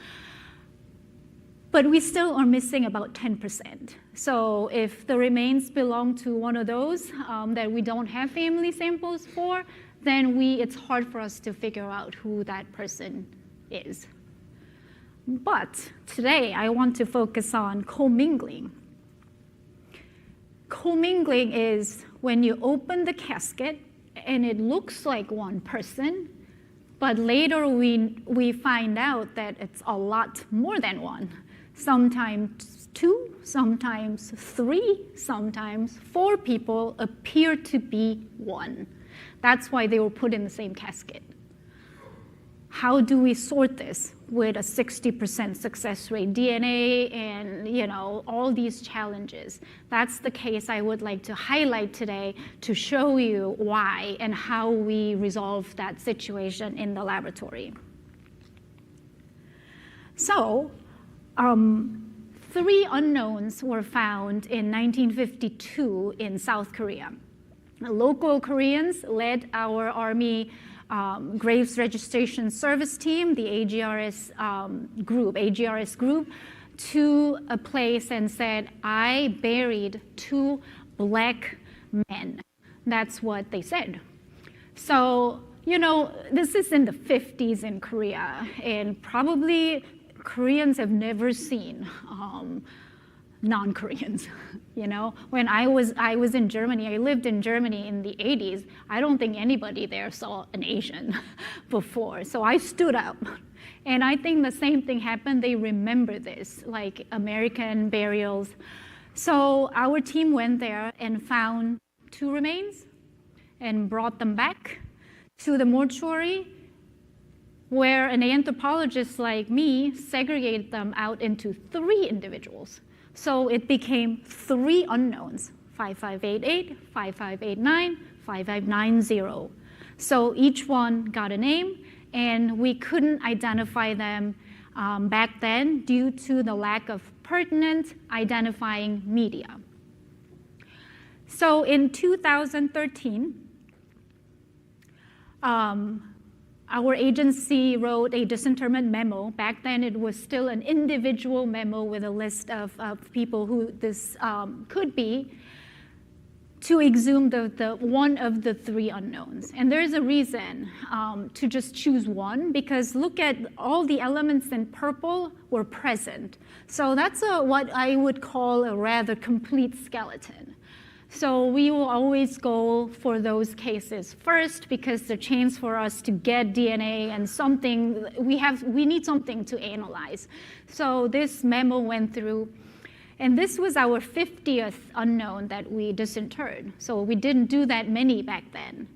But we still are missing about 10%. So if the remains belong to one of those that we don't have family samples for, then it's hard for us to figure out who that person is. But today I want to focus on commingling. Commingling is when you open the casket and it looks like one person, but later we find out that it's a lot more than one. Sometimes 2, sometimes 3, sometimes 4 people appear to be one. That's why they were put in the same casket. How do we sort this with a 60% success rate DNA and all these challenges? That's the case I would like to highlight today to show you why and how we resolve that situation in the laboratory. So, 3 unknowns were found in 1952 in South Korea. Local Koreans led our Army Graves Registration Service team, the AGRS group, to a place and said, I buried 2 black men. That's what they said. So, this is in the 50s in Korea, and probably Koreans have never seen non-Koreans. When I was in Germany, I lived in Germany in the 80s. I don't think anybody there saw an Asian before. So I stood up. And I think the same thing happened. They remember this, like American burials. So our team went there and found 2 remains and brought them back to the mortuary, where an anthropologist like me segregated them out into 3 individuals. So it became 3 unknowns 5588, 5589, 5590. So each one got a name, and we couldn't identify them back then due to the lack of pertinent identifying media. So in 2013, our agency wrote a disinterment memo. Back then, it was still an individual memo with a list of people who this could be, to exhume the one of the three unknowns. And there's a reason to just choose one, because look at all the elements in purple were present. So that's what I would call a rather complete skeleton. So we will always go for those cases first, because the chance for us to get DNA and something, we need something to analyze. So this memo went through, and this was our 50th unknown that we disinterred. So we didn't do that many back then.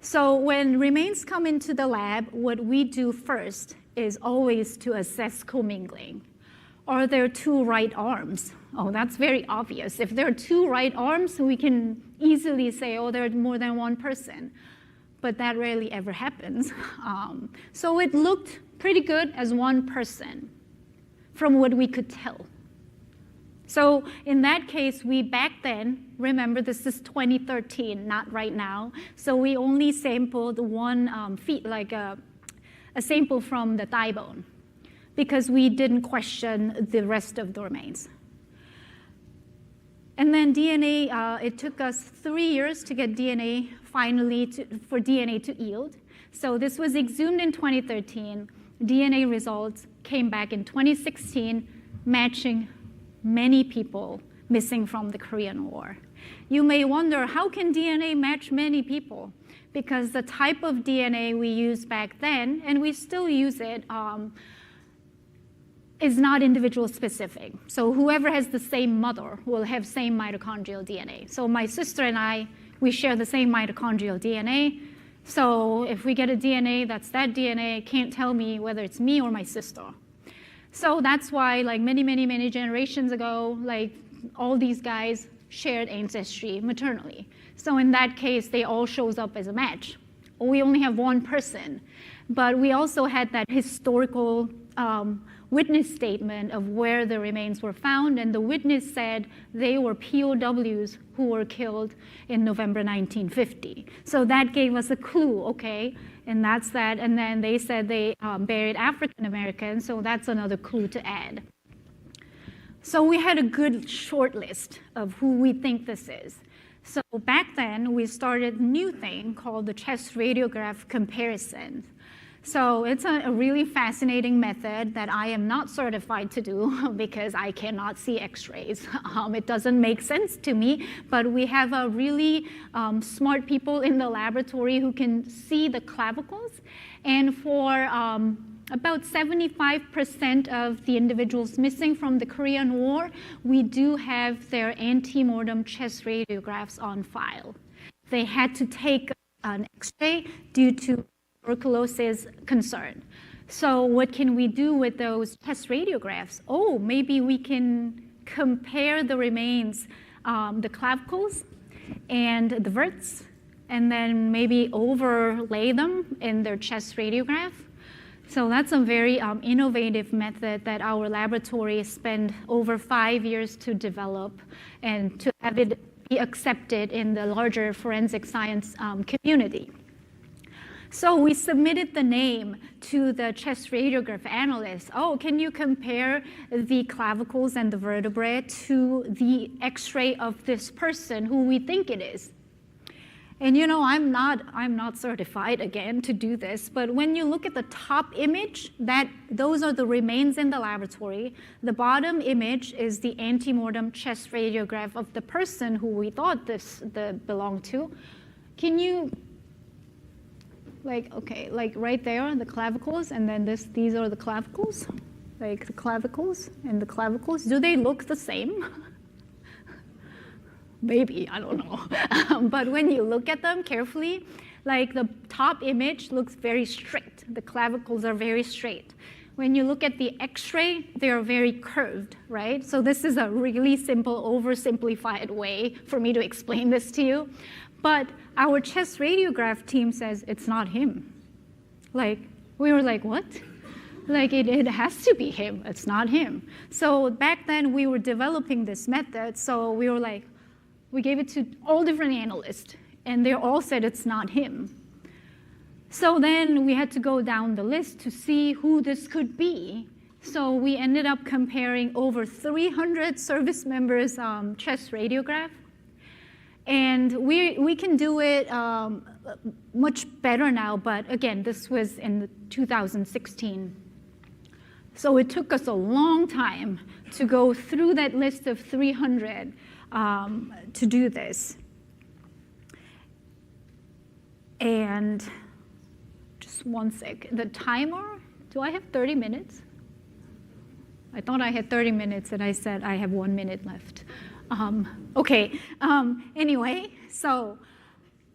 So when remains come into the lab, what we do first is always to assess commingling. Are there two right arms? Oh, that's very obvious. If there are two right arms, we can easily say, oh, there's more than one person. But that rarely ever happens. So it looked pretty good as one person from what we could tell. So in that case, we back then, remember this is 2013, not right now, so we only sampled one feet, like a sample from the thigh bone, because we didn't question the rest of the remains. And then DNA, it took us 3 years to get DNA, finally, for DNA to yield. So this was exhumed in 2013. DNA results came back in 2016, matching many people missing from the Korean War. You may wonder, how can DNA match many people? Because the type of DNA we used back then, and we still use it, is not individual specific. So whoever has the same mother will have same mitochondrial DNA. So my sister and I, we share the same mitochondrial DNA. So if we get a DNA that's that DNA, it can't tell me whether it's me or my sister. So that's why, like many generations ago, like all these guys shared ancestry maternally. So in that case, they all shows up as a match. We only have one person, but we also had that historical witness statement of where the remains were found, and the witness said they were POWs who were killed in November 1950. So that gave us a clue, okay, and that's that. And then they said they buried African Americans, so that's another clue to add. So we had a good short list of who we think this is. So back then, we started a new thing called the chest radiograph comparison. So it's a really fascinating method that I am not certified to do because I cannot see x-rays. It doesn't make sense to me, but we have a really smart people in the laboratory who can see the clavicles. And for about 75% of the individuals missing from the Korean War, we do have their antemortem chest radiographs on file. They had to take an x-ray due to tuberculosis concern. So what can we do with those chest radiographs? Oh, maybe we can compare the remains, the clavicles and the verts, and then maybe overlay them in their chest radiograph. So that's a very innovative method that our laboratory spent over 5 years to develop and to have it be accepted in the larger forensic science community. So we submitted the name to the chest radiograph analyst. Oh, can you compare the clavicles and the vertebrae to the x-ray of this person who we think it is? And you know, I'm not certified again to do this, but when you look at the top image, those are the remains in the laboratory. The bottom image is the antemortem chest radiograph of the person who we thought this belonged to. Can you, like right there, the clavicles, and then these are the clavicles, like the clavicles and the clavicles. Do they look the same? Maybe, I don't know. But when you look at them carefully, like the top image looks very straight. The clavicles are very straight. when you look at the x-ray, they are very curved, right? So this is a really simple, oversimplified way for me to explain this to you. But our chest radiograph team says it's not him. Like, we were like, what? Like, it has to be him. It's not him. So back then, we were developing this method. So we were like, we gave it to all different analysts, and they all said it's not him. So then we had to go down the list to see who this could be. So we ended up comparing over 300 service members' chest radiograph. And we can do it much better now, but again, this was in 2016. So it took us a long time to go through that list of 300 to do this. And just one sec, the timer, do I have 30 minutes? I thought I had 30 minutes and I said I have 1 minute left. Okay, anyway, so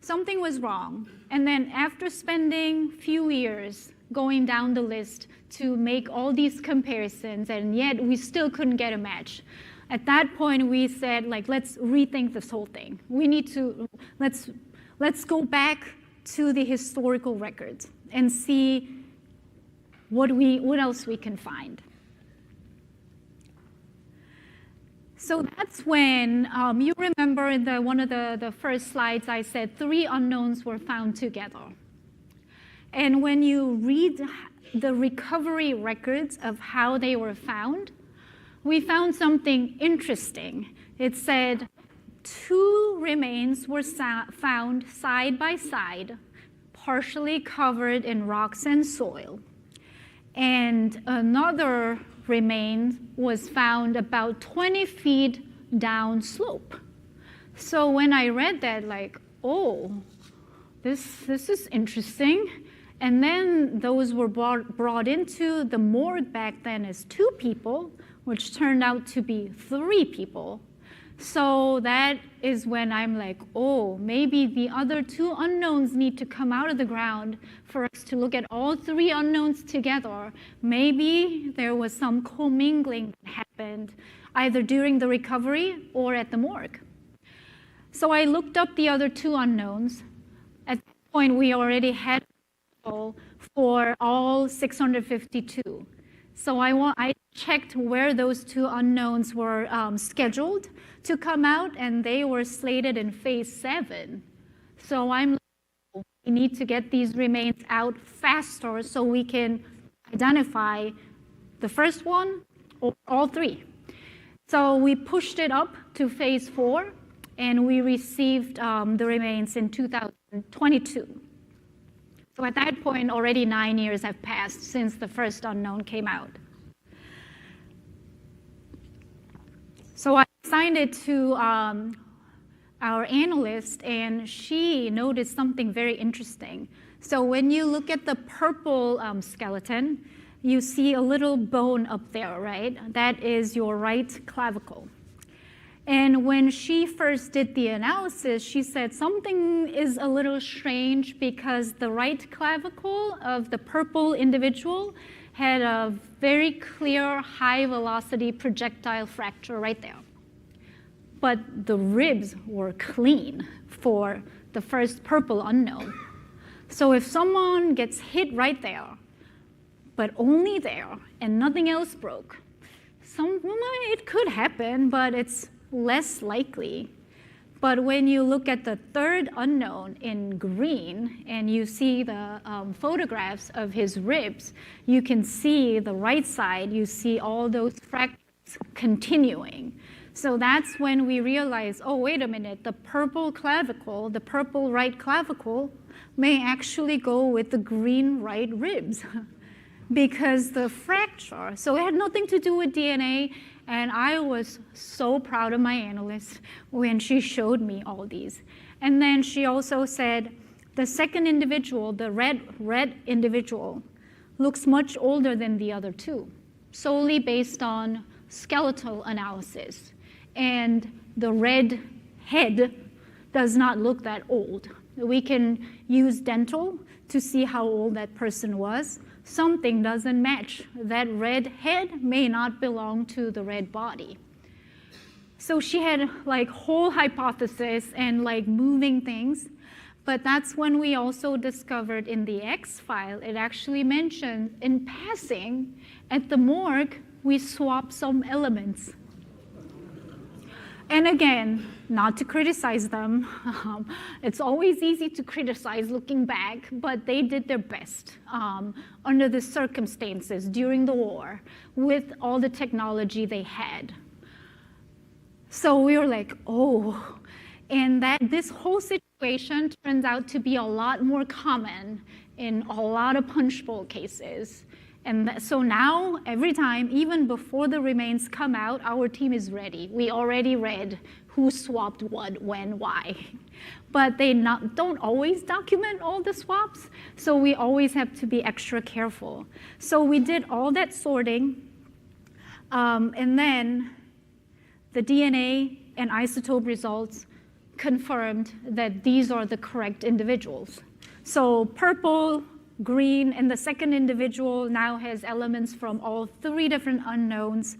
something was wrong. And then after spending few years going down the list to make all these comparisons, and yet we still couldn't get a match. At that point, we said, like, let's rethink this whole thing. We need to, let's go back to the historical records and see what else we can find. So that's when, you remember in one of the first slides, I said 3 unknowns were found together. And when you read the recovery records of how they were found, we found something interesting. It said 2 remains were found side by side, partially covered in rocks and soil. And another remain was found about 20 feet down slope. So when I read that, like, oh, this is interesting. And then those were brought into the morgue back then as 2 people, which turned out to be 3 people. So that is when I'm like, oh, maybe the other 2 unknowns need to come out of the ground for us to look at all 3 unknowns together. Maybe there was some commingling that happened either during the recovery or at the morgue. So I looked up the other 2 unknowns. At that point, we already had for all 652. So I checked where those 2 unknowns were scheduled to come out, and they were slated in phase 7. So I'm like, we need to get these remains out faster so we can identify the first one or all 3. So we pushed it up to phase 4, and we received the remains in 2022. So at that point, already 9 years have passed since the first unknown came out. So I assigned it to our analyst, and she noticed something very interesting. So when you look at the purple skeleton, you see a little bone up there, right? That is your right clavicle. And when she first did the analysis, she said something is a little strange because the right clavicle of the purple individual had a very clear high velocity projectile fracture right there. But the ribs were clean for the first purple unknown. So if someone gets hit right there, but only there, and nothing else broke, it could happen, but it's less likely. But when you look at the third unknown in green and you see the photographs of his ribs, you can see the right side, you see all those fractures continuing. So that's when we realize, oh, wait a minute, the purple clavicle, the purple right clavicle may actually go with the green right ribs because the fracture, so it had nothing to do with DNA. And I was so proud of my analyst when she showed me all these. And then she also said, the second individual, the red individual, looks much older than the other 2, solely based on skeletal analysis. And the red head does not look that old. We can use dental to see how old that person was, something doesn't match. That red head may not belong to the red body. So she had like whole hypothesis and like moving things. But that's when we also discovered in the X file, it actually mentioned in passing at the morgue, we swapped some elements. And again, not to criticize them. It's always easy to criticize looking back, but they did their best under the circumstances during the war with all the technology they had. So we were like, oh, and that this whole situation turns out to be a lot more common in a lot of punch bowl cases. And so now, every time, even before the remains come out, our team is ready. We already read who swapped what, when, why. But they don't always document all the swaps, so we always have to be extra careful. So we did all that sorting, and then the DNA and isotope results confirmed that these are the correct individuals. So purple, green, and the second individual now has elements from all 3 different unknowns.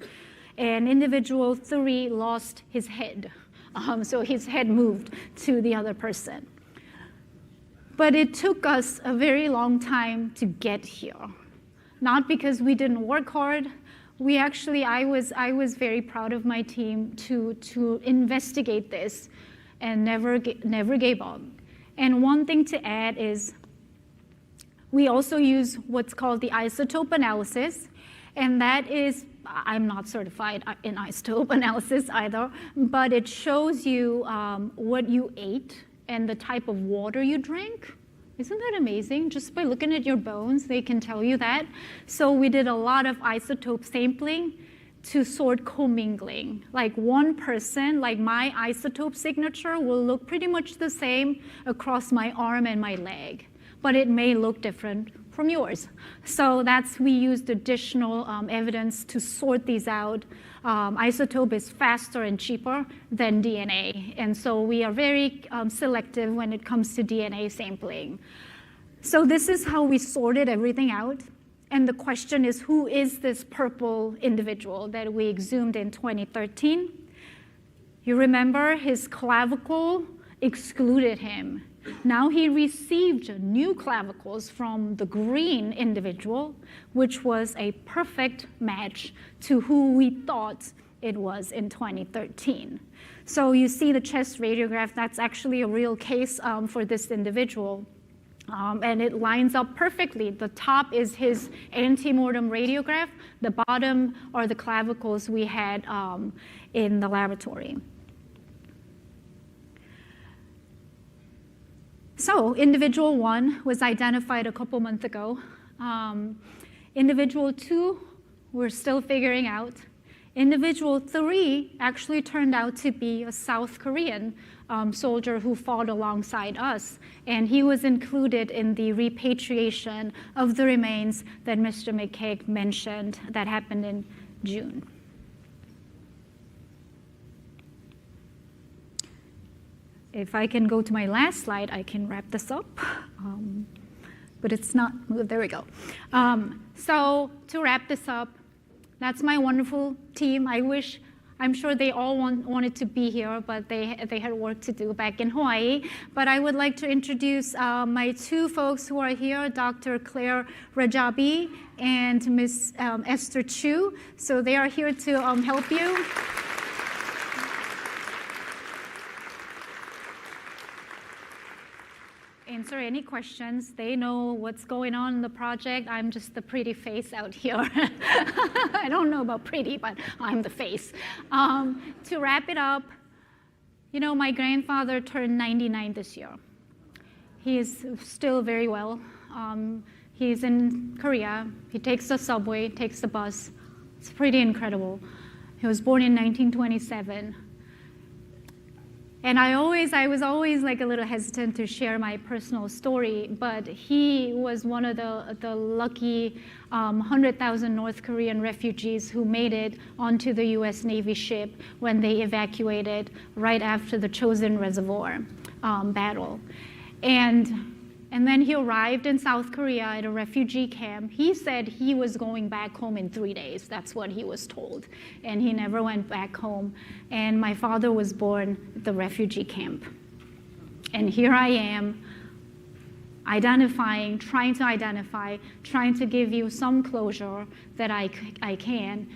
And individual 3 lost his head. So his head moved to the other person. But it took us a very long time to get here. Not because we didn't work hard. We actually, I was very proud of my team to investigate this and never gave up. And one thing to add is we also use what's called the isotope analysis, and that is, I'm not certified in isotope analysis either, but it shows you what you ate and the type of water you drank. Isn't that amazing? Just by looking at your bones, they can tell you that. So we did a lot of isotope sampling to sort commingling. Like one person, like my isotope signature will look pretty much the same across my arm and my leg, but it may look different from yours. So we used additional evidence to sort these out. Isotope is faster and cheaper than DNA, and so we are very selective when it comes to DNA sampling. So this is how we sorted everything out. And the question is, who is this purple individual that we exhumed in 2013? You remember his clavicle excluded him. Now he received new clavicles from the green individual, which was a perfect match to who we thought it was in 2013. So you see the chest radiograph, that's actually a real case for this individual. And it lines up perfectly. The top is his antemortem radiograph. The bottom are the clavicles we had in the laboratory. So individual 1 was identified a couple months ago. Individual 2, we're still figuring out. Individual 3 actually turned out to be a South Korean soldier who fought alongside us, and he was included in the repatriation of the remains that Mr. McKay mentioned that happened in June. If I can go to my last slide, I can wrap this up. But it's not, there we go. So to wrap this up, that's my wonderful team. I'm sure they all wanted to be here, but they had work to do back in Hawaii. But I would like to introduce my 2 folks who are here, Dr. Claire Rajabi and Ms. Esther Chu. So they are here to help you. Answer any questions. They know what's going on in the project. I'm just the pretty face out here. I don't know about pretty, but I'm the face. To wrap it up, you know, my grandfather turned 99 this year. He is still very well. He's in Korea. He takes the subway, takes the bus. It's pretty incredible. He was born in 1927. And I was always like a little hesitant to share my personal story, but he was one of the lucky 100,000 North Korean refugees who made it onto the US Navy ship when they evacuated right after the Chosin Reservoir battle. And And then he arrived in South Korea at a refugee camp. He said he was going back home in 3 days. That's what he was told. And he never went back home. And my father was born at the refugee camp. And here I am, identifying, trying to give you some closure that I can.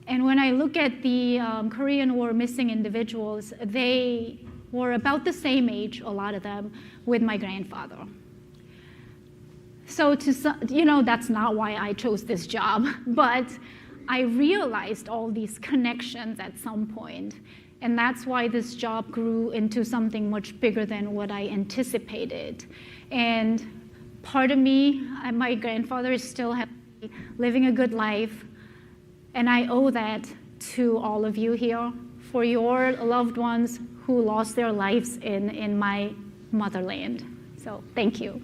And when I look at the Korean War missing individuals, they were about the same age, a lot of them, with my grandfather. So that's not why I chose this job, but I realized all these connections at some point, and that's why this job grew into something much bigger than what I anticipated. And part of me, my grandfather is still happy, living a good life, and I owe that to all of you here for your loved ones who lost their lives in my motherland. So thank you.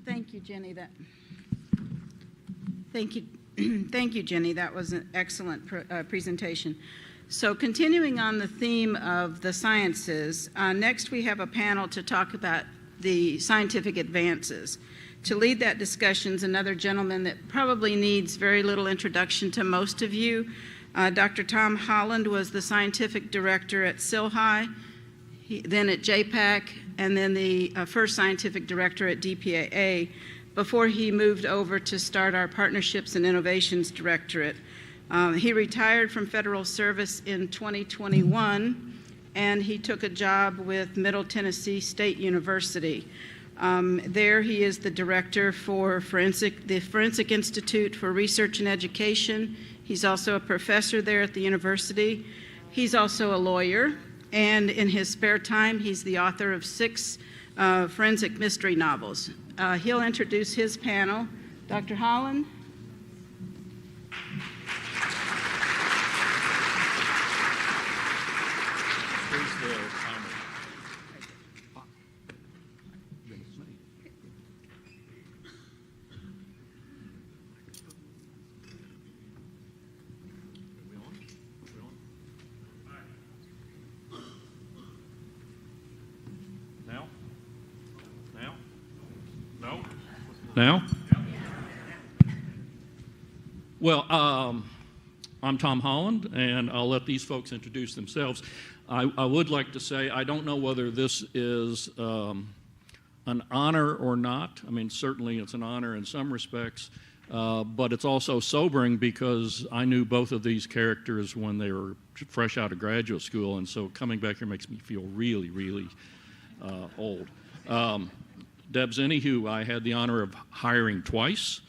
Thank you, Jenny. Thank you, Jenny. That was an excellent presentation. So continuing on the theme of the sciences, next we have a panel to talk about the scientific advances. To lead that discussion is another gentleman that probably needs very little introduction to most of you. Dr. Tom Holland was the scientific director at SILHI, then at JPAC, and then the first scientific director at DPAA before he moved over to start our Partnerships and Innovations Directorate. He retired from federal service in 2021, and he took a job with Middle Tennessee State University. There he is the director for the Forensic Institute for Research and Education. He's also a professor there at the university. He's also a lawyer, and in his spare time, he's the author of 6 forensic mystery novels. He'll introduce his panel. Dr. Holland. Now? Well, I'm Tom Holland, and I'll let these folks introduce themselves. I would like to say I don't know whether this is an honor or not. I mean, certainly it's an honor in some respects, but it's also sobering because I knew both of these characters when they were fresh out of graduate school, and so coming back here makes me feel really, really old. Deb Zinni, who I had the honor of hiring twice,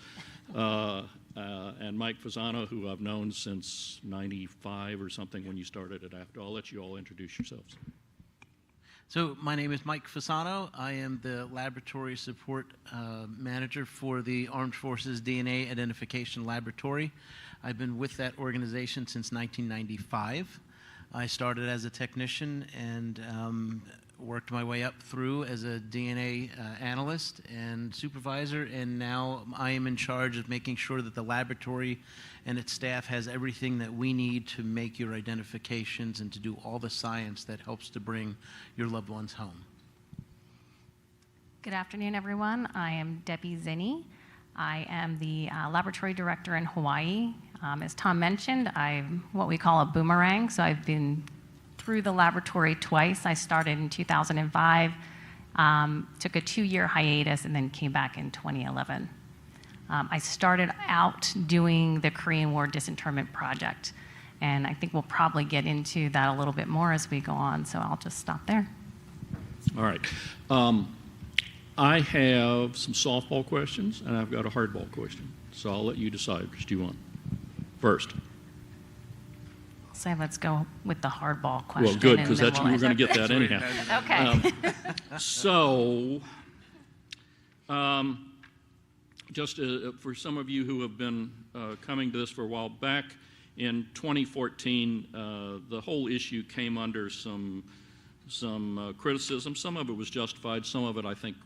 and Mike Fasano, who I've known since '95 or something when you started at AFTA. I'll let you all introduce yourselves. So my name is Mike Fasano. I am the laboratory support manager for the Armed Forces DNA Identification Laboratory. I've been with that organization since 1995. I started as a technician and worked my way up through as a DNA analyst and supervisor, and now I am in charge of making sure that the laboratory and its staff has everything that we need to make your identifications and to do all the science that helps to bring your loved ones home. Good afternoon, everyone. I am Debbie Zinni. I am the laboratory director in Hawaii. As Tom mentioned, I'm what we call a boomerang, so I've been through the laboratory twice. I started in 2005, took a 2-year hiatus, and then came back in 2011. I started out doing the Korean War Disinterment Project, and I think we'll probably get into that a little bit more as we go on, so I'll just stop there. All right. I have some softball questions, and I've got a hardball question, so I'll let you decide which do you want first. So let's go with the hardball question. Well, good, because that's we're going to get that anyhow. Okay. Just for some of you who have been coming to this for a while, back In 2014, the whole issue came under some criticism. Some of it was justified. Some of it, I think,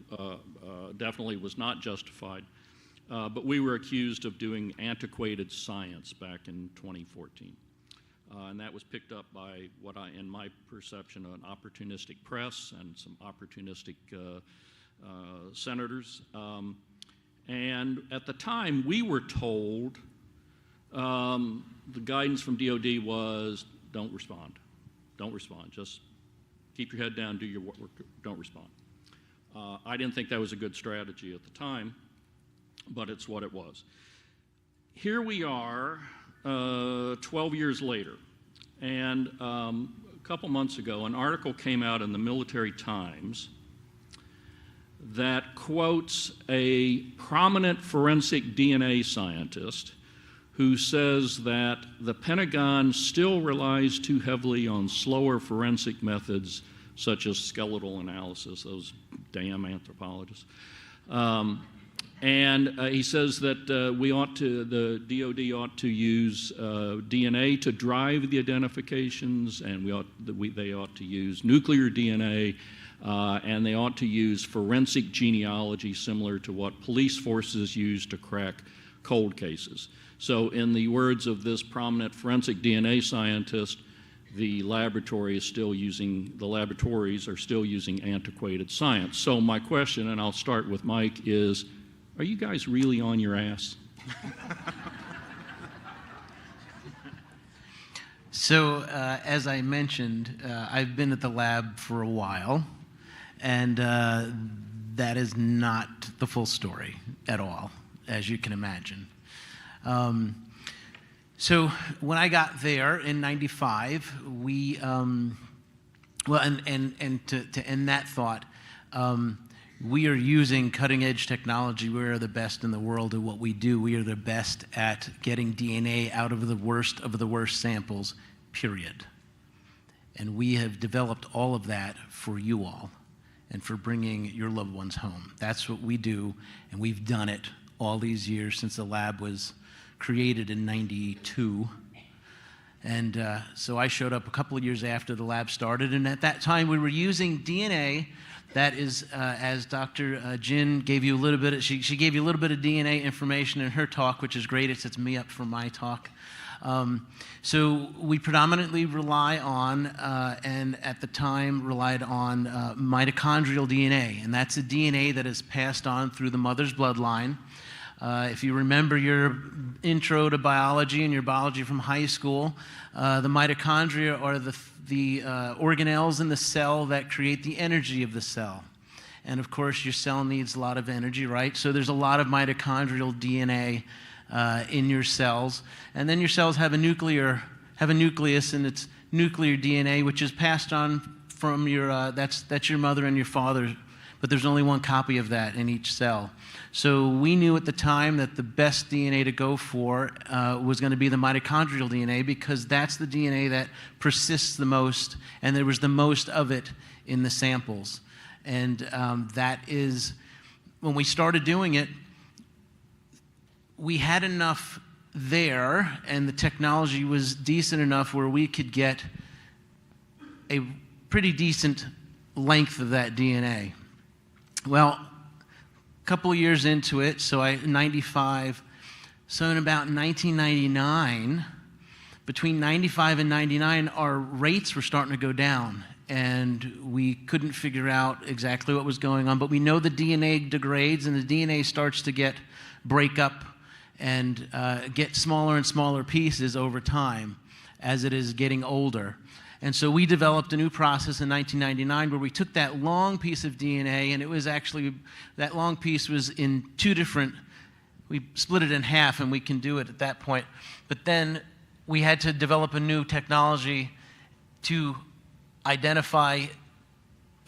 definitely was not justified. But we were accused of doing antiquated science back in 2014. And that was picked up by what in my perception, an opportunistic press and some opportunistic senators. And at the time, we were told the guidance from DOD was don't respond. Don't respond. Just keep your head down, do your work, don't respond. I didn't think that was a good strategy at the time, but it's what it was. Here we are 12 years later, and a couple months ago, an article came out in the Military Times that quotes a prominent forensic DNA scientist who says that the Pentagon still relies too heavily on slower forensic methods such as skeletal analysis, those damn anthropologists. And he says that the DOD ought to use DNA to drive the identifications, and they ought to use nuclear DNA, and they ought to use forensic genealogy similar to what police forces use to crack cold cases. So in the words of this prominent forensic DNA scientist, the laboratories are still using antiquated science. So my question, and I'll start with Mike, is, are you guys really on your ass? So as I mentioned, I've been at the lab for a while, and that is not the full story at all, as you can imagine. So when I got there in '95, we, and to end that thought, we are using cutting-edge technology. We are the best in the world at what we do. We are the best at getting DNA out of the worst samples, period. And we have developed all of that for you all and for bringing your loved ones home. That's what we do, and we've done it all these years since the lab was created in '92. And so I showed up a couple of years after the lab started, and at that time we were using DNA that is, as Dr. Jin gave you a little bit, she gave you a little bit of DNA information in her talk, which is great. It sets me up for my talk. So we predominantly rely on, and at the time relied on mitochondrial DNA, and that's a DNA that is passed on through the mother's bloodline. If you remember your intro to biology and your biology from high school, the mitochondria are the organelles in the cell that create the energy of the cell. And of course, your cell needs a lot of energy, right? So there's a lot of mitochondrial DNA in your cells. And then your cells have a nucleus, and it's nuclear DNA, which is passed on from your, that's your mother and your father, but there's only one copy of that in each cell. So we knew at the time that the best DNA to go for was going to be the mitochondrial DNA, because that's the DNA that persists the most, and there was the most of it in the samples. And that is, when we started doing it, we had enough there, and the technology was decent enough where we could get a pretty decent length of that DNA. Well, a couple of years into it, so 95, so in about 1999, between 95 and 99, our rates were starting to go down, and we couldn't figure out exactly what was going on, but we know the DNA degrades, and the DNA starts to break up and get smaller and smaller pieces over time as it is getting older. And so we developed a new process in 1999 where we took that long piece of DNA, and it was actually, that long piece was in two different, we split it in half, and we can do it at that point. But then we had to develop a new technology to identify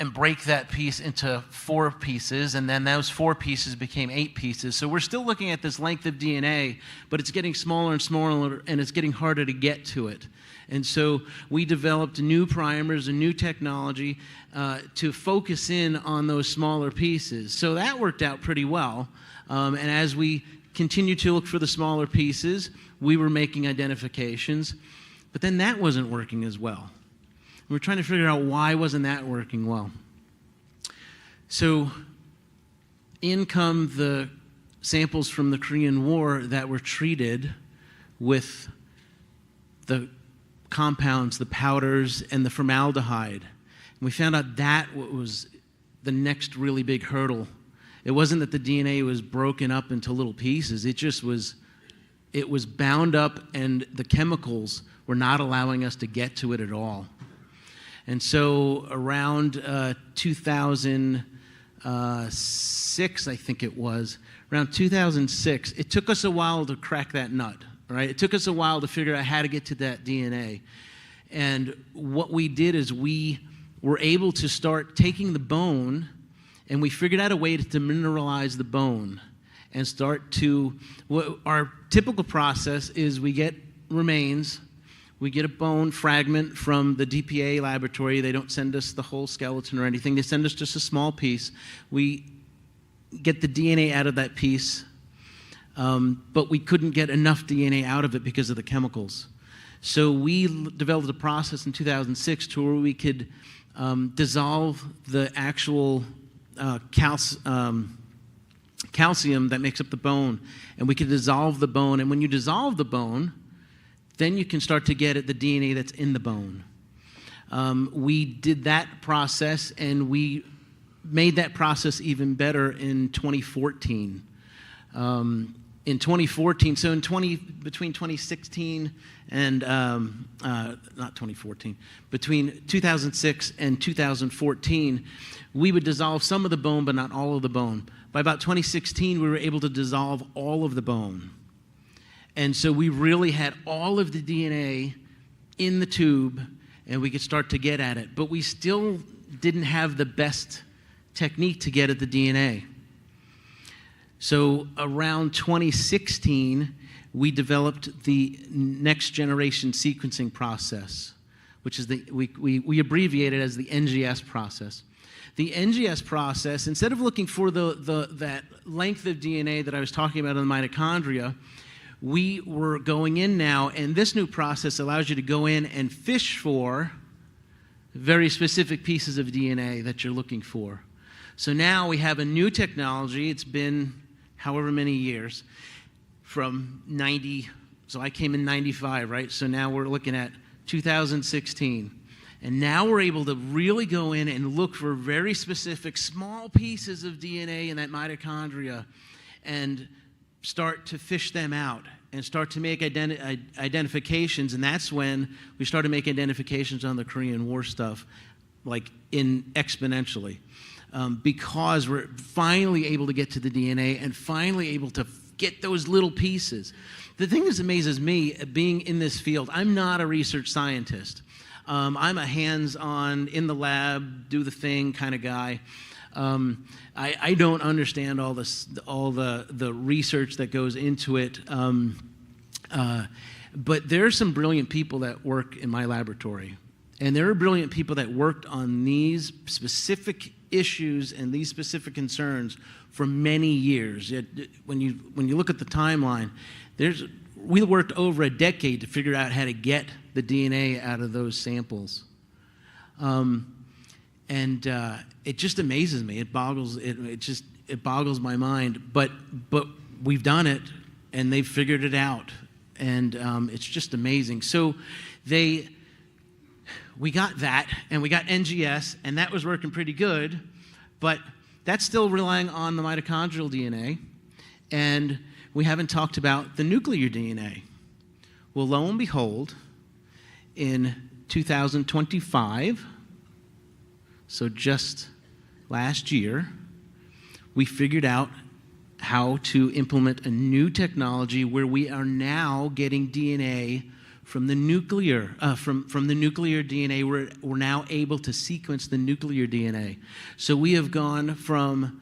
and break that piece into 4 pieces, and then those 4 pieces became 8 pieces. So we're still looking at this length of DNA, but it's getting smaller and smaller, and it's getting harder to get to it. And so we developed new primers and new technology to focus in on those smaller pieces. So that worked out pretty well. And as we continued to look for the smaller pieces. We were making identifications, but then that wasn't working as well. We were trying to figure out why wasn't that working well. So in come the samples from the Korean War that were treated with the compounds, the powders, and the formaldehyde. And we found out that was the next really big hurdle. It wasn't that the DNA was broken up into little pieces. It just was, it was bound up, and the chemicals were not allowing us to get to it at all. And so around 2006, I think it was, around 2006, it took us a while to crack that nut, right? It took us a while to figure out how to get to that DNA. And what we did is we were able to start taking the bone, and we figured out a way to mineralize the bone and start to, our typical process is we get remains, we get a bone fragment from the DPAA laboratory. They don't send us the whole skeleton or anything. They send us just a small piece. We get the DNA out of that piece, but we couldn't get enough DNA out of it because of the chemicals. So we developed a process in 2006 to where we could dissolve the actual calcium that makes up the bone, and we could dissolve the bone. And when you dissolve the bone, then you can start to get at the DNA that's in the bone. We did that process, and we made that process even better in 2014. In 2014, so between 2016 and, not 2014, between 2006 and 2014, we would dissolve some of the bone, but not all of the bone. By about 2016, we were able to dissolve all of the bone. And so we really had all of the DNA in the tube, and we could start to get at it. But we still didn't have the best technique to get at the DNA. So around 2016, we developed the next generation sequencing process, which is we abbreviate it as the NGS process. The NGS process, instead of looking for that length of DNA that I was talking about in the mitochondria, we were going in now, and this new process allows you to go in and fish for very specific pieces of DNA that you're looking for. So now we have a new technology. It's been however many years, from 90, so I came in 95, right? So now we're looking at 2016. And now we're able to really go in and look for very specific small pieces of DNA in that mitochondria and start to fish them out and start to make identifications. And that's when we started making identifications on the Korean War stuff, like exponentially. Because we're finally able to get to the DNA and finally able to get those little pieces. The thing that amazes me, being in this field, I'm not a research scientist. I'm a hands-on, in the lab, do the thing kind of guy. I don't understand all the research that goes into it. But there are some brilliant people that work in my laboratory. And there are brilliant people that worked on these specific issues and these specific concerns for many years. When you look at the timeline, we worked over a decade to figure out how to get the DNA out of those samples. It just amazes me. It boggles my mind. But we've done it, and they've figured it out, and it's just amazing. So we got that, and we got NGS, and that was working pretty good, but that's still relying on the mitochondrial DNA, and we haven't talked about the nuclear DNA. Well, lo and behold, in 2025, so just last year, we figured out how to implement a new technology where we are now getting DNA from the nuclear DNA. We're now able to sequence the nuclear DNA. So we have gone from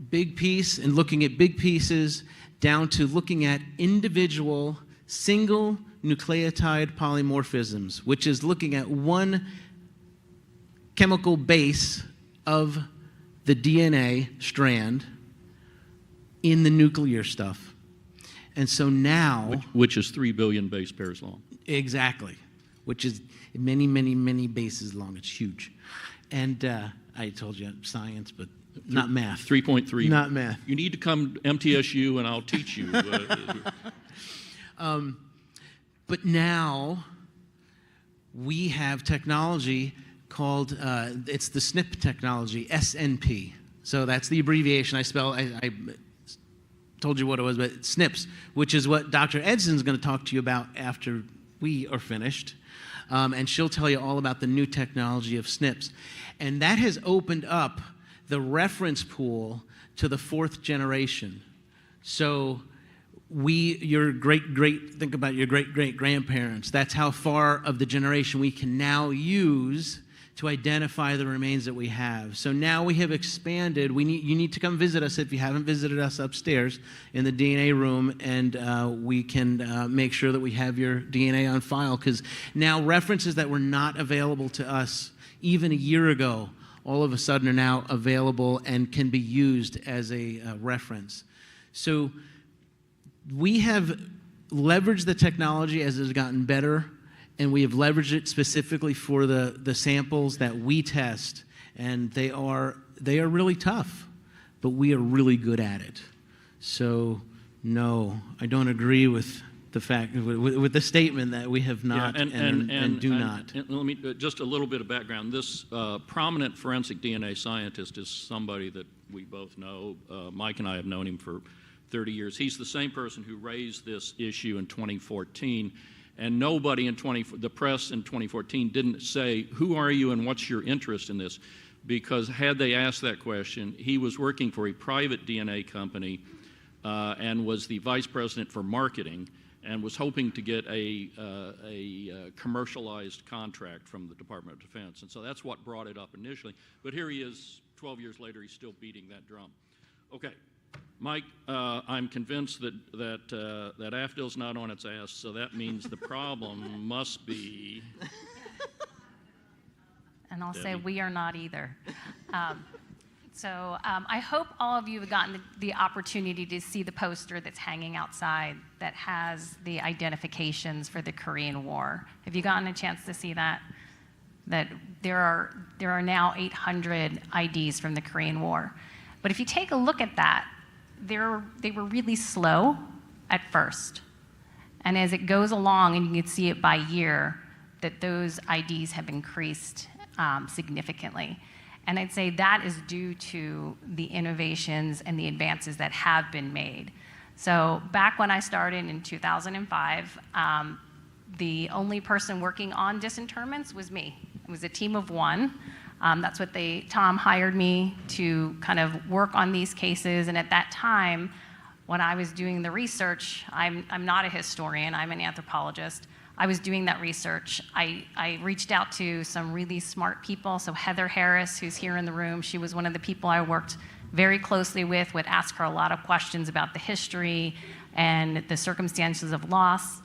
big piece and looking at big pieces down to looking at individual single nucleotide polymorphisms, which is looking at one chemical base of the DNA strand in the nuclear stuff. And so now... Which is 3 billion base pairs long. Exactly, which is many, many, many bases long. It's huge. And I told you science, but not math. 3.3. Not math. You need to come to MTSU and I'll teach you. But now we have technology called, it's the SNP technology, SNP. So that's the abbreviation. I told you what it was, but SNPs, which is what Dr. Edson's going to talk to you about after we are finished. And she'll tell you all about the new technology of SNPs. And that has opened up the reference pool to the 4th generation. So your think about your great-great-grandparents. That's how far of the generation we can now use to identify the remains that we have. So now we have expanded. You need to come visit us if you haven't visited us upstairs in the DNA room, and we can make sure that we have your DNA on file, because now references that were not available to us even a year ago, all of a sudden are now available and can be used as a reference. So we have leveraged the technology as it has gotten better, and we have leveraged it specifically for the samples that we test, and they are really tough, but we are really good at it. So no, I don't agree with the fact with the statement that we have not and do not. And let me just a little bit of background. This prominent forensic DNA scientist is somebody that we both know. Mike and I have known him for 30 years. He's the same person who raised this issue in 2014. And nobody in the press in 2014 didn't say, who are you and what's your interest in this? Because had they asked that question, he was working for a private DNA company and was the vice president for marketing and was hoping to get a commercialized contract from the Department of Defense. And so that's what brought it up initially. But here he is, 12 years later, he's still beating that drum. Okay. Mike, I'm convinced that AFDL's not on its ass, so that means the problem must be... And I'll say we are not either. So I hope all of you have gotten the opportunity to see the poster that's hanging outside that has the identifications for the Korean War. Have you gotten a chance to see that? That there are now 800 IDs from the Korean War. But if you take a look at that, they were really slow at first. And as it goes along, and you can see it by year, that those IDs have increased significantly. And I'd say that is due to the innovations and the advances that have been made. So back when I started in 2005, the only person working on disinterments was me. It was a team of one. That's what Tom hired me to kind of work on these cases. And at that time, when I was doing the research, I'm not a historian, I'm an anthropologist. I was doing that research. I reached out to some really smart people. So Heather Harris, who's here in the room, she was one of the people I worked very closely with, would ask her a lot of questions about the history and the circumstances of loss.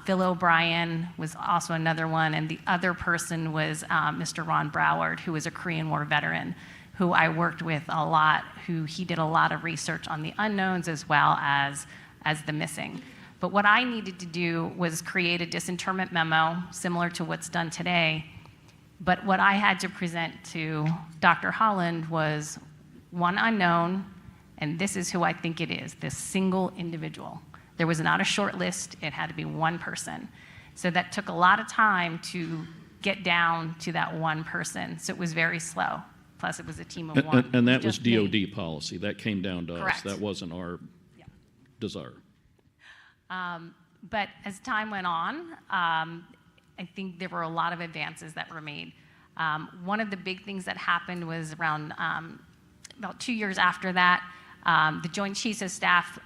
Phil O'Brien was also another one, and the other person was Mr. Ron Broward, who was a Korean War veteran, who I worked with a lot, he did a lot of research on the unknowns as well as the missing. But what I needed to do was create a disinterment memo, similar to what's done today. But what I had to present to Dr. Holland was one unknown, and this is who I think it is, this single individual. There was not a short list, it had to be one person. So that took a lot of time to get down to that one person. So it was very slow. Plus it was a team of one. And that was DOD policy. That came down to Correct. us. That wasn't our desire. But as time went on, I think there were a lot of advances that were made. One of the big things that happened was around about 2 years after that, the Joint Chiefs of Staff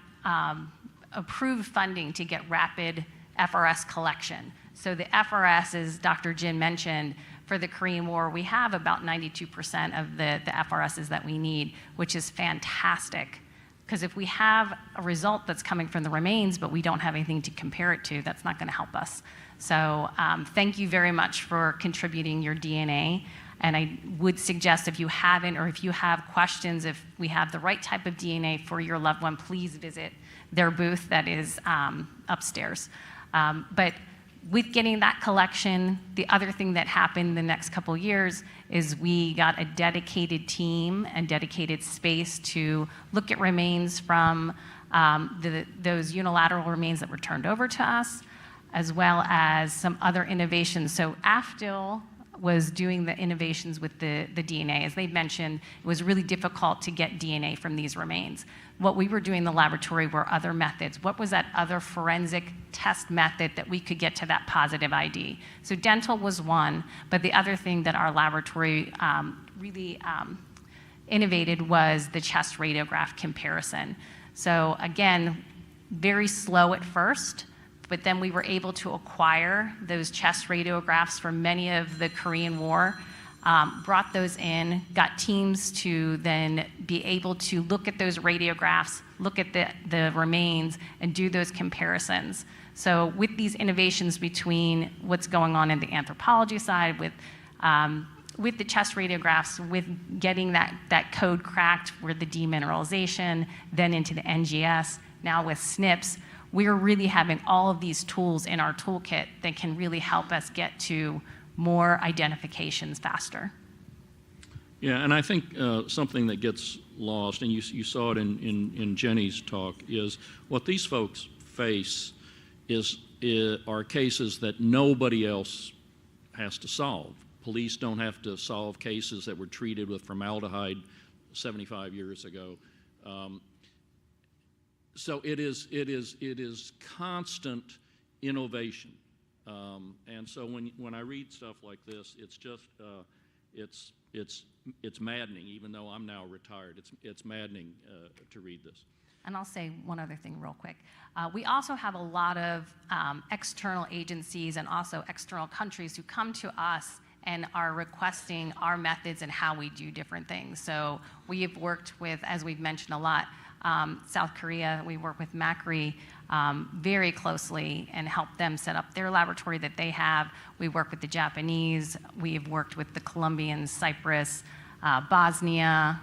approved funding to get rapid FRS collection. So the FRS, as Dr. Jin mentioned, for the Korean War, we have about 92% of the FRSs that we need, which is fantastic. Because if we have a result that's coming from the remains, but we don't have anything to compare it to, that's not going to help us. So thank you very much for contributing your DNA. And I would suggest if you haven't, or if you have questions, if we have the right type of DNA for your loved one, please visit their booth that is upstairs. But with getting that collection, the other thing that happened the next couple years is we got a dedicated team and dedicated space to look at remains from those unilateral remains that were turned over to us, as well as some other innovations. So AFDIL was doing the innovations with the DNA. As they mentioned, it was really difficult to get DNA from these remains. What we were doing in the laboratory were other methods. What was that other forensic test method that we could get to that positive ID? So dental was one, but the other thing that our laboratory really innovated was the chest radiograph comparison. So again, very slow at first, but then we were able to acquire those chest radiographs from many of the Korean War, brought those in, got teams to then be able to look at those radiographs, look at the remains, and do those comparisons. So with these innovations between what's going on in the anthropology side, with the chest radiographs, with getting that code cracked for the demineralization, then into the NGS, now with SNPs, we're really having all of these tools in our toolkit that can really help us get to more identifications faster. Yeah, and I think something that gets lost, and you saw it in Jenny's talk, is what these folks face are cases that nobody else has to solve. Police don't have to solve cases that were treated with formaldehyde 75 years ago. So it is constant innovation, and so when I read stuff like this, it's just it's maddening. Even though I'm now retired, it's maddening to read this. And I'll say one other thing real quick. We also have a lot of external agencies and also external countries who come to us and are requesting our methods and how we do different things. So we have worked with, as we've mentioned a lot, South Korea. We work with Macri very closely and help them set up their laboratory that they have. We work with the Japanese. We have worked with the Colombians, Cyprus, Bosnia.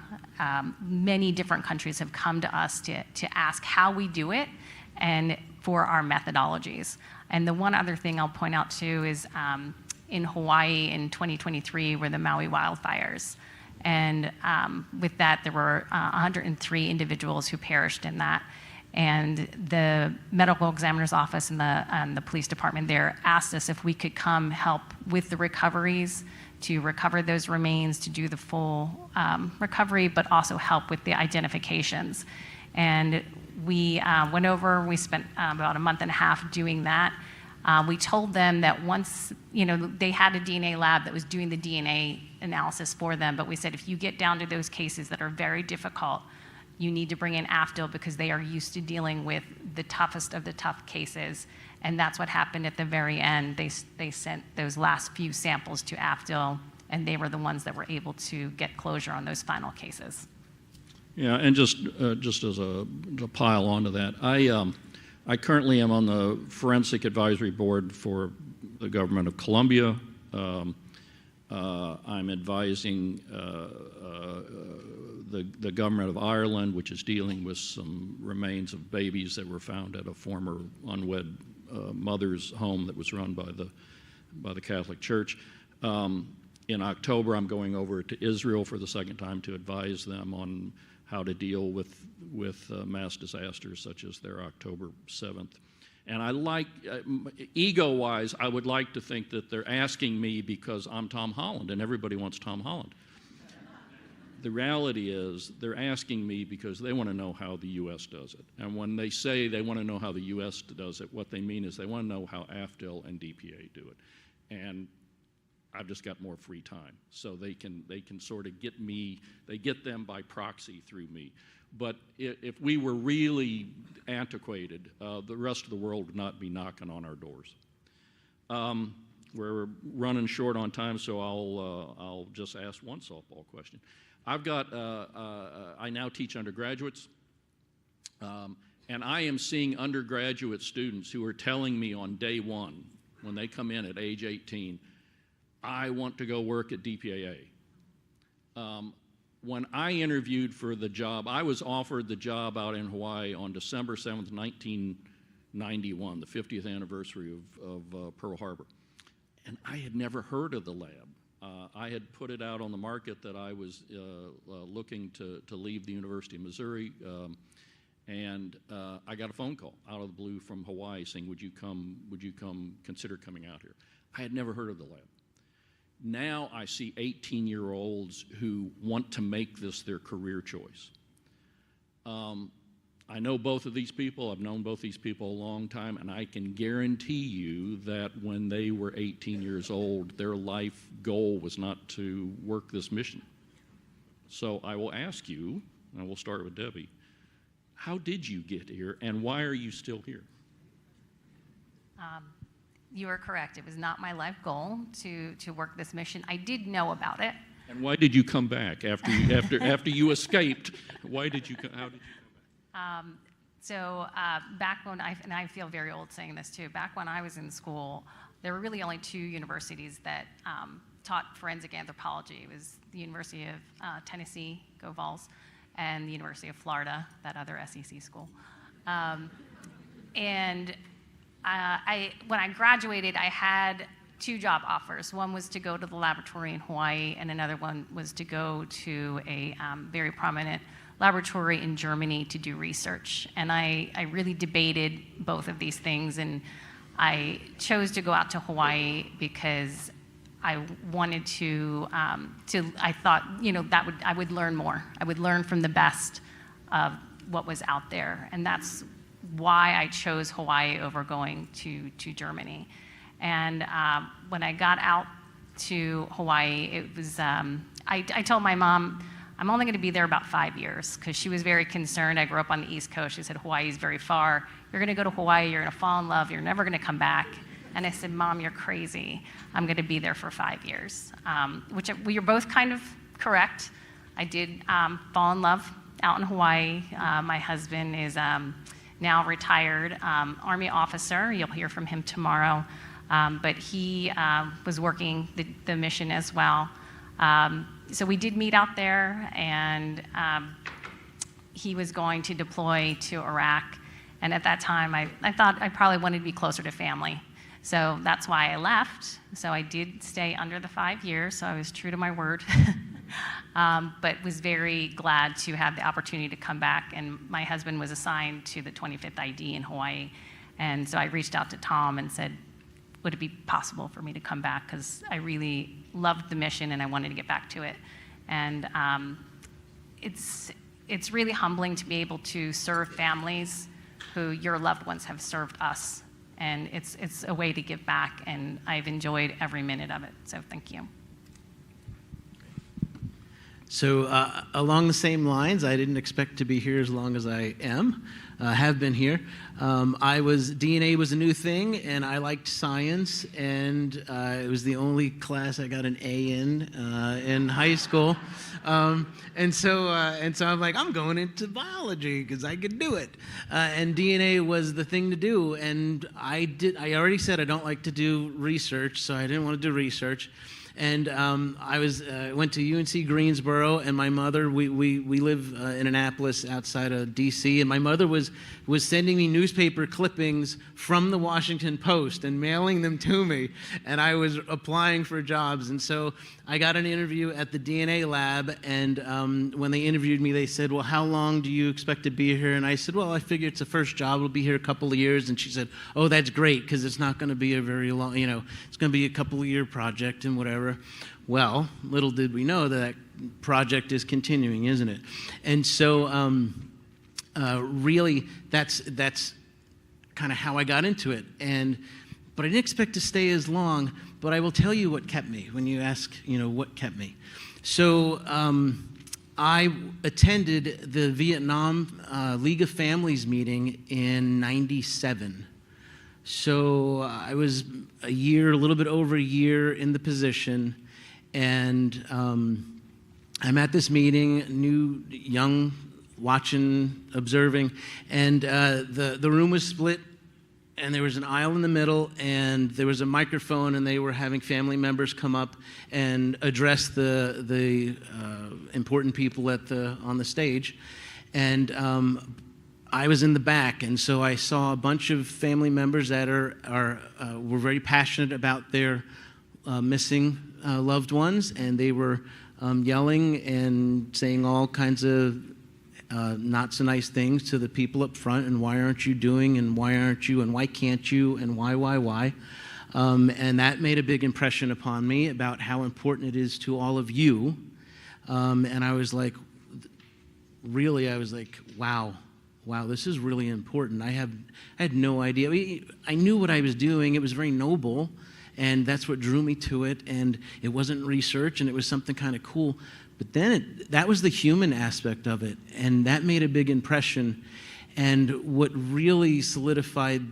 Many different countries have come to us to ask how we do it and for our methodologies. And the one other thing I'll point out too is in Hawaii in 2023 were the Maui wildfires. And with that, there were 103 individuals who perished in that. And the medical examiner's office and the police department there asked us if we could come help with the recoveries, to recover those remains, to do the full recovery, but also help with the identifications. And we went over, we spent about a month and a half doing that. We told them that once, they had a DNA lab that was doing the DNA analysis for them, but we said if you get down to those cases that are very difficult, you need to bring in AFDIL because they are used to dealing with the toughest of the tough cases. And that's what happened at the very end. They sent those last few samples to AFDIL, and they were the ones that were able to get closure on those final cases. Yeah, and just as to pile onto that, I currently am on the Forensic Advisory Board for the Government of Colombia. I'm advising the Government of Ireland, which is dealing with some remains of babies that were found at a former unwed mother's home that was run by the Catholic Church. In October, I'm going over to Israel for the second time to advise them on how to deal with mass disasters such as their October 7th. And I like, ego-wise, I would like to think that they're asking me because I'm Tom Holland and everybody wants Tom Holland. The reality is they're asking me because they want to know how the U.S. does it. And when they say they want to know how the U.S. does it, what they mean is they want to know how AFDIL and DPAA do it. And I've just got more free time. So they can sort of get me, they get them by proxy through me. But if we were really antiquated, the rest of the world would not be knocking on our doors. We're running short on time, so I'll just ask one softball question. I've got, I now teach undergraduates, and I am seeing undergraduate students who are telling me on day one, when they come in at age 18, I want to go work at DPAA. When I interviewed for the job, I was offered the job out in Hawaii on December 7th, 1991, the 50th anniversary of Pearl Harbor. And I had never heard of the lab. I had put it out on the market that I was looking to leave the University of Missouri, and I got a phone call out of the blue from Hawaii saying, would you come consider coming out here? I had never heard of the lab. Now I see 18-year-olds who want to make this their career choice. I know both of these people. I've known both these people a long time, and I can guarantee you that when they were 18 years old, their life goal was not to work this mission. So I will ask you, and we'll start with Debbie, how did you get here, and why are you still here? You are correct. It was not my life goal to work this mission. I did know about it. And why did you come back after you escaped? Why did you? How did you? Back when and I feel very old saying this too, back when I was in school, there were really only 2 universities that taught forensic anthropology. It was the University of Tennessee, Go Vols, and the University of Florida, that other SEC school. When I graduated, I had 2 job offers. One was to go to the laboratory in Hawaii, and another one was to go to a very prominent laboratory in Germany to do research. And I really debated both of these things, and I chose to go out to Hawaii because I wanted to I thought, I would learn more. I would learn from the best of what was out there. And that's why I chose Hawaii over going to Germany. And when I got out to Hawaii, it was, I told my mom, I'm only going to be there about 5 years, because she was very concerned. I grew up on the East Coast. She said, Hawaii is very far. You're going to go to Hawaii, you're going to fall in love, you're never going to come back. And I said, Mom, you're crazy. I'm going to be there for 5 years, which we are both kind of correct. I did fall in love out in Hawaii. My husband is now retired Army officer. You'll hear from him tomorrow. But he was working the mission as well. So we did meet out there, and he was going to deploy to Iraq. And at that time, I thought I probably wanted to be closer to family. So that's why I left. So I did stay under the 5 years, so I was true to my word. But was very glad to have the opportunity to come back. And my husband was assigned to the 25th ID in Hawaii. And so I reached out to Tom and said, would it be possible for me to come back? Because I really loved the mission and I wanted to get back to it. And it's really humbling to be able to serve families who your loved ones have served us. And it's a way to give back, and I've enjoyed every minute of it. So thank you. So along the same lines, I didn't expect to be here as long as I am. Have been here. DNA was a new thing, and I liked science, and it was the only class I got an A in high school. And so I'm like, I'm going into biology because I could do it. And DNA was the thing to do. And I already said I don't like to do research, so I didn't want to do research. And I went to UNC Greensboro, and my mother, we live in Annapolis outside of D.C., and my mother was sending me newspaper clippings from the Washington Post and mailing them to me, and I was applying for jobs. And so I got an interview at the DNA lab, and when they interviewed me, they said, well, how long do you expect to be here? And I said, well, I figure it's the first job. I'll be here a couple of years. And she said, oh, that's great, because it's not going to be a very long, it's going to be a couple-of-year project and whatever. Well, little did we know that project is continuing, isn't it? And so really, that's kind of how I got into it. But I didn't expect to stay as long, but I will tell you what kept me when you ask, what kept me. So I attended the Vietnam League of Families meeting in '97. So I was a little bit over a year in the position, and I'm at this meeting, new, young, watching, observing, and the room was split, and there was an aisle in the middle, and there was a microphone, and they were having family members come up and address the important people on the stage. And I was in the back, and so I saw a bunch of family members that were very passionate about their missing loved ones, and they were yelling and saying all kinds of not so nice things to the people up front, and why aren't you doing, and why aren't you, and why can't you, and why. And that made a big impression upon me about how important it is to all of you. And I was like, wow, this is really important. I had no idea. I knew what I was doing. It was very noble, and that's what drew me to it. And it wasn't research, and it was something kind of cool. But then that was the human aspect of it, and that made a big impression. And what really solidified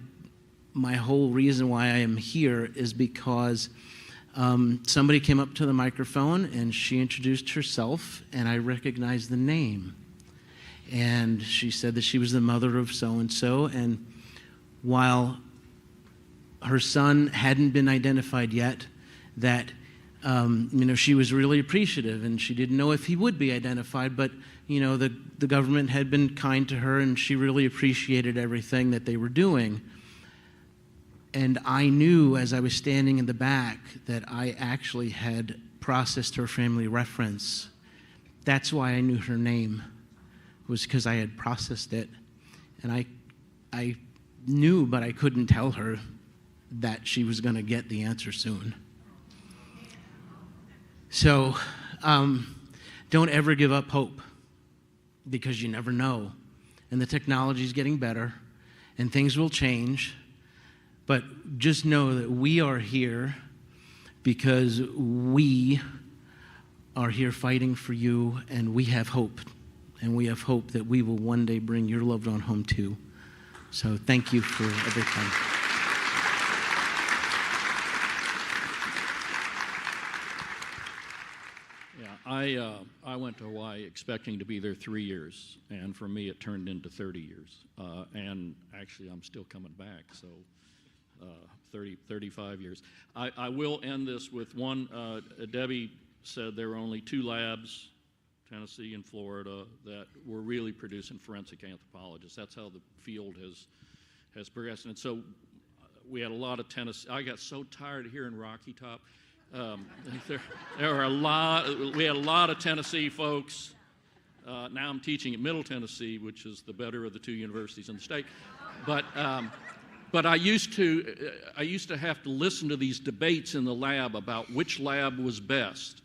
my whole reason why I am here is because somebody came up to the microphone, and she introduced herself, and I recognized the name. And she said that she was the mother of so-and-so, and while her son hadn't been identified yet, that she was really appreciative, and she didn't know if he would be identified, but the government had been kind to her, and she really appreciated everything that they were doing. And I knew as I was standing in the back that I actually had processed her family reference. That's why I knew her name, was because I had processed it. And I knew, but I couldn't tell her that she was going to get the answer soon. So don't ever give up hope, because you never know. And the technology is getting better, and things will change. But just know that we are here because we are here fighting for you, and we have hope. And we have hope that we will one day bring your loved one home too. So thank you for everything. I went to Hawaii expecting to be there 3 years, and for me it turned into 30 years. And actually I'm still coming back, so 35 years. I will end this with one. Debbie said there were only 2 labs, Tennessee and Florida, that were really producing forensic anthropologists. That's how the field has progressed. And so we had a lot of Tennessee. I got so tired of hearing Rocky Top. There were we had a lot of Tennessee folks. Now I'm teaching at Middle Tennessee, which is the better of the 2 universities in the state. But I used to have to listen to these debates in the lab about which lab was best,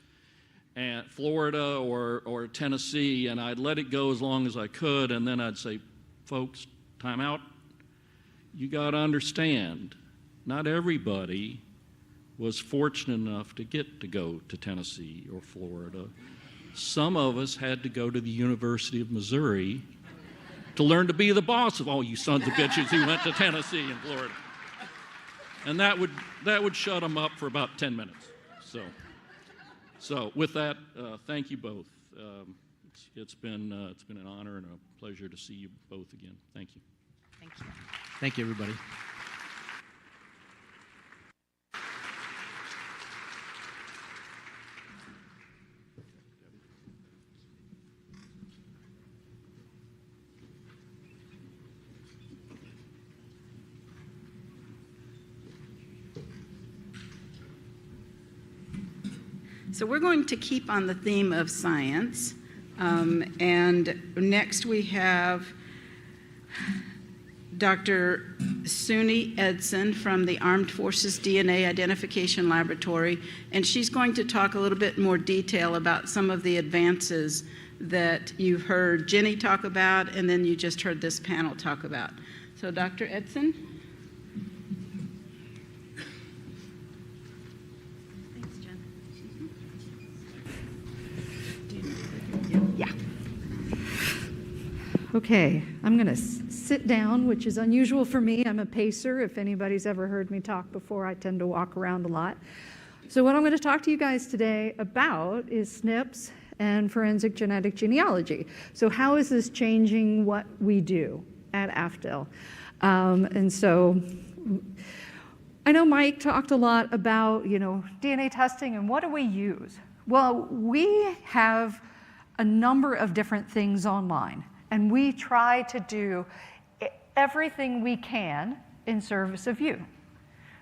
and Florida or Tennessee, and I'd let it go as long as I could, and then I'd say, folks, time out. You got to understand, not everybody was fortunate enough to get to go to Tennessee or Florida. Some of us had to go to the University of Missouri to learn to be the boss of all you sons of bitches who went to Tennessee and Florida. And that would shut them up for about 10 minutes. So with that, thank you both. It's been an honor and a pleasure to see you both again. Thank you. Thank you. Thank you, everybody. So we're going to keep on the theme of science. And next we have Dr. Suni Edson from the Armed Forces DNA Identification Laboratory, and she's going to talk a little bit more detail about some of the advances that you've heard Jenny talk about, and then you just heard this panel talk about. So Dr. Edson? Yeah. Okay, I'm going to sit down, which is unusual for me. I'm a pacer. If anybody's ever heard me talk before, I tend to walk around a lot. So what I'm going to talk to you guys today about is SNPs and forensic genetic genealogy. So how is this changing what we do at AFDL? And so I know Mike talked a lot about, DNA testing and what do we use? Well, we have a number of different things online, and we try to do everything we can in service of you.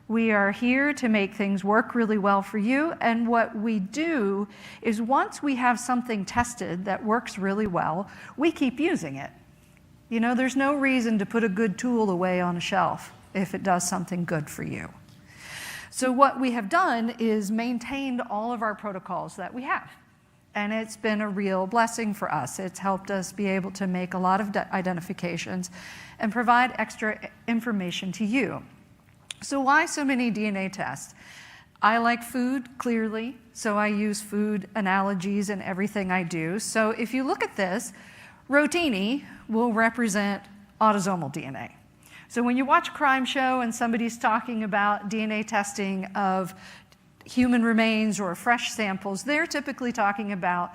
We are here to make things work really well for you, and what we do is once we have something tested that works really well, we keep using it. There's no reason to put a good tool away on a shelf if it does something good for you. So what we have done is maintained all of our protocols that we have. And it's been a real blessing for us. It's helped us be able to make a lot of identifications and provide extra information to you. So why so many DNA tests? I like food, clearly, so I use food analogies in everything I do. So if you look at this, rotini will represent autosomal DNA. So when you watch a crime show and somebody's talking about DNA testing of human remains or fresh samples, they're typically talking about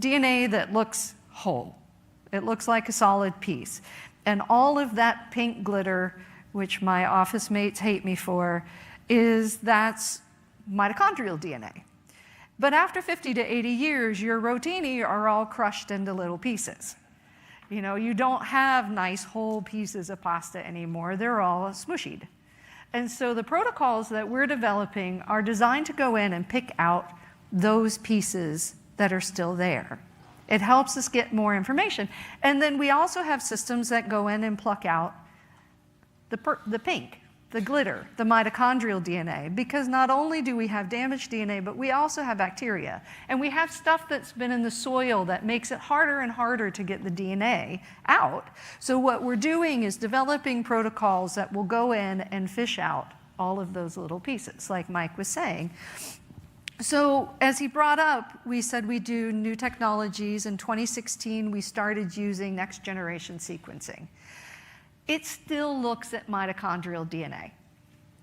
DNA that looks whole. It looks like a solid piece. And all of that pink glitter, which my office mates hate me for, that's mitochondrial DNA. But after 50 to 80 years, your rotini are all crushed into little pieces. You don't have nice whole pieces of pasta anymore. They're all smushied. And so the protocols that we're developing are designed to go in and pick out those pieces that are still there. It helps us get more information. And then we also have systems that go in and pluck out the pink, the glitter, the mitochondrial DNA, because not only do we have damaged DNA, but we also have bacteria. And we have stuff that's been in the soil that makes it harder and harder to get the DNA out. So what we're doing is developing protocols that will go in and fish out all of those little pieces, like Mike was saying. So as he brought up, we said we do new technologies. In 2016, we started using next generation sequencing. It still looks at mitochondrial DNA,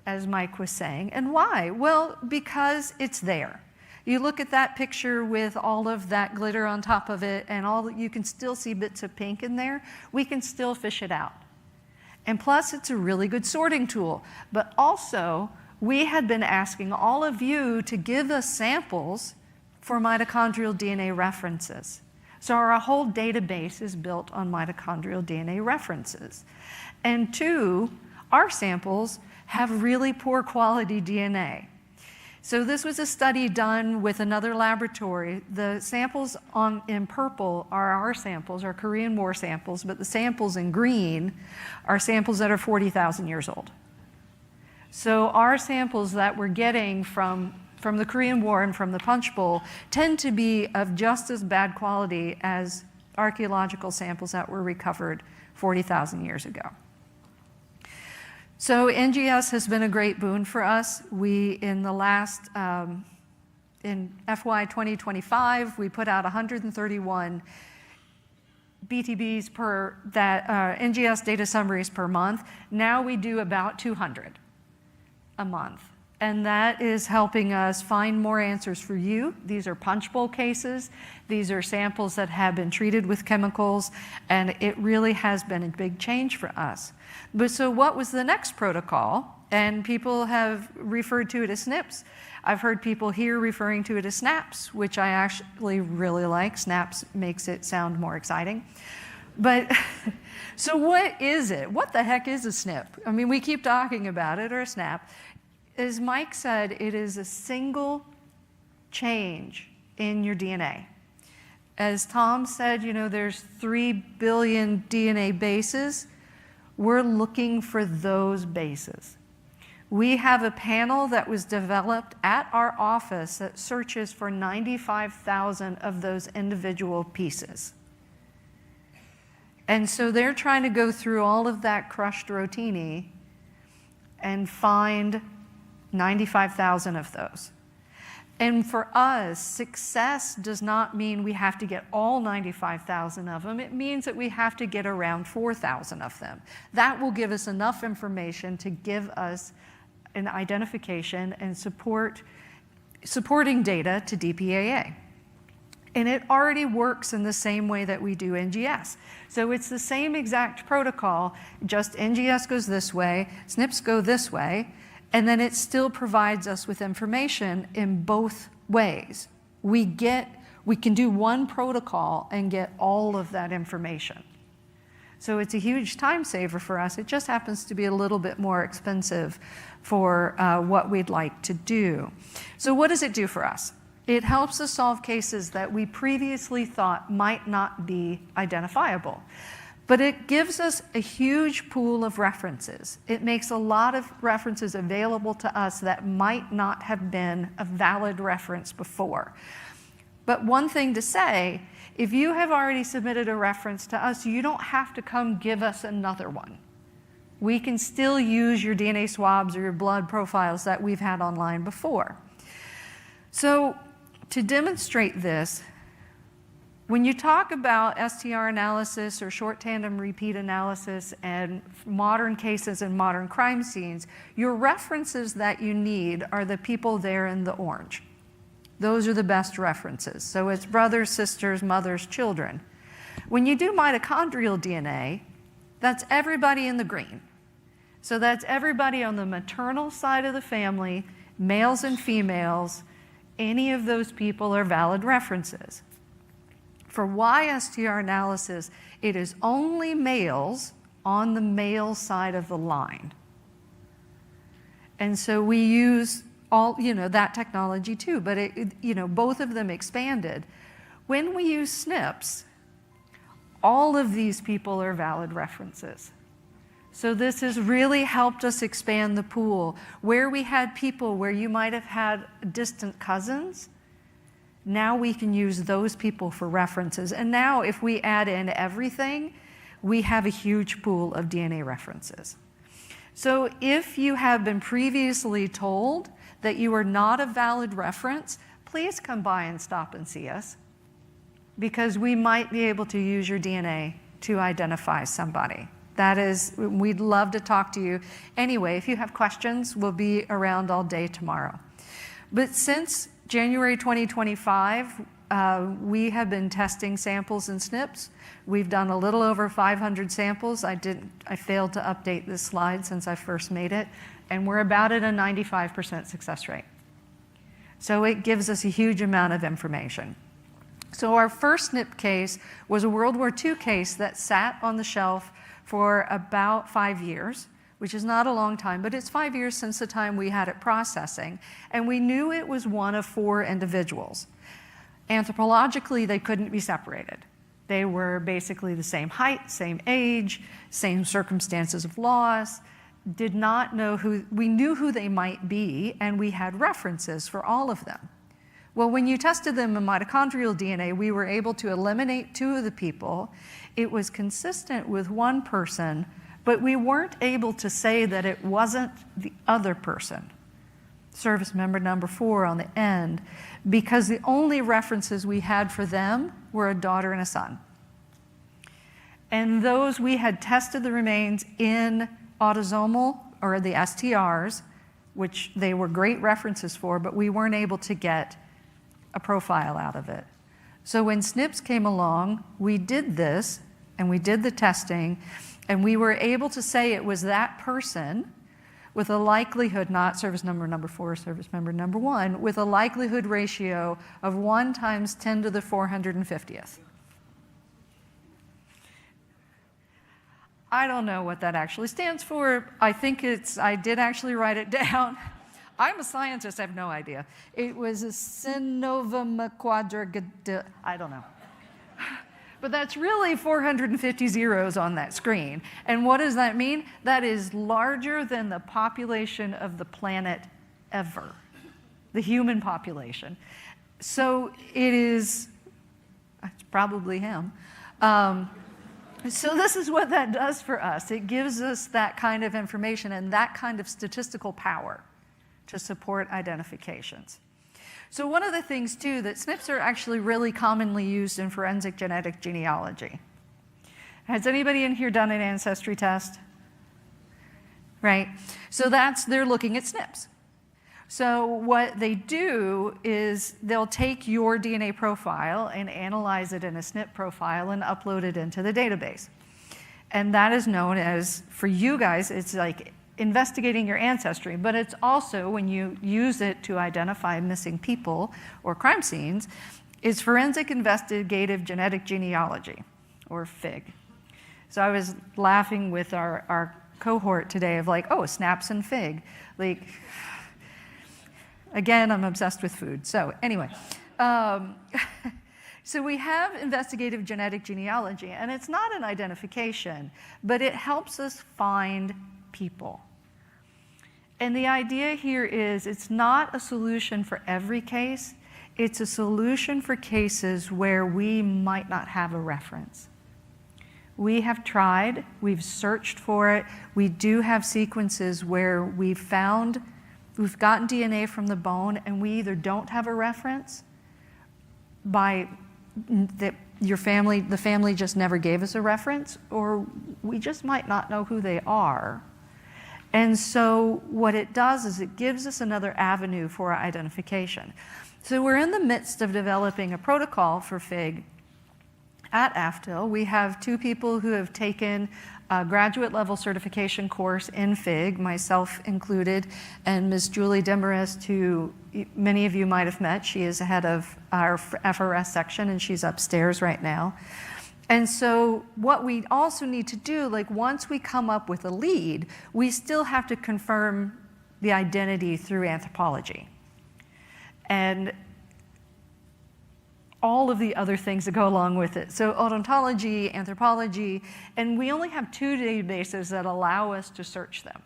as Mike was saying. And why? Well, because it's there. You look at that picture with all of that glitter on top of it, and you can still see bits of pink in there. We can still fish it out. And plus, it's a really good sorting tool. But also, we had been asking all of you to give us samples for mitochondrial DNA references. So our whole database is built on mitochondrial DNA references. And two, our samples have really poor quality DNA. So this was a study done with another laboratory. The samples in purple are our samples, our Korean War samples, but the samples in green are samples that are 40,000 years old. So our samples that we're getting from the Korean War and from the Punch Bowl tend to be of just as bad quality as archaeological samples that were recovered 40,000 years ago. So NGS has been a great boon for us. In FY 2025, we put out 131 BTBs NGS data summaries per month. Now we do about 200 a month. And that is helping us find more answers for you. These are punch bowl cases. These are samples that have been treated with chemicals, and it really has been a big change for us. But so what was the next protocol? And people have referred to it as SNPs. I've heard people here referring to it as SNAPs, which I actually really like. SNAPs makes it sound more exciting. But so what is it? What the heck is a SNP? I mean, we keep talking about it, or a SNAP. As Mike said, it is a single change in your DNA. As Tom said, there's 3 billion DNA bases. We're looking for those bases. We have a panel that was developed at our office that searches for 95,000 of those individual pieces. And so they're trying to go through all of that crushed rotini and find 95,000 of those. And for us, success does not mean we have to get all 95,000 of them. It means that we have to get around 4,000 of them. That will give us enough information to give us an identification and supporting data to DPAA. And it already works in the same way that we do NGS. So it's the same exact protocol, just NGS goes this way, SNPs go this way, and then it still provides us with information in both ways. We can do one protocol and get all of that information. So it's a huge time saver for us. It just happens to be a little bit more expensive for what we'd like to do. So what does it do for us? It helps us solve cases that we previously thought might not be identifiable. But it gives us a huge pool of references. It makes a lot of references available to us that might not have been a valid reference before. But one thing to say, if you have already submitted a reference to us, you don't have to come give us another one. We can still use your DNA swabs or your blood profiles that we've had online before. So to demonstrate this, when you talk about STR analysis or short tandem repeat analysis and modern cases and modern crime scenes, your references that you need are the people there in the orange. Those are the best references. So it's brothers, sisters, mothers, children. When you do mitochondrial DNA, that's everybody in the green. So that's everybody on the maternal side of the family, males and females. Any of those people are valid references. For YSTR analysis, it is only males on the male side of the line. And so we use that technology too, but both of them expanded. When we use SNPs, all of these people are valid references. So this has really helped us expand the pool. Where we had people where you might have had distant cousins, now we can use those people for references. And now if we add in everything, we have a huge pool of DNA references. So if you have been previously told that you are not a valid reference, please come by and stop and see us, because we might be able to use your DNA to identify somebody. We'd love to talk to you. Anyway, if you have questions, we'll be around all day tomorrow. But since January 2025, we have been testing samples and SNPs. We've done a little over 500 samples. I failed to update this slide since I first made it, and we're about at a 95% success rate. So it gives us a huge amount of information. So our first SNP case was a World War II case that sat on the shelf for about 5 years, which is not a long time, but it's 5 years since the time we had it processing, and we knew it was one of 4 individuals. Anthropologically, they couldn't be separated. They were basically the same height, same age, same circumstances of loss, did not know we knew who they might be, and we had references for all of them. Well, when you tested them in mitochondrial DNA, we were able to eliminate 2 of the people. It was consistent with one person, but we weren't able to say that it wasn't the other person, service member number 4 on the end, because the only references we had for them were a daughter and a son. And those, we had tested the remains in autosomal, or the STRs, which they were great references for, but we weren't able to get a profile out of it. So when SNPs came along, we did this, and we did the testing, and we were able to say it was that person with a likelihood, not service member number 4, service member number 1, with a likelihood ratio of 1 times 10 to the 450th. I don't know what that actually stands for. I did actually write it down. I'm a scientist, I have no idea. It was a synovum quadragata, I don't know. But that's really 450 zeros on that screen. And what does that mean? That is larger than the population of the planet ever, the human population. So it's probably him. So this is what that does for us. It gives us that kind of information and that kind of statistical power to support identifications. So one of the things too, that SNPs are actually really commonly used in forensic genetic genealogy. Has anybody in here done an ancestry test? Right, so they're looking at SNPs. So what they do is they'll take your DNA profile and analyze it in a SNP profile and upload it into the database. And that is known as, for you guys, it's like investigating your ancestry, but it's also, when you use it to identify missing people or crime scenes, is forensic investigative genetic genealogy, or FIG. So I was laughing with our cohort today of like, oh, snaps and FIG. Like, again, I'm obsessed with food. So anyway, so we have investigative genetic genealogy, and it's not an identification, but it helps us find people. And the idea here is it's not a solution for every case. It's a solution for cases where we might not have a reference. We have tried, we've searched for it. We do have sequences where we've gotten DNA from the bone and we either don't have a reference by that the family just never gave us a reference, or we just might not know who they are. And so what it does is it gives us another avenue for identification. So we're in the midst of developing a protocol for FIG at AFTL. We have 2 people who have taken a graduate level certification course in FIG, myself included, and Ms. Julie Demarest, who many of you might have met. She is the head of our FRS section, and she's upstairs right now. And so what we also need to do, like once we come up with a lead, we still have to confirm the identity through anthropology. And all of the other things that go along with it. So odontology, anthropology, and we only have 2 databases that allow us to search them.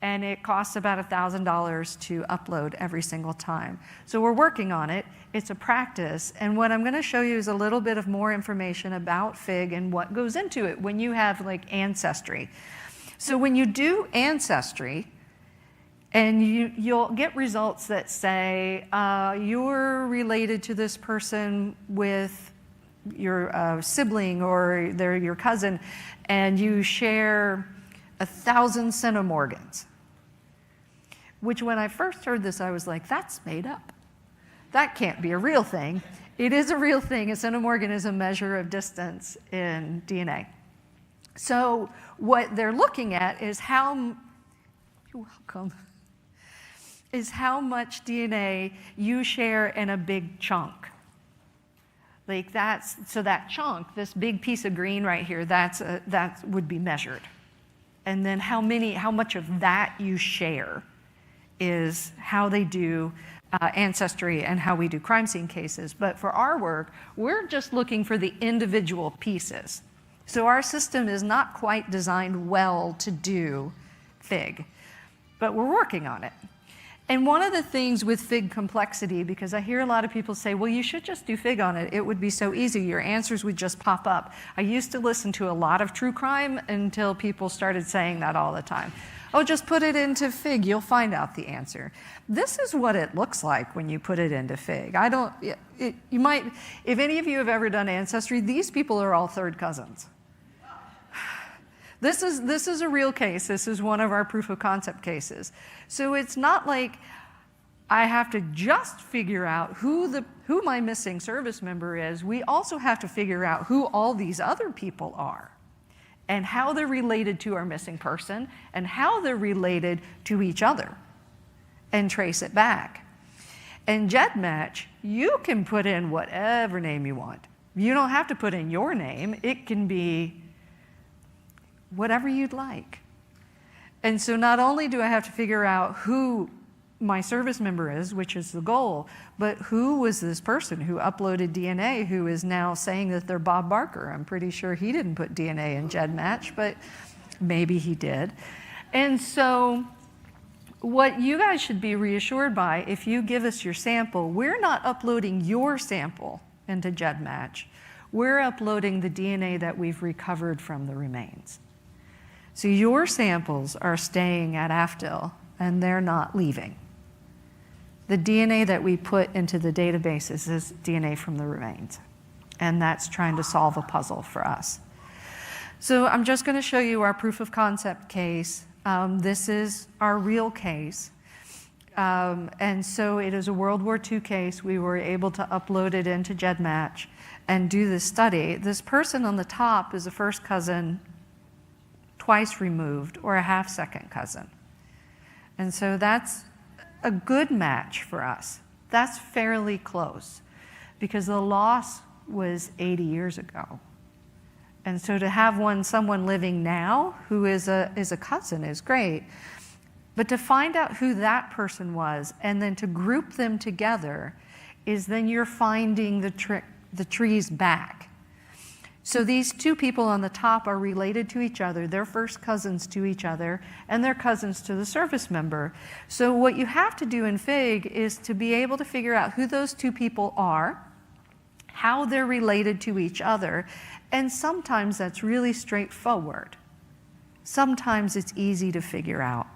And it costs about $1,000 to upload every single time. So we're working on it. It's a practice. And what I'm going to show you is a little bit of more information about FIG and what goes into it when you have like ancestry. So when you do ancestry, and you'll get results that say, you're related to this person with your sibling or they're your cousin, and you share 1,000 centimorgans. Which when I first heard this, I was like, that's made up. That can't be a real thing. It is a real thing. A centimorgan is a measure of distance in DNA. So what they're looking at is you're welcome, is how much DNA you share in a big chunk. Like so that chunk, this big piece of green right here, that would be measured. And then how much of that you share is how they do ancestry and how we do crime scene cases. But for our work, we're just looking for the individual pieces. So our system is not quite designed well to do FIG, but we're working on it. And one of the things with FIG complexity, because I hear a lot of people say, well, you should just do FIG on it. It would be so easy. Your answers would just pop up. I used to listen to a lot of true crime until people started saying that all the time. Oh, just put it into FIG. You'll find out the answer. This is what it looks like when you put it into FIG. You might, if any of you have ever done ancestry, these people are all third cousins. This is a real case. This is one of our proof of concept cases. So it's not like I have to just figure out who my missing service member is. We also have to figure out who all these other people are and how they're related to our missing person and how they're related to each other and trace it back. And GEDmatch, you can put in whatever name you want. You don't have to put in your name. It can be whatever you'd like. And so not only do I have to figure out who my service member is, which is the goal, but who was this person who uploaded DNA who is now saying that they're Bob Barker? I'm pretty sure he didn't put DNA in GEDmatch, but maybe he did. And so what you guys should be reassured by, if you give us your sample, we're not uploading your sample into GEDmatch. We're uploading the DNA that we've recovered from the remains. So your samples are staying at AFTL and they're not leaving. The DNA that we put into the databases is DNA from the remains. And that's trying to solve a puzzle for us. So I'm just going to show you our proof of concept case. This is our real case. And so it is a World War II case. We were able to upload it into GEDmatch and do this study. This person on the top is a first cousin twice removed or a half-second cousin. And so that's a good match for us. That's fairly close because the loss was 80 years ago. And so to have someone living now who is a cousin is great. But to find out who that person was and then to group them together is then you're finding the trees back. So these two people on the top are related to each other. They're first cousins to each other, and they're cousins to the service member. So what you have to do in FIG is to be able to figure out who those two people are, how they're related to each other, and sometimes that's really straightforward. Sometimes it's easy to figure out.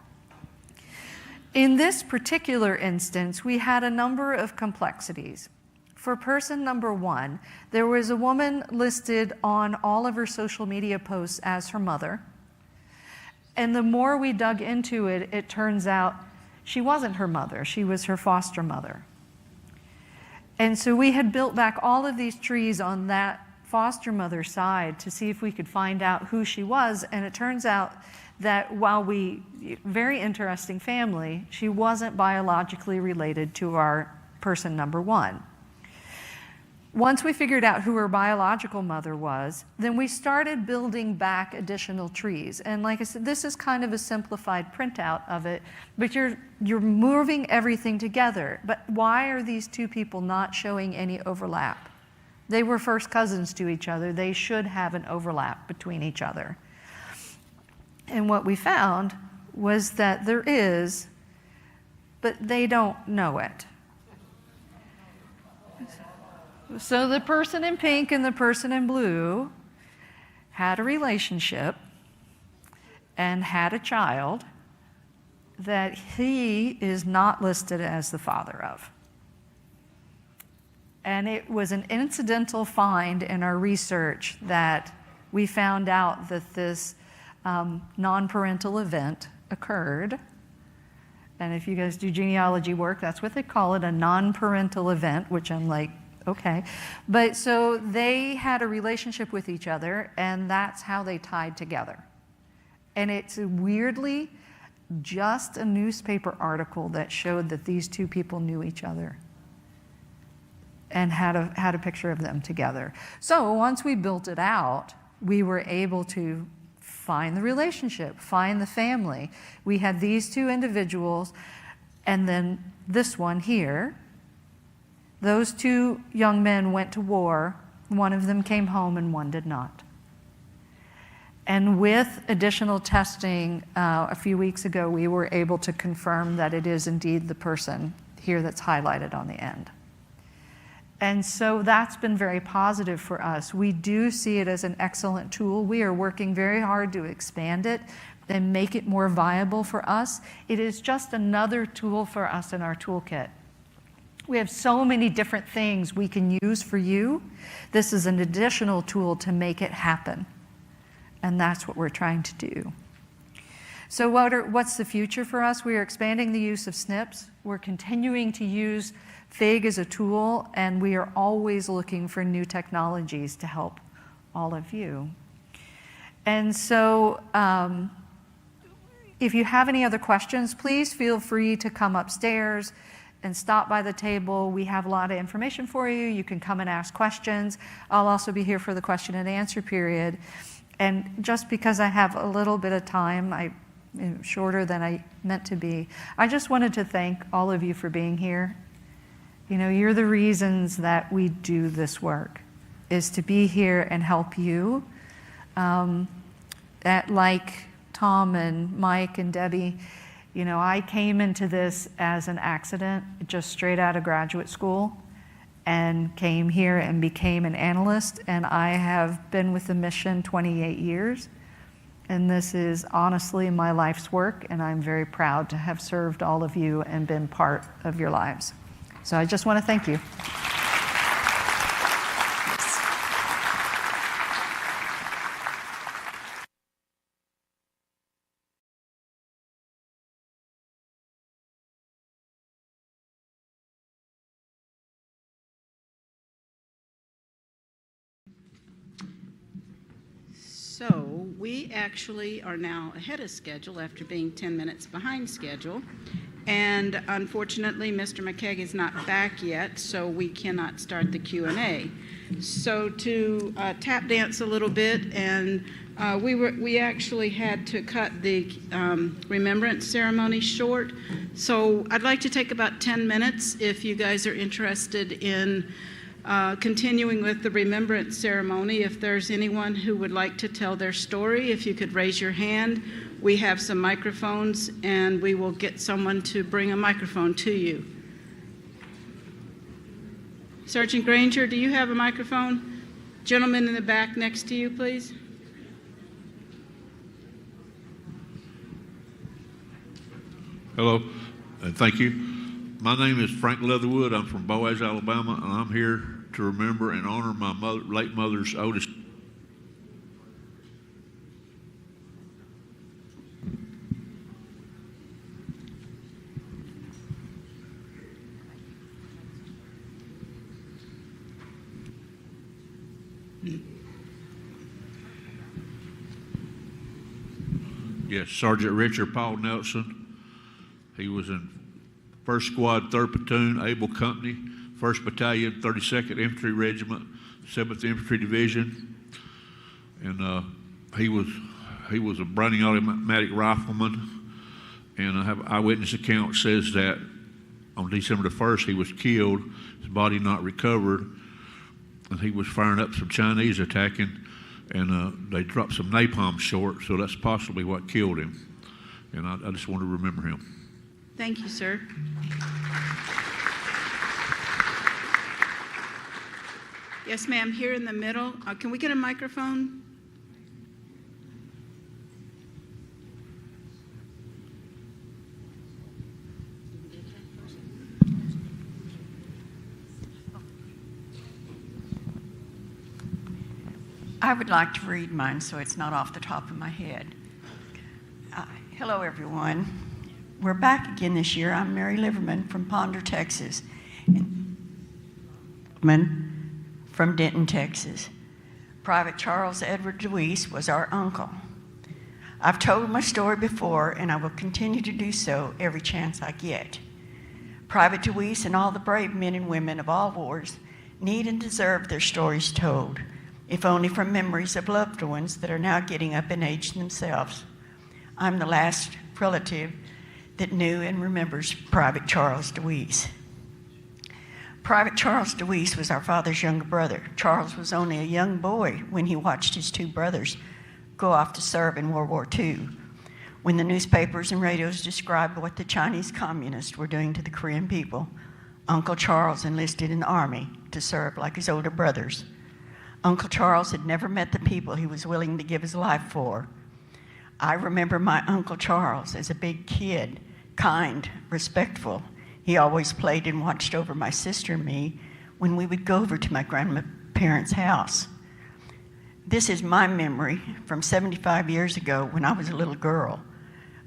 In this particular instance, we had a number of complexities. For person number one, there was a woman listed on all of her social media posts as her mother. And the more we dug into it, it turns out she wasn't her mother, she was her foster mother. And so we had built back all of these trees on that foster mother side to see if we could find out who she was, and it turns out that very interesting family, she wasn't biologically related to our person number one. Once we figured out who her biological mother was, then we started building back additional trees. And like I said, this is kind of a simplified printout of it, but you're moving everything together. But why are these two people not showing any overlap? They were first cousins to each other. They should have an overlap between each other. And what we found was that there is, but they don't know it. So the person in pink and the person in blue had a relationship and had a child that he is not listed as the father of. And it was an incidental find in our research that we found out that this non-parental event occurred. And if you guys do genealogy work, that's what they call it, a non-parental event, which I'm like, okay. But so they had a relationship with each other, and that's how they tied together. And it's weirdly just a newspaper article that showed that these two people knew each other and had a picture of them together. So once we built it out, we were able to find the relationship, find the family. We had these two individuals, and then this one here. Those two young men went to war. One of them came home and one did not. And with additional testing a few weeks ago, we were able to confirm that it is indeed the person here that's highlighted on the end. And so that's been very positive for us. We do see it as an excellent tool. We are working very hard to expand it and make it more viable for us. It is just another tool for us in our toolkit. We have so many different things we can use for you. This is an additional tool to make it happen. And that's what we're trying to do. So what's the future for us? We are expanding the use of SNPs. We're continuing to use FIG as a tool, and we are always looking for new technologies to help all of you. And so if you have any other questions, please feel free to come upstairs and stop by the table. We have a lot of information for you. You can come and ask questions. I'll also be here for the question and answer period. And just because I have a little bit of time, shorter than I meant to be, I just wanted to thank all of you for being here. You know, you're the reasons that we do this work, is to be here and help you. Like Tom and Mike and Debbie, you know, I came into this as an accident, just straight out of graduate school, and came here and became an analyst, and I have been with the mission 28 years. And this is honestly my life's work, and I'm very proud to have served all of you and been part of your lives. So I just want to thank you. So we actually are now ahead of schedule after being 10 minutes behind schedule. And unfortunately, Mr. McKeag is not back yet, so we cannot start the Q&A. So to tap dance a little bit, and we actually had to cut the remembrance ceremony short. So I'd like to take about 10 minutes if you guys are interested in continuing with the remembrance ceremony. If there's anyone who would like to tell their story, if you could raise your hand. We have some microphones, and we will get someone to bring a microphone to you. Sergeant Granger, do you have a microphone? Gentleman in the back next to you, please. Hello, and thank you. My name is Frank Leatherwood. I'm from Boaz, Alabama, and I'm here to remember and honor my late mother's oldest. Yes, Sergeant Richard Paul Nelson. He was in 1st Squad, 3rd Platoon, Able Company, 1st Battalion, 32nd Infantry Regiment, 7th Infantry Division. And he was a Browning automatic rifleman. And I have an eyewitness account says that on December the 1st, he was killed, his body not recovered, and he was firing up some Chinese attacking, and they dropped some napalm short, so that's possibly what killed him. And I just want to remember him. Thank you, sir. Yes, ma'am, here in the middle. Can we get a microphone? I would like to read mine so it's not off the top of my head. Hello, everyone. We're back again this year. I'm Mary Liverman from Ponder, Texas. From Denton, Texas. Private Charles Edward DeWeese was our uncle. I've told my story before, and I will continue to do so every chance I get. Private DeWeese and all the brave men and women of all wars need and deserve their stories told, if only from memories of loved ones that are now getting up in age themselves. I'm the last relative that knew and remembers Private Charles DeWeese. Private Charles DeWeese was our father's younger brother. Charles was only a young boy when he watched his two brothers go off to serve in World War II, when the newspapers and radios described what the Chinese communists were doing to the Korean people. Uncle Charles enlisted in the army to serve like his older brothers. Uncle Charles had never met the people he was willing to give his life for. I remember my Uncle Charles as a big kid, kind, respectful. He always played and watched over my sister and me when we would go over to my grandparents' house. This is my memory from 75 years ago when I was a little girl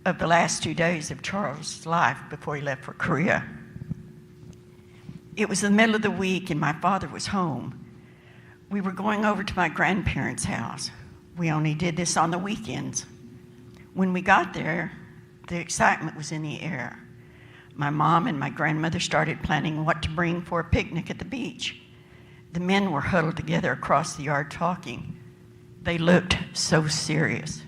of the last 2 days of Charles' life before he left for Korea. It was the middle of the week and my father was home. We were going over to my grandparents' house. We only did this on the weekends. When we got there, the excitement was in the air. My mom and my grandmother started planning what to bring for a picnic at the beach. The men were huddled together across the yard talking. They looked so serious.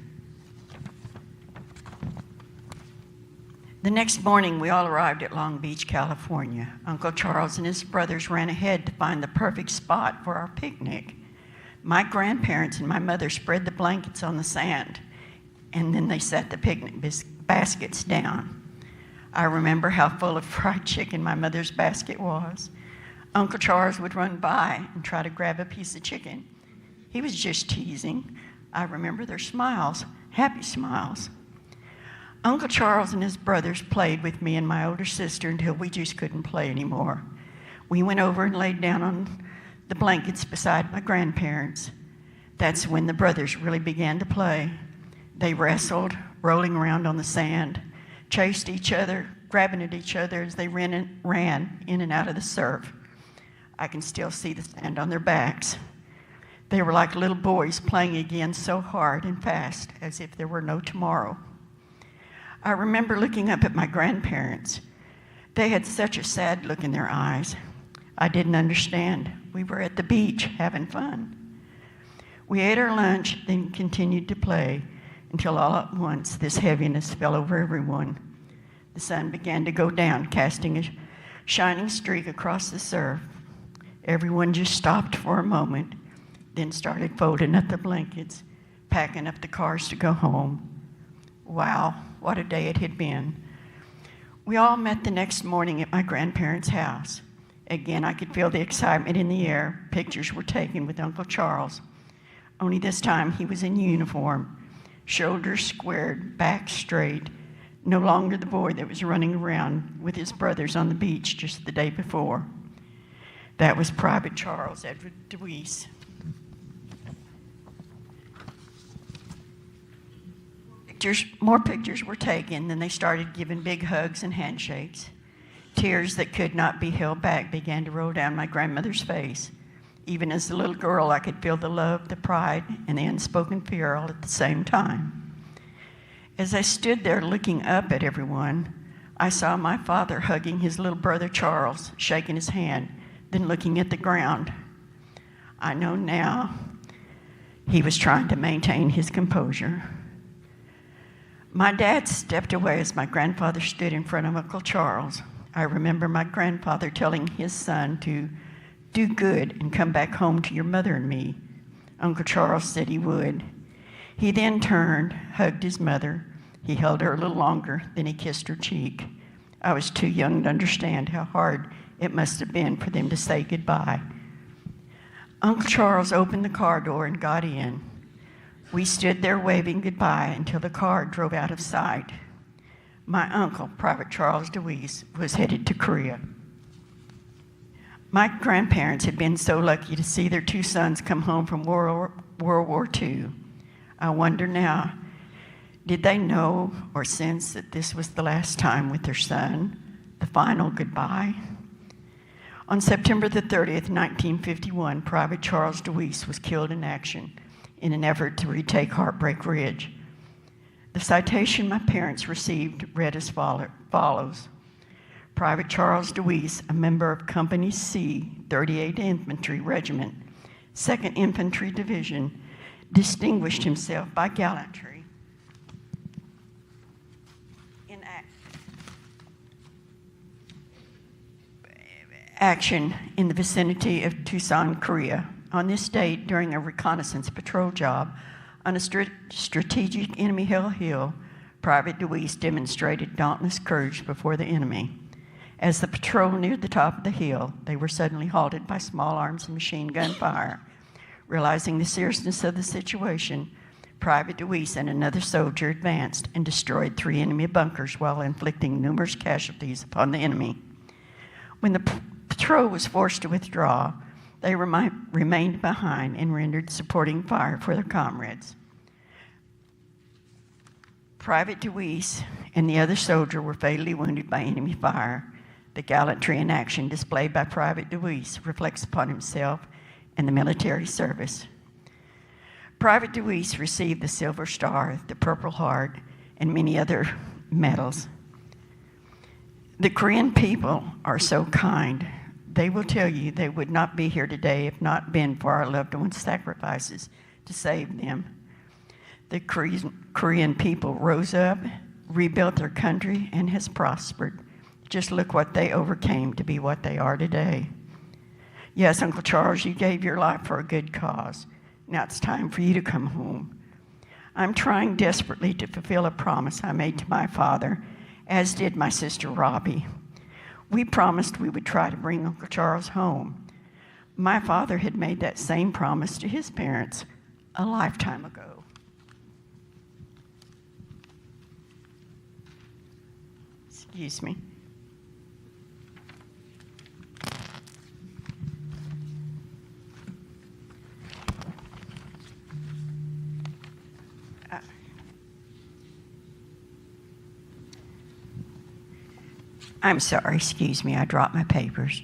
The next morning, we all arrived at Long Beach, California. Uncle Charles and his brothers ran ahead to find the perfect spot for our picnic. My grandparents and my mother spread the blankets on the sand, and then they set the picnic baskets down. I remember how full of fried chicken my mother's basket was. Uncle Charles would run by and try to grab a piece of chicken. He was just teasing. I remember their smiles, happy smiles. Uncle Charles and his brothers played with me and my older sister until we just couldn't play anymore. We went over and laid down on the blankets beside my grandparents. That's when the brothers really began to play. They wrestled, rolling around on the sand, chased each other, grabbing at each other as they ran in and out of the surf. I can still see the sand on their backs. They were like little boys playing again so hard and fast as if there were no tomorrow. I remember looking up at my grandparents. They had such a sad look in their eyes. I didn't understand. We were at the beach having fun. We ate our lunch, then continued to play until all at once this heaviness fell over everyone. The sun began to go down, casting a shining streak across the surf. Everyone just stopped for a moment, then started folding up the blankets, packing up the cars to go home. Wow, what a day it had been. We all met the next morning at my grandparents' house. Again, I could feel the excitement in the air. Pictures were taken with Uncle Charles. Only this time he was in uniform, shoulders squared, back straight, no longer the boy that was running around with his brothers on the beach just the day before. That was Private Charles Edward DeWeese. More pictures were taken, then they started giving big hugs and handshakes. Tears that could not be held back began to roll down my grandmother's face. Even as a little girl, I could feel the love, the pride, and the unspoken fear all at the same time. As I stood there looking up at everyone, I saw my father hugging his little brother Charles, shaking his hand, then looking at the ground. I know now he was trying to maintain his composure. My dad stepped away as my grandfather stood in front of Uncle Charles. I remember my grandfather telling his son to do good and come back home to your mother and me. Uncle Charles said he would. He then turned, hugged his mother. He held her a little longer, then he kissed her cheek. I was too young to understand how hard it must have been for them to say goodbye. Uncle Charles opened the car door and got in. We stood there waving goodbye until the car drove out of sight. My uncle, Private Charles DeWeese, was headed to Korea. My grandparents had been so lucky to see their two sons come home from World War II. I wonder now, did they know or sense that this was the last time with their son, the final goodbye? On September the 30th, 1951, Private Charles DeWeese was killed in action in an effort to retake Heartbreak Ridge. The citation my parents received read as follows. Private Charles DeWeese, a member of Company C, 38th Infantry Regiment, 2nd Infantry Division, distinguished himself by gallantry in action in the vicinity of Tucson, Korea. On this date, during a reconnaissance patrol job on a strategic enemy held hill, Private DeWeese demonstrated dauntless courage before the enemy. As the patrol neared the top of the hill, they were suddenly halted by small arms and machine gun fire. Realizing the seriousness of the situation, Private DeWeese and another soldier advanced and destroyed 3 enemy bunkers while inflicting numerous casualties upon the enemy. When the patrol was forced to withdraw, they remained behind and rendered supporting fire for their comrades. Private DeWeese and the other soldier were fatally wounded by enemy fire. The gallantry in action displayed by Private DeWeese reflects upon himself and the military service. Private DeWeese received the Silver Star, the Purple Heart, and many other medals. The Korean people are so kind. They will tell you they would not be here today if not been for our loved ones' sacrifices to save them. The Korean people rose up, rebuilt their country, and has prospered. Just look what they overcame to be what they are today. Yes, Uncle Charles, you gave your life for a good cause. Now it's time for you to come home. I'm trying desperately to fulfill a promise I made to my father, as did my sister Robbie. We promised we would try to bring Uncle Charles home. My father had made that same promise to his parents a lifetime ago. Excuse me. I'm sorry, excuse me, I dropped my papers.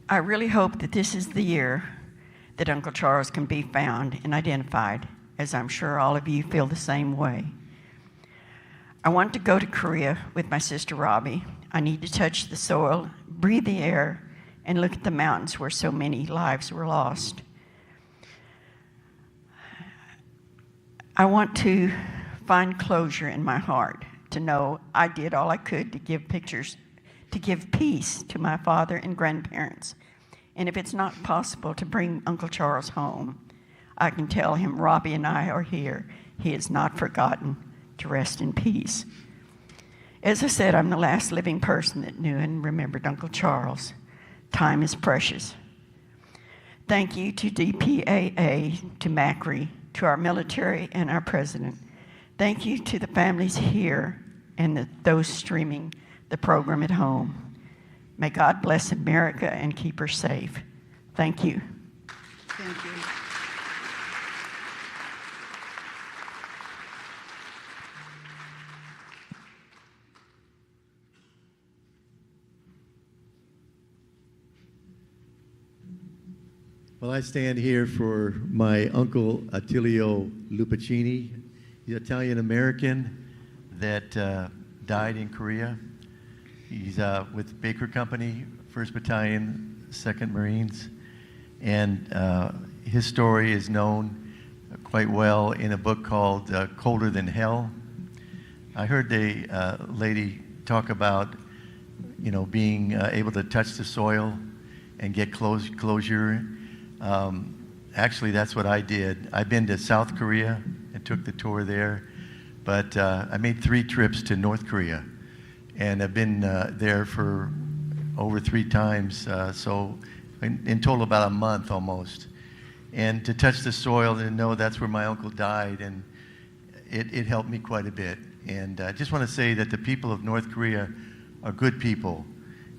I really hope that this is the year that Uncle Charles can be found and identified, as I'm sure all of you feel the same way. I want to go to Korea with my sister Robbie. I need to touch the soil, breathe the air, and look at the mountains where so many lives were lost. I want to find closure in my heart, to know I did all I could to give peace to my father and grandparents. And if it's not possible to bring Uncle Charles home, I can tell him Robbie and I are here. He is not forgotten. To rest in peace. As I said, I'm the last living person that knew and remembered Uncle Charles. Time is precious. Thank you to DPAA, to Macri, to our military and our president. Thank you to the families here and those streaming the program at home. May God bless America and keep her safe. Thank you. Thank you. Well, I stand here for my uncle Attilio Lupacini. He's Italian-American that died in Korea. He's with Baker Company, 1st Battalion, 2nd Marines. And his story is known quite well in a book called Colder Than Hell. I heard the lady talk about, being able to touch the soil and get closure. Actually, that's what I did. I've been to South Korea and took the tour there, but I made 3 trips to North Korea, and I've been there for over 3 times, so in total about a month almost. And to touch the soil and know that's where my uncle died, and it helped me quite a bit. And I just want to say that the people of North Korea are good people.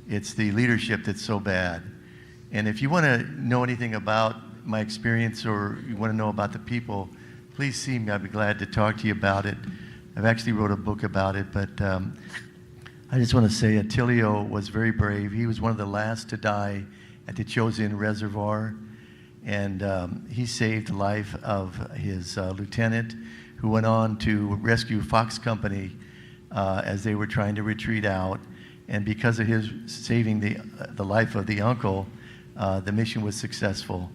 It's the leadership that's so bad. And if you want to know anything about my experience or you want to know about the people, please see me. I'd be glad to talk to you about it. I've actually wrote a book about it, but I just want to say Attilio was very brave. He was one of the last to die at the Chosin Reservoir, and he saved the life of his lieutenant, who went on to rescue Fox Company as they were trying to retreat out. And because of his saving the life of the uncle, the mission was successful.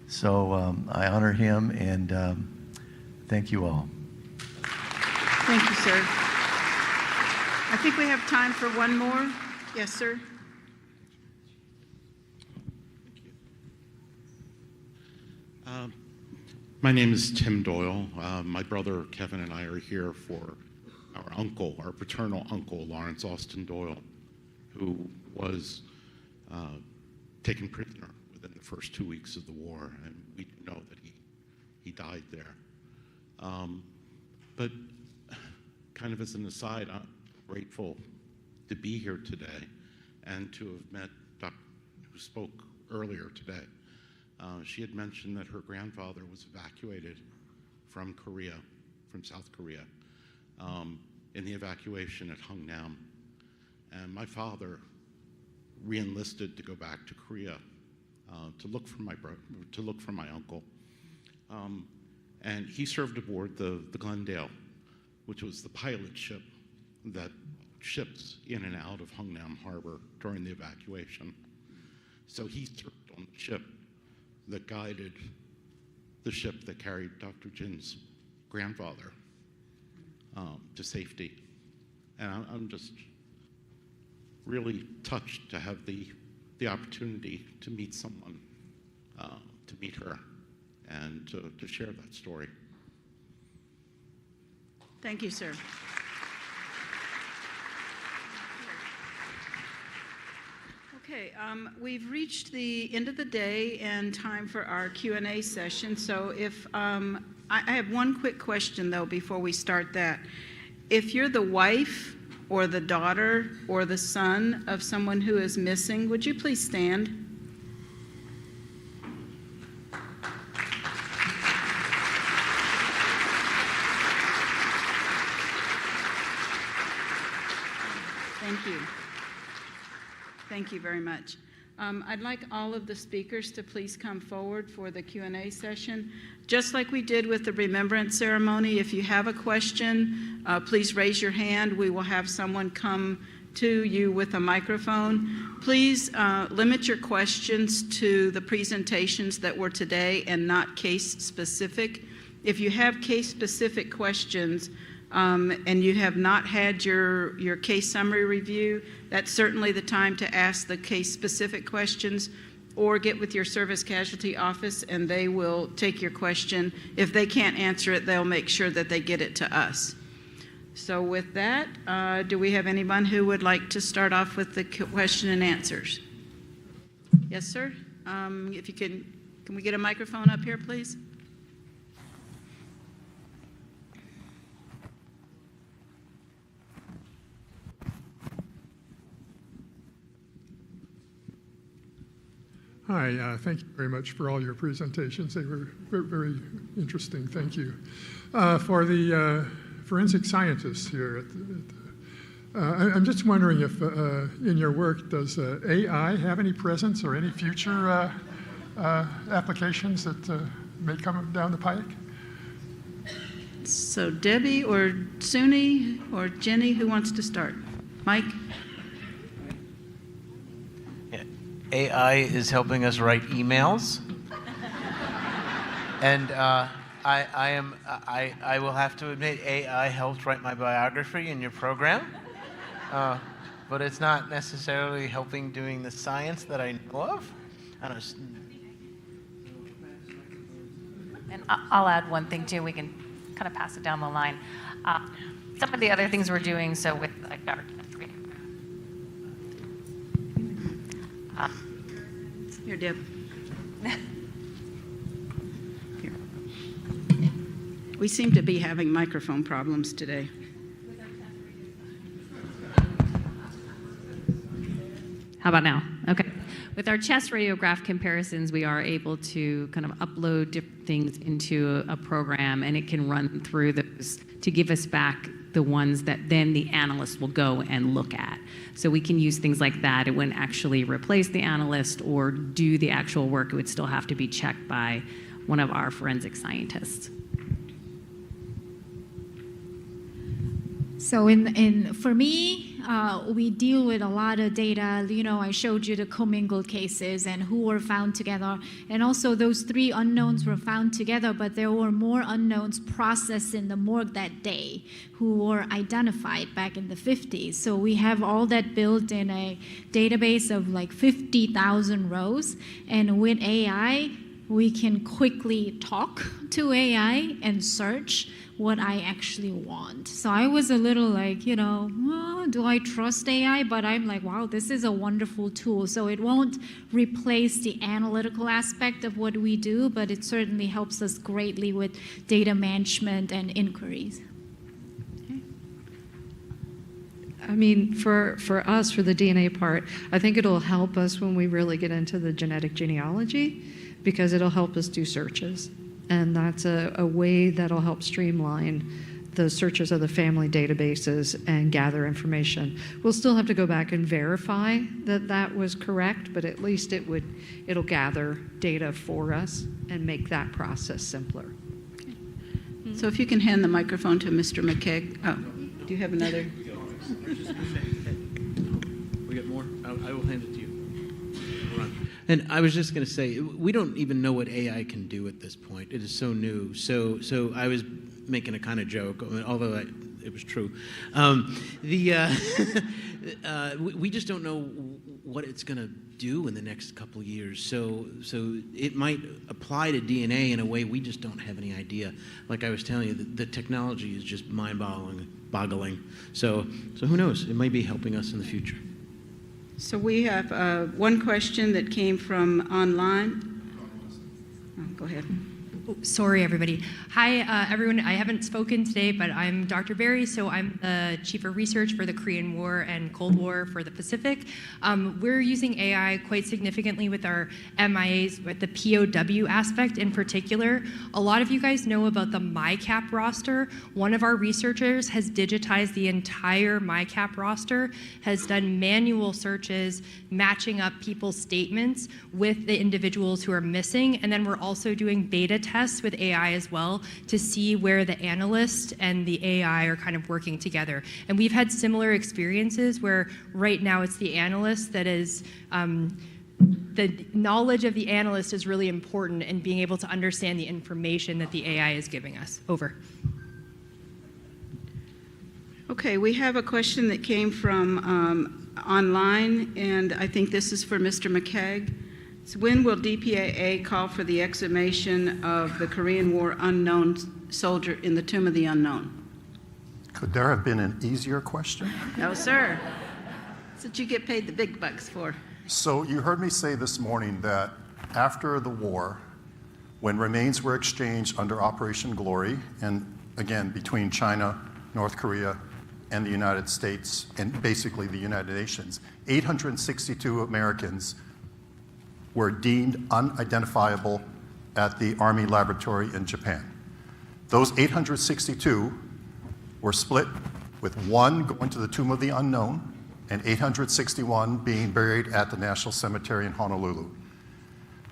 So I honor him, and thank you all. Thank you, sir. I think we have time for one more. Yes, sir. My name is Tim Doyle. My brother Kevin and I are here for our uncle, our paternal uncle, Lawrence Austin Doyle, who was taken prisoner within the first 2 weeks of the war, and we know that he died there. But kind of as an aside, I'm grateful to be here today and to have met Dr. who spoke earlier today. She had mentioned that her grandfather was evacuated from Korea, from South Korea, in the evacuation at Hungnam. And my father re-enlisted to go back to Korea to look for my uncle. And he served aboard the Glendale, which was the pilot ship that ships in and out of Hungnam Harbor during the evacuation. So he served on the ship that guided the ship that carried Dr. Jin's grandfather to safety. And I'm just really touched to have the opportunity to meet someone, to meet her, and to share that story. Thank you, sir. Okay, we've reached the end of the day and time for our Q&A session. So if I have one quick question though before we start that. If you're the wife or the daughter or the son of someone who is missing, would you please stand? Thank you. Thank you very much. I'd like all of the speakers to please come forward for the Q&A session. Just like we did with the Remembrance ceremony, if you have a question, please raise your hand. We will have someone come to you with a microphone. Please limit your questions to the presentations that were today and not case-specific. If you have case-specific questions and you have not had your case summary review, that's certainly the time to ask the case-specific questions, or get with your service casualty office and they will take your question. If they can't answer it, they'll make sure that they get it to us. So with that, do we have anyone who would like to start off with the question and answers? Yes, sir. If you can we get a microphone up here, please? Hi, thank you very much for all your presentations. They were very interesting. Thank you. For the forensic scientists here, I'm just wondering if in your work, does AI have any presence or any future applications that may come down the pike? So Debbie or Suni or Jenny, who wants to start? Mike? AI is helping us write emails, and I will have to admit AI helped write my biography in your program, but it's not necessarily helping doing the science that I know of. I don't know. And I'll add one thing too. We can kind of pass it down the line. Some of the other things we're doing, so with like our Here, Deb. Here. We seem to be having microphone problems today. How about now? Okay. With our chest radiograph comparisons, we are able to kind of upload different things into a program, and it can run through those to give us back the ones that then the analyst will go and look at. So we can use things like that. It wouldn't actually replace the analyst or do the actual work. It would still have to be checked by one of our forensic scientists. So for me, we deal with a lot of data. You know, I showed you the commingled cases and who were found together. And also those 3 unknowns were found together, but there were more unknowns processed in the morgue that day who were identified back in the 50s. So we have all that built in a database of like 50,000 rows. And with AI, we can quickly talk to AI and search what I actually want. So I was a little like, you know, oh, do I trust AI? But I'm like, wow, this is a wonderful tool. So it won't replace the analytical aspect of what we do, but it certainly helps us greatly with data management and inquiries. I mean, for us, for the DNA part, I think it'll help us when we really get into the genetic genealogy, because it'll help us do searches. And that's a way that'll help streamline the searches of the family databases and gather information. We'll still have to go back and verify that that was correct, but at least it'll gather data for us and make that process simpler. Okay. So if you can hand the microphone to Mr. McKeag. Oh, do you have another? We got more? I will hand it to you. And I was just going to say, we don't even know what AI can do at this point. It is so new. So I was making a kind of joke, although it was true. We just don't know what it's going to do in the next couple of years. So it might apply to DNA in a way we just don't have any idea. Like I was telling you, the technology is just mind-boggling. So who knows? It might be helping us in the future. So we have one question that came from online. Oh, go ahead. Sorry, everybody. Hi, everyone. I haven't spoken today, but I'm Dr. Berry, so I'm the Chief of Research for the Korean War and Cold War for the Pacific. We're using AI quite significantly with our MIAs, with the POW aspect in particular. A lot of you guys know about the MyCap roster. One of our researchers has digitized the entire MyCap roster, has done manual searches, matching up people's statements with the individuals who are missing, and then we're also doing beta tests with AI as well to see where the analyst and the AI are kind of working together. And we've had similar experiences where right now it's the analyst that is, the knowledge of the analyst is really important in being able to understand the information that the AI is giving us. Over. Okay, we have a question that came from online, and I think this is for Mr. McCagg. It's, when will DPAA call for the exhumation of the Korean War unknown soldier in the Tomb of the Unknown? Could there have been an easier question? No, sir. That's what you get paid the big bucks for. So you heard me say this morning that after the war, when remains were exchanged under Operation Glory, and again, between China, North Korea, and the United States, and basically the United Nations, 862 Americans were deemed unidentifiable at the Army laboratory in Japan. Those 862 were split, with one going to the Tomb of the Unknown and 861 being buried at the National Cemetery in Honolulu.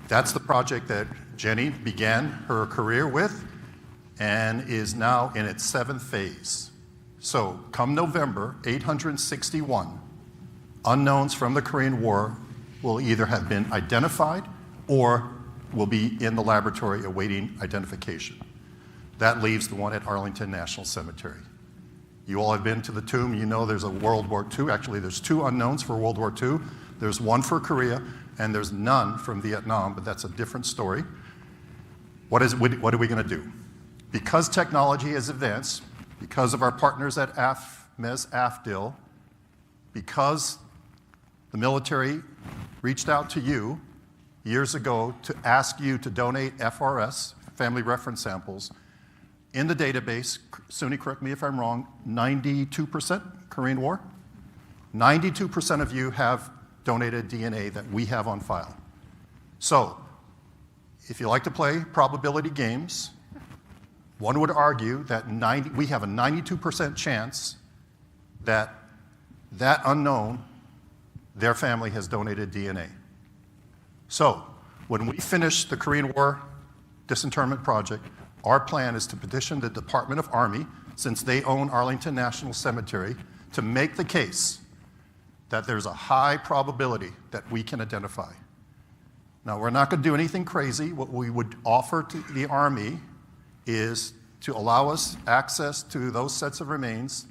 That's the project that Jenny began her career with and is now in its 7th phase. So come November, 861 unknowns from the Korean War will either have been identified or will be in the laboratory awaiting identification. That leaves the one at Arlington National Cemetery. You all have been to the tomb. You know there's a World War II. Actually, there's 2 unknowns for World War II. There's one for Korea, and there's none from Vietnam, but that's a different story. What are we going to do? Because technology has advanced, because of our partners at AFMES, AFDIL, because the military reached out to you years ago to ask you to donate FRS, family reference samples, in the database. Suni, correct me if I'm wrong, 92% Korean War? 92% of you have donated DNA that we have on file. So, if you like to play probability games, one would argue that we have a 92% chance that that unknown, their family has donated DNA. So, when we finish the Korean War disinterment project, our plan is to petition the Department of Army, since they own Arlington National Cemetery, to make the case that there's a high probability that we can identify. Now, we're not going to do anything crazy. What we would offer to the Army is to allow us access to those sets of remains,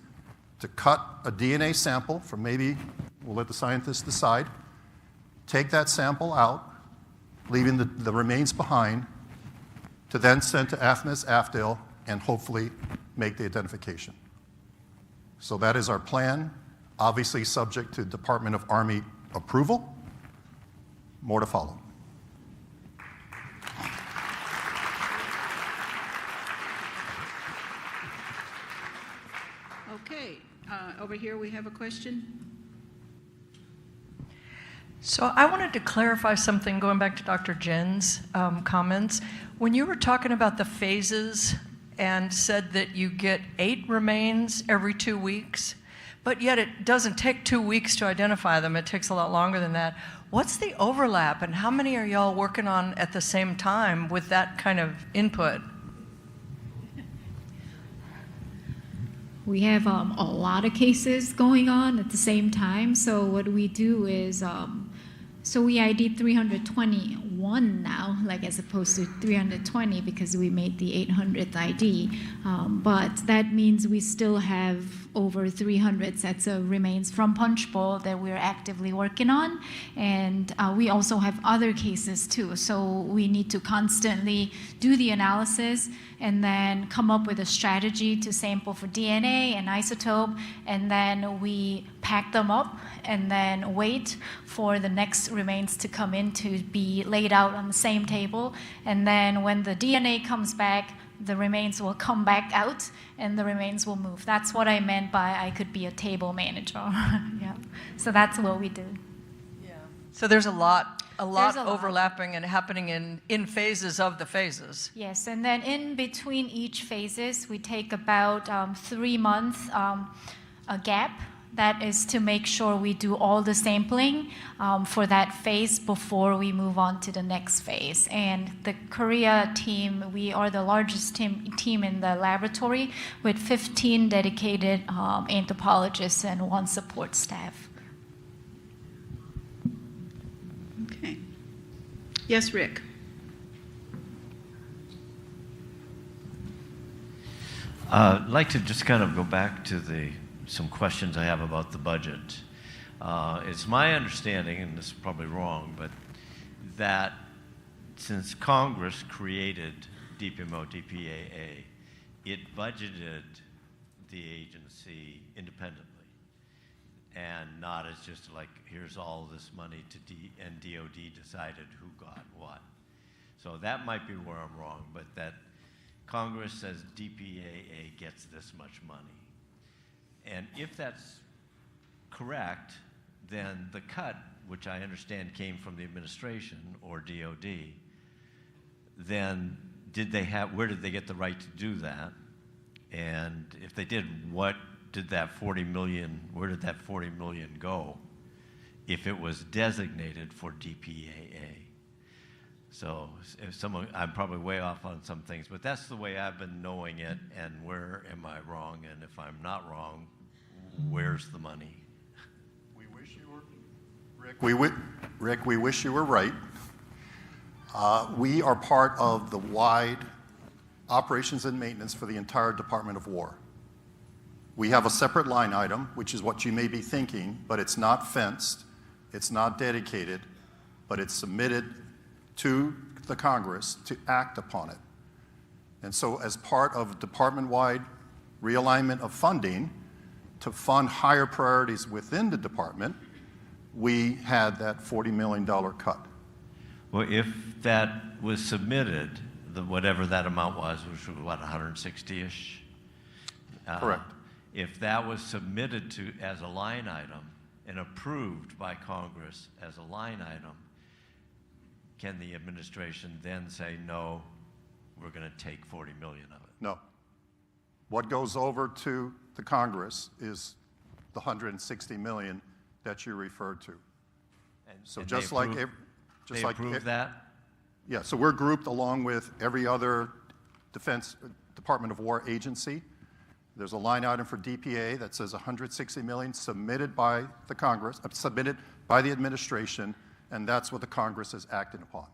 to cut a DNA sample from, maybe we'll let the scientists decide, take that sample out, leaving the remains behind, to then send to AFMES, AFDIL, and hopefully make the identification. So that is our plan, obviously subject to Department of Army approval. More to follow. Okay, over here we have a question. So I wanted to clarify something, going back to Dr. Jen's comments. When you were talking about the phases and said that you get 8 remains every 2 weeks, but yet it doesn't take 2 weeks to identify them, it takes a lot longer than that. What's the overlap, and how many are y'all working on at the same time with that kind of input? We have a lot of cases going on at the same time. So what we do is, so we ID 321 now, like as opposed to 320 because we made the 800th ID. But that means we still have over 300 sets of remains from Punch Bowl that we're actively working on. And we also have other cases too. So we need to constantly do the analysis and then come up with a strategy to sample for DNA and isotope, and then we pack them up and then wait for the next remains to come in to be laid out on the same table. And then when the DNA comes back, the remains will come back out and the remains will move. That's what I meant by I could be a table manager. Yeah. So that's what we do. So there's a lot overlapping and happening in phases of the phases. Yes, and then in between each phases, we take about 3 months a gap. That is to make sure we do all the sampling for that phase before we move on to the next phase. And the Korea team, we are the largest team in the laboratory with 15 dedicated anthropologists and 1 support staff. Okay. Yes, Rick. I'd like to just kind of go back to some questions I have about the budget. It's my understanding, and this is probably wrong, but that since Congress created DPAA, it budgeted the agency independently and not as just like, here's all this money and DOD decided who got what. So that might be where I'm wrong, but that Congress says DPAA gets this much money. And if that's correct, then the cut, which I understand came from the administration or DOD, then where did they get the right to do that? And if they did, where did that $40 million go if it was designated for DPAA? So I'm probably way off on some things, but that's the way I've been knowing it, and where am I wrong? And if I'm not wrong, where's the money? We wish you were, Rick, we wish you were right. We are part of the wide operations and maintenance for the entire Department of War. We have a separate line item, which is what you may be thinking, but it's not fenced, it's not dedicated, but it's submitted to the Congress to act upon it. And so as part of department-wide realignment of funding to fund higher priorities within the department, we had that $40 million cut. Well, if that was submitted, whatever that amount was, which was what, 160-ish? Correct. If that was submitted as a line item and approved by Congress as a line item, can the administration then say, no, we're going to take $40 million of it? No. What goes over to the Congress is the $160 million that you referred to. So just like that? Yeah, so we're grouped along with every other Defense Department of War agency. There's a line item for DPA that says $160 million submitted by the Congress, submitted by the administration, and that's what the Congress has acted upon.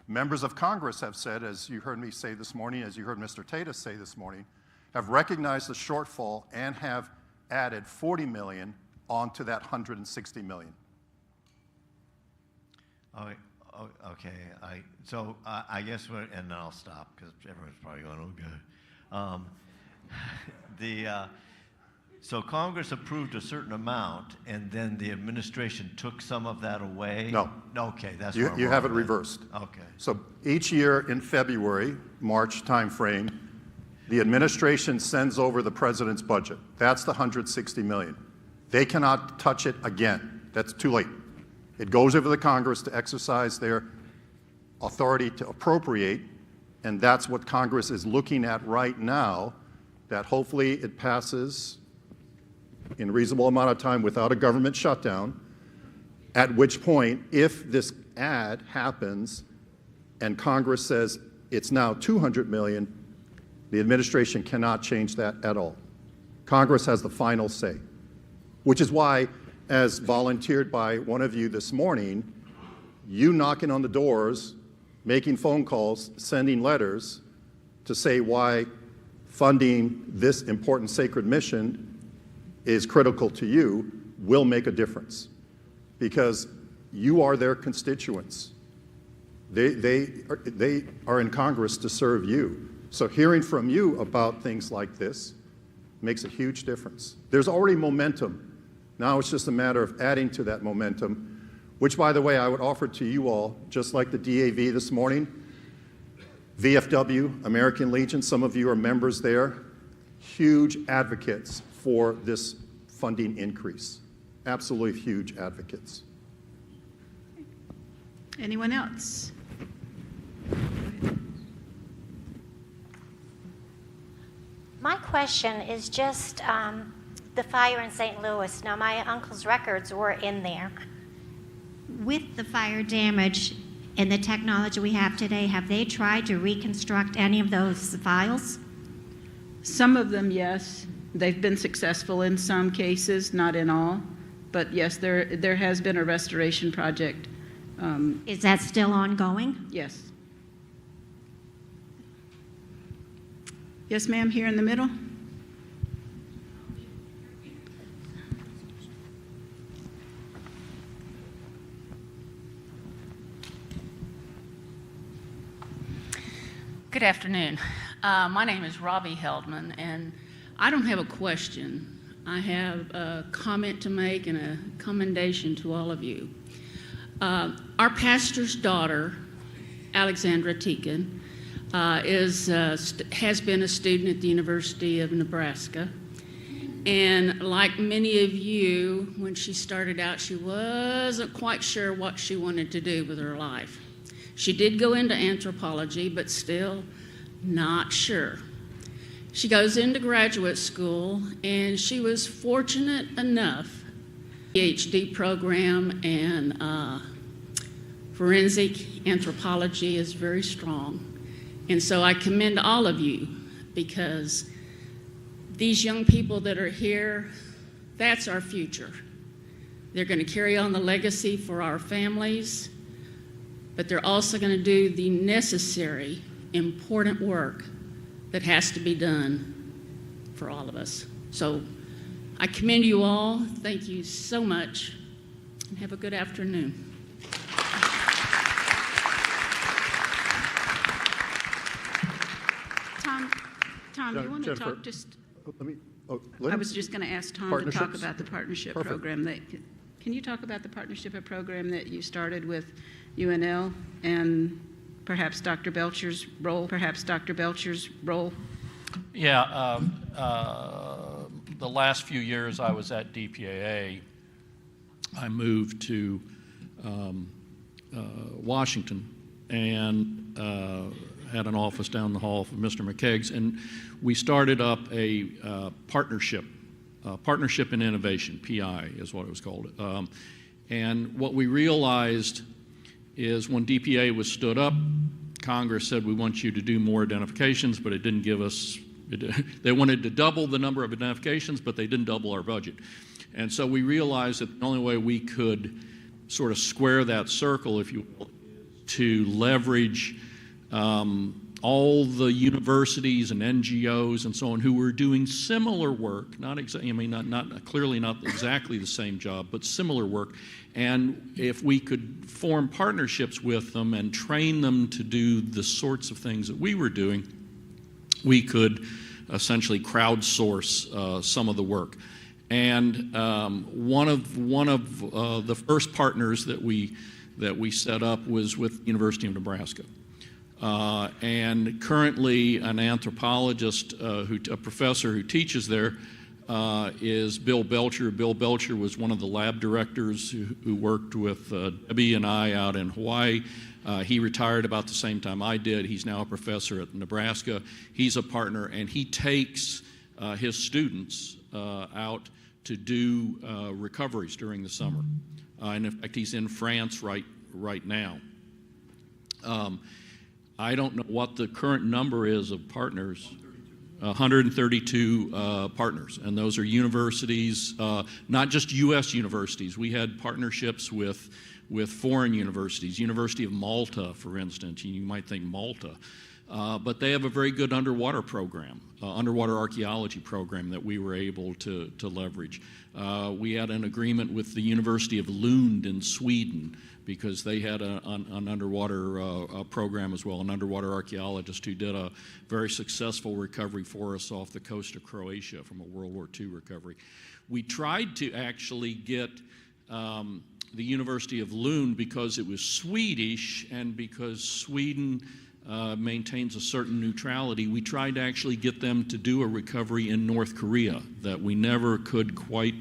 Members of Congress have said, as you heard me say this morning, as you heard Mr. Tata say this morning, have recognized the shortfall and have added $40 million onto that $160 million. Okay, I guess, and then I'll stop because everyone's probably going, okay. So Congress approved a certain amount, and then the administration took some of that away? No. Okay, that's you have it reversed. Okay. So each year in February, March timeframe, the administration sends over the president's budget. That's the $160 million. They cannot touch it again. That's too late. It goes over to the Congress to exercise their authority to appropriate, and that's what Congress is looking at right now, that hopefully it passes in a reasonable amount of time without a government shutdown, at which point, if this add happens and Congress says it's now $200 million, the administration cannot change that at all. Congress has the final say, which is why, as volunteered by one of you this morning, you knocking on the doors, making phone calls, sending letters to say why funding this important sacred mission is critical to you will make a difference because you are their constituents. They are in Congress to serve you. So hearing from you about things like this makes a huge difference. There's already momentum. Now it's just a matter of adding to that momentum, which, by the way, I would offer to you all, just like the DAV this morning, VFW, American Legion, some of you are members there, huge advocates for this funding increase. Absolutely huge advocates. Anyone else? My question is just the fire in St. Louis. Now, my uncle's records were in there. With the fire damage and the technology we have today, have they tried to reconstruct any of those files? Some of them, yes. They've been successful in some cases, not in all. But yes, there has been a restoration project. Is that still ongoing? Yes. Yes, ma'am, here in the middle. Good afternoon. My name is Robbie Heldman, and I don't have a question. I have a comment to make and a commendation to all of you. Our pastor's daughter, Alexandra Teakin, has been a student at the University of Nebraska. And like many of you, when she started out, she wasn't quite sure what she wanted to do with her life. She did go into anthropology, but still not sure. She goes into graduate school, and she was fortunate enough, PhD program, and forensic anthropology is very strong. And so I commend all of you, because these young people that are here, that's our future. They're going to carry on the legacy for our families, but they're also going to do the necessary, important work that has to be done for all of us. So I commend you all. Thank you so much, and have a good afternoon. Tom, you want to talk just... I was just going to ask Tom to talk about the partnership program. Can you talk about the partnership program that you started with UNL and perhaps Dr. Belcher's role? Yeah, the last few years I was at DPAA, I moved to Washington and had an office down the hall from Mr. McKegg's, and we started up a partnership in innovation, PI is what it was called. And what we realized is when DPA was stood up, Congress said, we want you to do more identifications, but it didn't give us, they wanted to double the number of identifications, but they didn't double our budget. And so we realized that the only way we could sort of square that circle, if you will, to leverage all the universities and NGOs and so on who were doing similar work, not clearly not exactly the same job, but similar work. And if we could form partnerships with them and train them to do the sorts of things that we were doing, we could essentially crowdsource some of the work. And one of the first partners that we set up was with University of Nebraska. And currently an anthropologist, a professor who teaches there, is Bill Belcher. Bill Belcher was one of the lab directors who worked with Debbie and I out in Hawaii. He retired about the same time I did. He's now a professor at Nebraska. He's a partner, and he takes his students out to do recoveries during the summer. And in fact, he's in France right now. I don't know what the current number is of partners. 132 partners, and those are universities, not just U.S. universities. We had partnerships with foreign universities. University of Malta, for instance. You might think Malta. But they have a very good underwater program, underwater archaeology program that we were able to leverage. We had an agreement with the University of Lund in Sweden because they had an underwater program as well, an underwater archaeologist who did a very successful recovery for us off the coast of Croatia from a World War II recovery. We tried to actually get the University of Lund because it was Swedish and because Sweden maintains a certain neutrality. We tried to actually get them to do a recovery in North Korea that we never could quite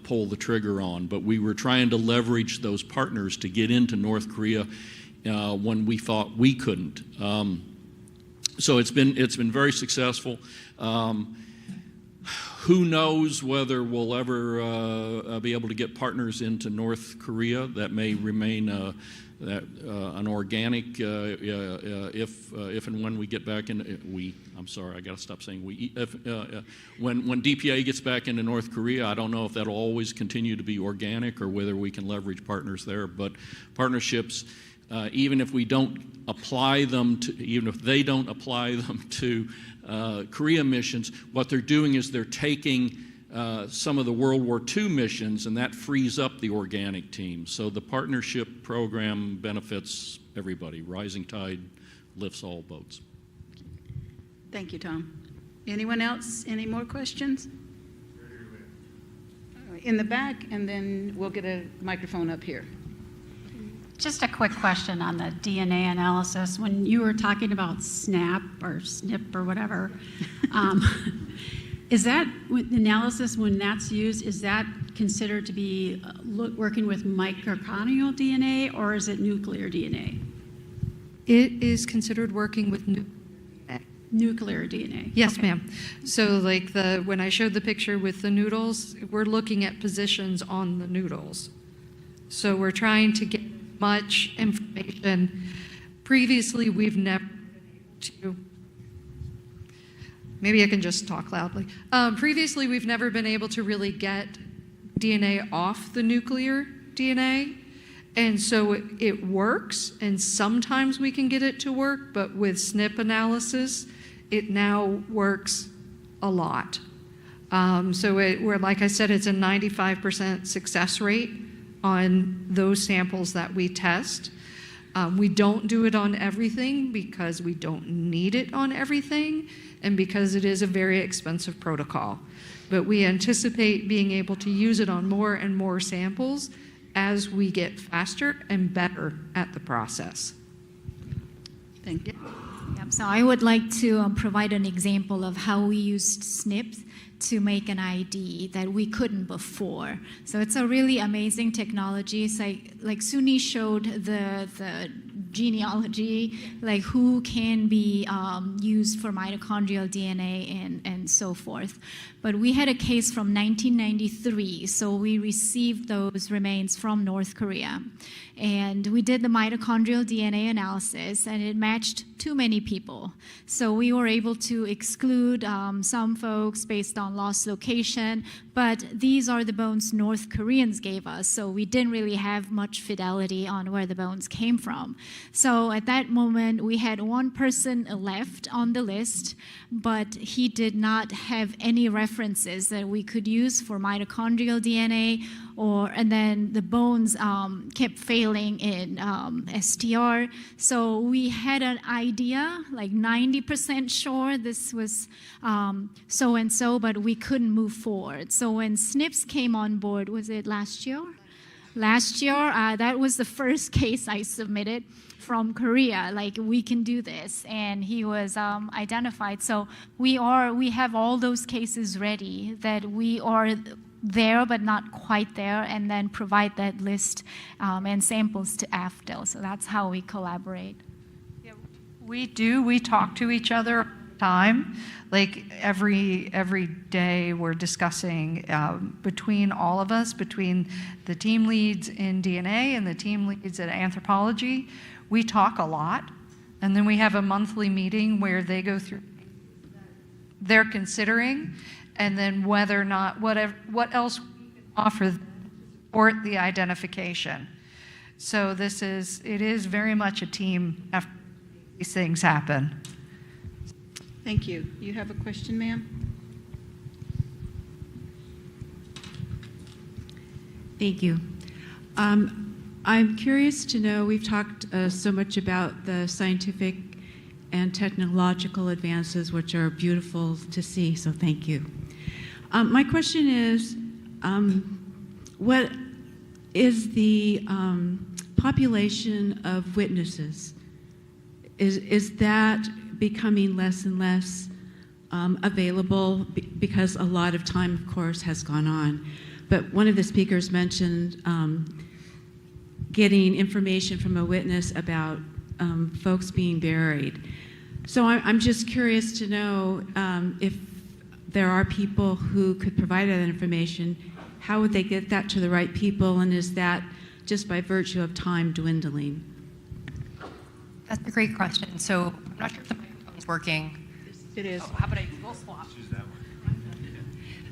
pull the trigger on, but we were trying to leverage those partners to get into North Korea when we thought we couldn't. So it's been very successful. Who knows whether we'll ever be able to get partners into North Korea? That may remain an organic if and when we get back in. I'm sorry, I got to stop saying we. When DPAA gets back into North Korea, I don't know if that'll always continue to be organic or whether we can leverage partners there. But partnerships, even if we don't apply them to, even if they don't apply them to Korea missions, what they're doing is they're taking some of the World War II missions, and that frees up the organic team. So the partnership program benefits everybody. Rising tide lifts all boats. Thank you, Tom. Anyone else? Any more questions? In the back, and then we'll get a microphone up here. Just a quick question on the DNA analysis. When you were talking about SNAP or SNP or whatever, is that analysis, when that's used, is that considered to be working with mitochondrial DNA or is it nuclear DNA? It is considered working with nuclear DNA. Yes, Okay. ma'am. So like when I showed the picture with the noodles, we're looking at positions on the noodles. So we're trying to get much information. Previously, we've never maybe I can just talk loudly. Previously, we've never been able to really get DNA off the nuclear DNA. And so it works, and sometimes we can get it to work, but with SNP analysis, it now works a lot. So like I said, it's a 95% success rate on those samples that we test. We don't do it on everything because we don't need it on everything and because it is a very expensive protocol. But we anticipate being able to use it on more and more samples as we get faster and better at the process. Thank you. Yep, so I would like to provide an example of how we used SNPs to make an ID that we couldn't before. So it's a really amazing technology. It's like Suni showed the genealogy, like who can be used for mitochondrial DNA and so forth. But we had a case from 1993, so we received those remains from North Korea. And we did the mitochondrial DNA analysis, and it matched too many people. So we were able to exclude some folks based on lost location, but these are the bones North Koreans gave us, so we didn't really have much fidelity on where the bones came from. So at that moment, we had one person left on the list, but he did not have any references that we could use for mitochondrial DNA, and then the bones kept failing in STR. So we had an idea, like 90% sure this was so-and-so, but we couldn't move forward. So when SNPs came on board, was it last year? Last year, that was the first case I submitted from Korea, like we can do this, and he was identified. So we have all those cases ready that we are there but not quite there, and then provide that list and samples to AFDL. So that's how we collaborate. Yeah, we talk to each other all the time. Like every day we're discussing between all of us, between the team leads in DNA and the team leads at anthropology, we talk a lot. And then we have a monthly meeting where they go through they're considering, and then whether or not, what else we can offer to support the identification. So it is very much a team effort. these things happen. Thank you. You have a question, ma'am? Thank you. I'm curious to know, we've talked so much about the scientific and technological advances, which are beautiful to see, so thank you. My question is, what is the population of witnesses? Is that becoming less and less available because a lot of time, of course, has gone on? But one of the speakers mentioned getting information from a witness about folks being buried. So I'm just curious to know if there are people who could provide that information, how would they get that to the right people, and is that just by virtue of time dwindling? That's a great question. So I'm not sure if the microphone's working. It is. Oh, how about I go swap?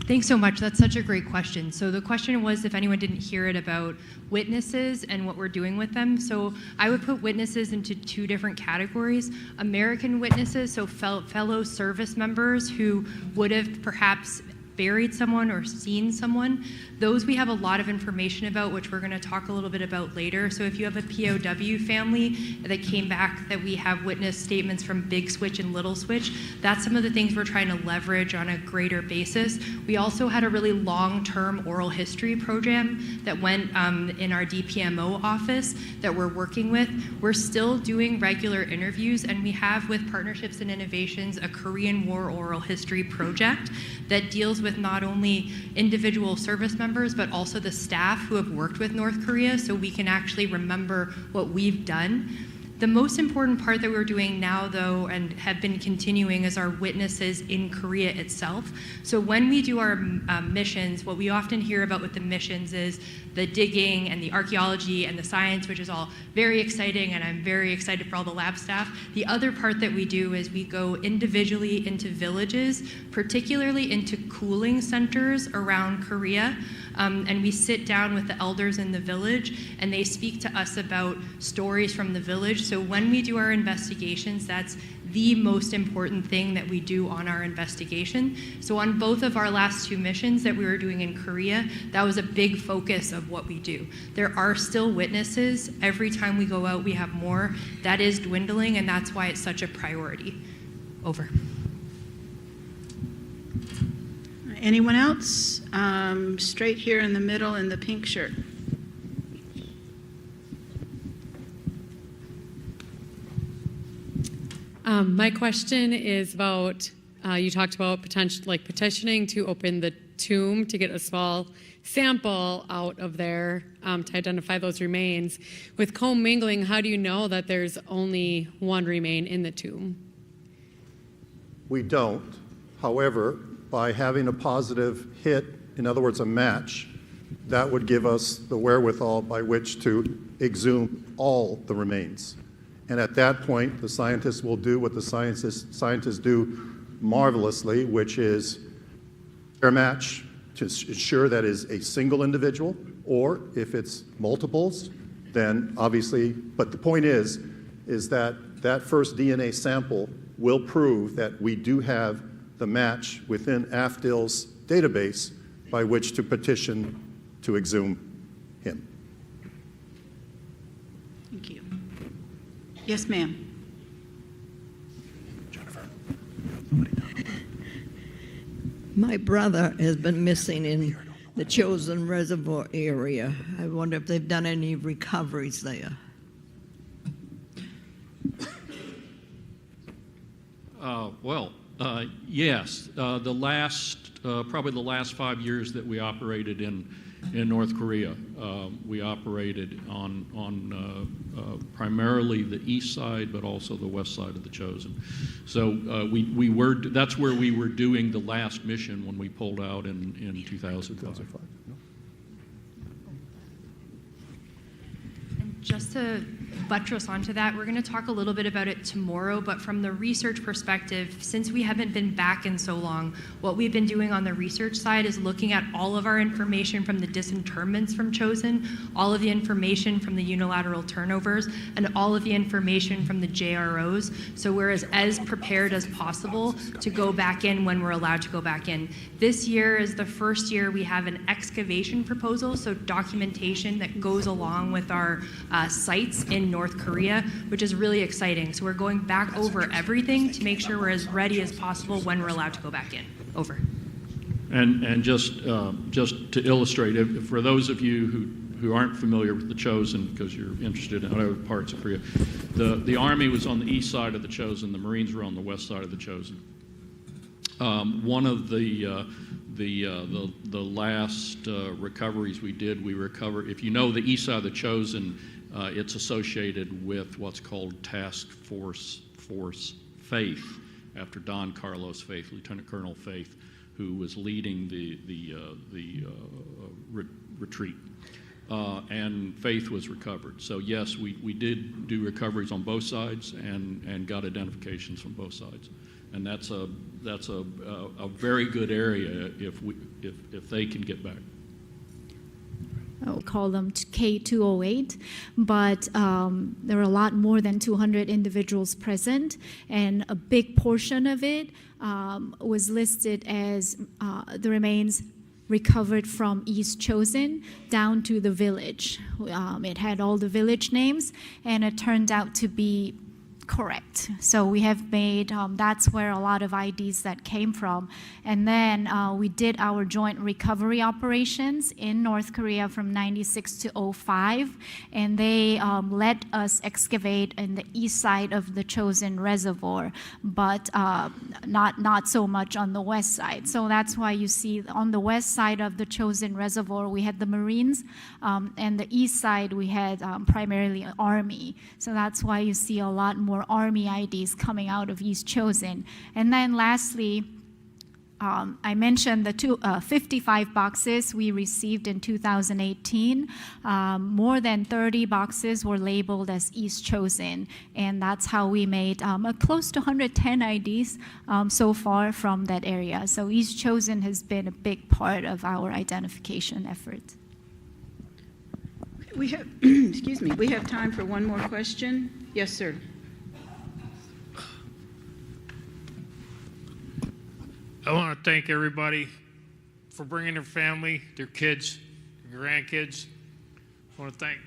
Thanks so much. That's such a great question. So the question was if anyone didn't hear it about witnesses and what we're doing with them. So I would put witnesses into two different categories. American witnesses, so fellow service members who would have perhaps buried someone or seen someone. Those we have a lot of information about, which we're going to talk a little bit about later. So if you have a POW family that came back that we have witness statements from Big Switch and Little Switch, that's some of the things we're trying to leverage on a greater basis. We also had a really long-term oral history program that went in our DPMO office that we're working with. We're still doing regular interviews, and we have, with Partnerships and Innovations, a Korean War oral history project that deals with not only individual service members, but also the staff who have worked with North Korea, so we can actually remember what we've done. The most important part that we're doing now, though, and have been continuing, is our witnesses in Korea itself. So when we do our missions, what we often hear about with the missions is the digging and the archaeology and the science, which is all very exciting, and I'm very excited for all the lab staff. The other part that we do is we go individually into villages, particularly into cooling centers around Korea, and we sit down with the elders in the village, and they speak to us about stories from the village. So when we do our investigations, that's the most important thing that we do on our investigation. So on both of our last two missions that we were doing in Korea, that was a big focus of what we do. There are still witnesses. Every time we go out, we have more. That is dwindling, and that's why it's such a priority. Over. Anyone else? Straight here in the middle in the pink shirt. My question is about, you talked about petitioning to open the tomb to get a small sample out of there to identify those remains. With commingling, how do you know that there's only one remain in the tomb? We don't. However, by having a positive hit, in other words, a match, that would give us the wherewithal by which to exhume all the remains. And at that point, the scientists will do what the scientists do marvelously, which is pair match to ensure that is a single individual, or if it's multiples, then obviously, but the point is that that first DNA sample will prove that we do have the match within AFDIL's database by which to petition to exhume him. Thank you. Yes, ma'am. My brother has been missing in the Chosin Reservoir area. I wonder if they've done any recoveries there. Yes. Probably the last 5 years that we operated in North Korea, we operated on primarily the east side, but also the west side of the Chosin. So that's where we were doing the last mission when we pulled out in 2005. And just to buttress onto that, we're going to talk a little bit about it tomorrow, but from the research perspective, since we haven't been back in so long, what we've been doing on the research side is looking at all of our information from the disinterments from Chosen, all of the information from the unilateral turnovers, and all of the information from the JROs, so we're as prepared as possible to go back in when we're allowed to go back in. This year is the first year we have an excavation proposal, so documentation that goes along with our sites in North Korea, which is really exciting. So we're going back over everything to make sure we're as ready as possible when we're allowed to go back in. Over. And just to illustrate, for those of you who aren't familiar with the Chosen, because you're interested in other parts of Korea, the Army was on the east side of the Chosen, the Marines were on the west side of the Chosen. One of the last recoveries we did, we recovered, if you know the east side of the Chosen, it's associated with what's called Task Force Faith, after Don Carlos Faith, Lieutenant Colonel Faith, who was leading the retreat. And Faith was recovered. So yes, we did do recoveries on both sides and got identifications from both sides. And that's a very good area if they can get back. We call them K208, but there were a lot more than 200 individuals present, and a big portion of it was listed as the remains recovered from East Chosen down to the village. It had all the village names, and it turned out to be correct. So we have made, that's where a lot of IDs that came from. And then we did our joint recovery operations in North Korea from 96 to 05. And they let us excavate in the east side of the Chosen Reservoir, but not so much on the west side. So that's why you see on the west side of the Chosen Reservoir, we had the Marines, and the east side, we had primarily Army. So that's why you see a lot more Army IDs coming out of East Chosen. And then lastly, I mentioned the 55 boxes we received in 2018. More than 30 boxes were labeled as East Chosen, and that's how we made close to 110 IDs so far from that area. So East Chosen has been a big part of our identification effort. We have, excuse me, we have time for one more question. Yes, sir. I want to thank everybody for bringing their family, their kids, their grandkids. I want to thank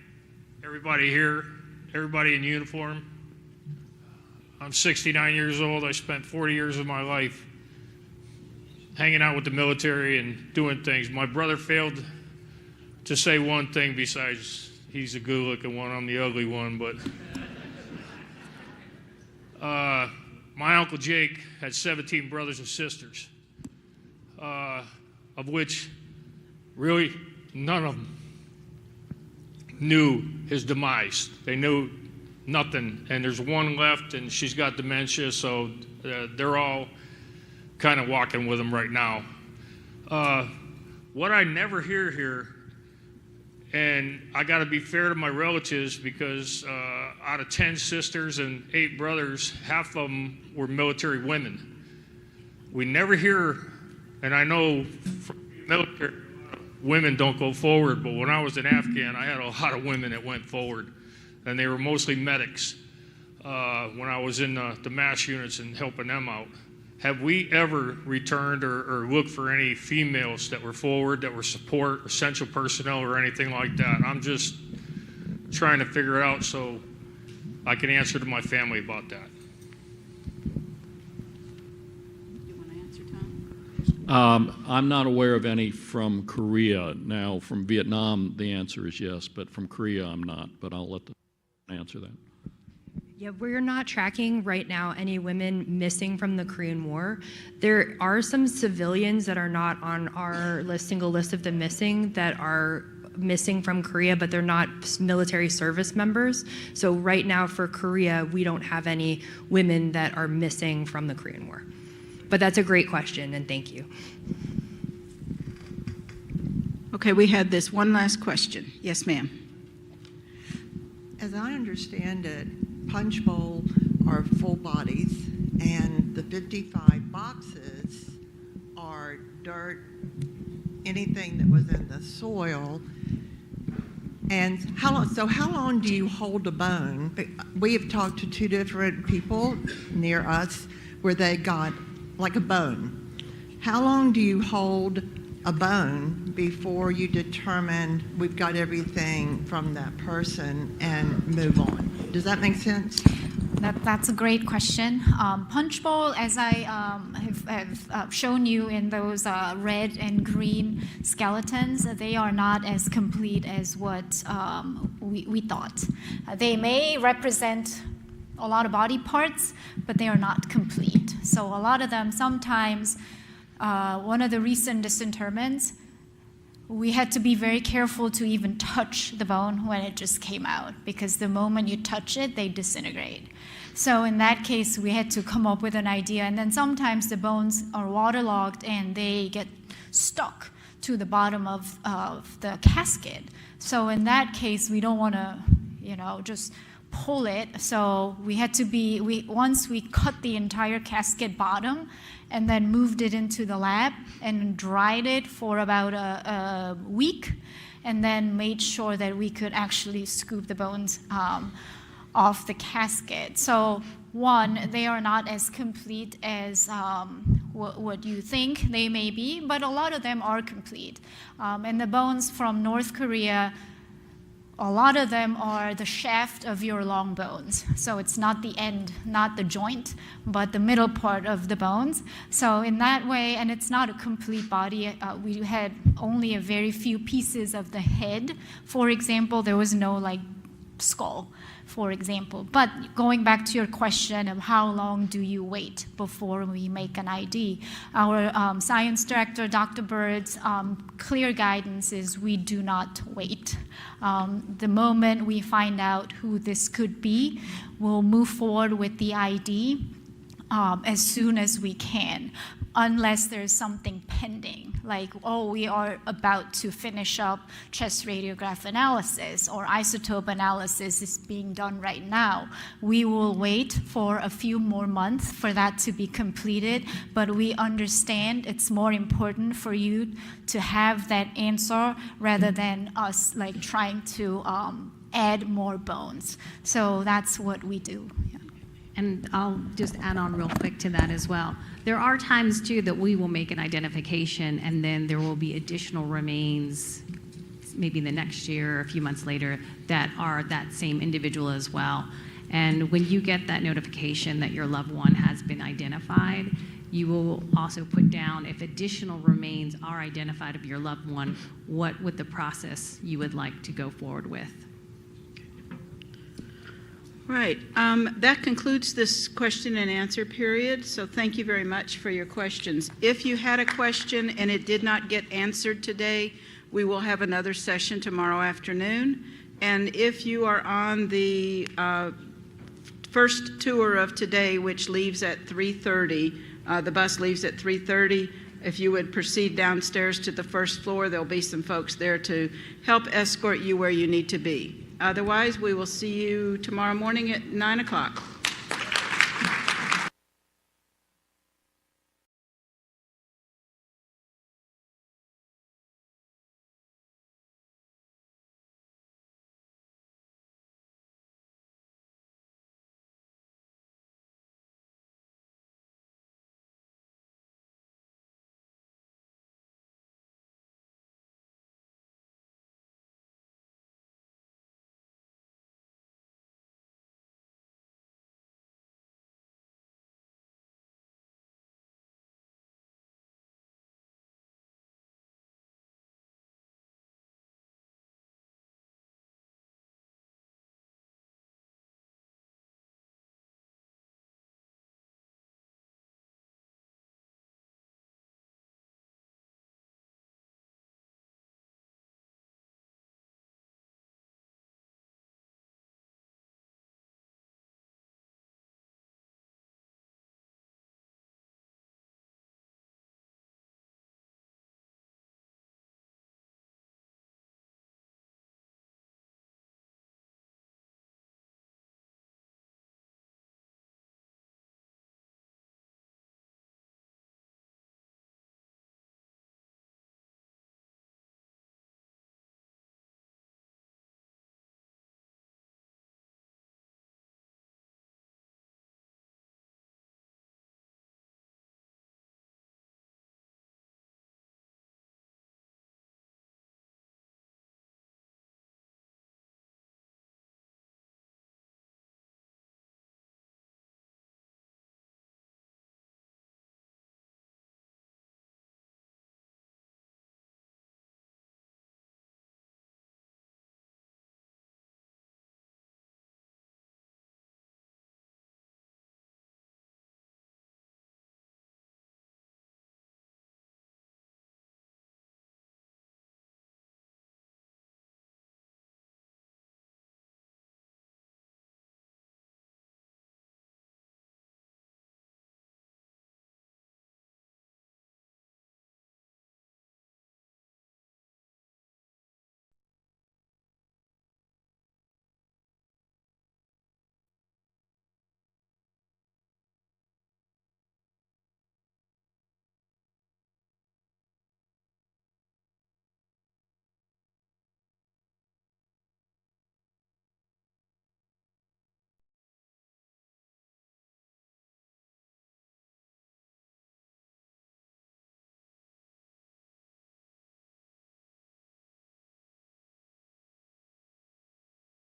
everybody here, everybody in uniform. I'm 69 years old. I spent 40 years of my life hanging out with the military and doing things. My brother failed to say one thing besides he's a good-looking one, I'm the ugly one, but my Uncle Jake had 17 brothers and sisters, of which really none of them knew his demise. They knew nothing, and there's one left, and she's got dementia, so they're all kind of walking with him right now. What I never hear here, and I got to be fair to my relatives because out of 10 sisters and 8 brothers, half of them were military women. We never hear, and I know military women don't go forward, but when I was in Afghan, I had a lot of women that went forward, and they were mostly medics when I was in the MASH units and helping them out. Have we ever returned or looked for any females that were forward, that were support, essential personnel, or anything like that? I'm just trying to figure it out so I can answer to my family about that. You want to answer, Tom? I'm not aware of any from Korea. Now, from Vietnam, the answer is yes, but from Korea, I'm not. But I'll let the answer that. Yeah, we're not tracking right now any women missing from the Korean War. There are some civilians that are not on our single list of the missing that are missing from Korea, but they're not military service members. So right now for Korea, we don't have any women that are missing from the Korean War. But that's a great question, and thank you. Okay, we had this one last question. Yes, ma'am. As I understand it, punch bowl are full bodies, and the 55 boxes are dirt, anything that was in the soil. And how long do you hold a bone? We have talked to 2 different people near us where they got like a bone. How long do you hold a bone before you determine we've got everything from that person and move on? Does that make sense? That's a great question. Punch bowl, as I have shown you in those red and green skeletons, they are not as complete as what we thought. They may represent a lot of body parts, but they are not complete. So a lot of them, sometimes, one of the recent disinterments, we had to be very careful to even touch the bone when it just came out, because the moment you touch it, they disintegrate. So in that case, we had to come up with an idea. And then sometimes the bones are waterlogged and they get stuck to the bottom of the casket. So in that case, we don't want to, just pull it. So we had to once we cut the entire casket bottom and then moved it into the lab and dried it for about a week, and then made sure that we could actually scoop the bones off the casket. So one, they are not as complete as what you think they may be, but a lot of them are complete. And the bones from North Korea, a lot of them are the shaft of your long bones. So it's not the end, not the joint, but the middle part of the bones. So in that way, and it's not a complete body, we had only a very few pieces of the head. For example, there was no skull, for example. But going back to your question of how long do you wait before we make an ID, our science director, Dr. Bird's clear guidance is we do not wait. The moment we find out who this could be, we'll move forward with the ID as soon as we can, unless there's something pending, like, we are about to finish up chest radiograph analysis or isotope analysis is being done right now. We will wait for a few more months for that to be completed, but we understand it's more important for you to have that answer rather than us trying to add more bones. So that's what we do. Yeah. And I'll just add on real quick to that as well. There are times, too, that we will make an identification, and then there will be additional remains, maybe the next year or a few months later, that are that same individual as well. And when you get that notification that your loved one has been identified, you will also put down, if additional remains are identified of your loved one, what would the process you would like to go forward with. Right. That concludes this question and answer period. So thank you very much for your questions. If you had a question and it did not get answered today, we will have another session tomorrow afternoon. And if you are on the first tour of today, which leaves at 3:30, the bus leaves at 3:30, if you would proceed downstairs to the first floor, there'll be some folks there to help escort you where you need to be. Otherwise, we will see you tomorrow morning at 9 o'clock.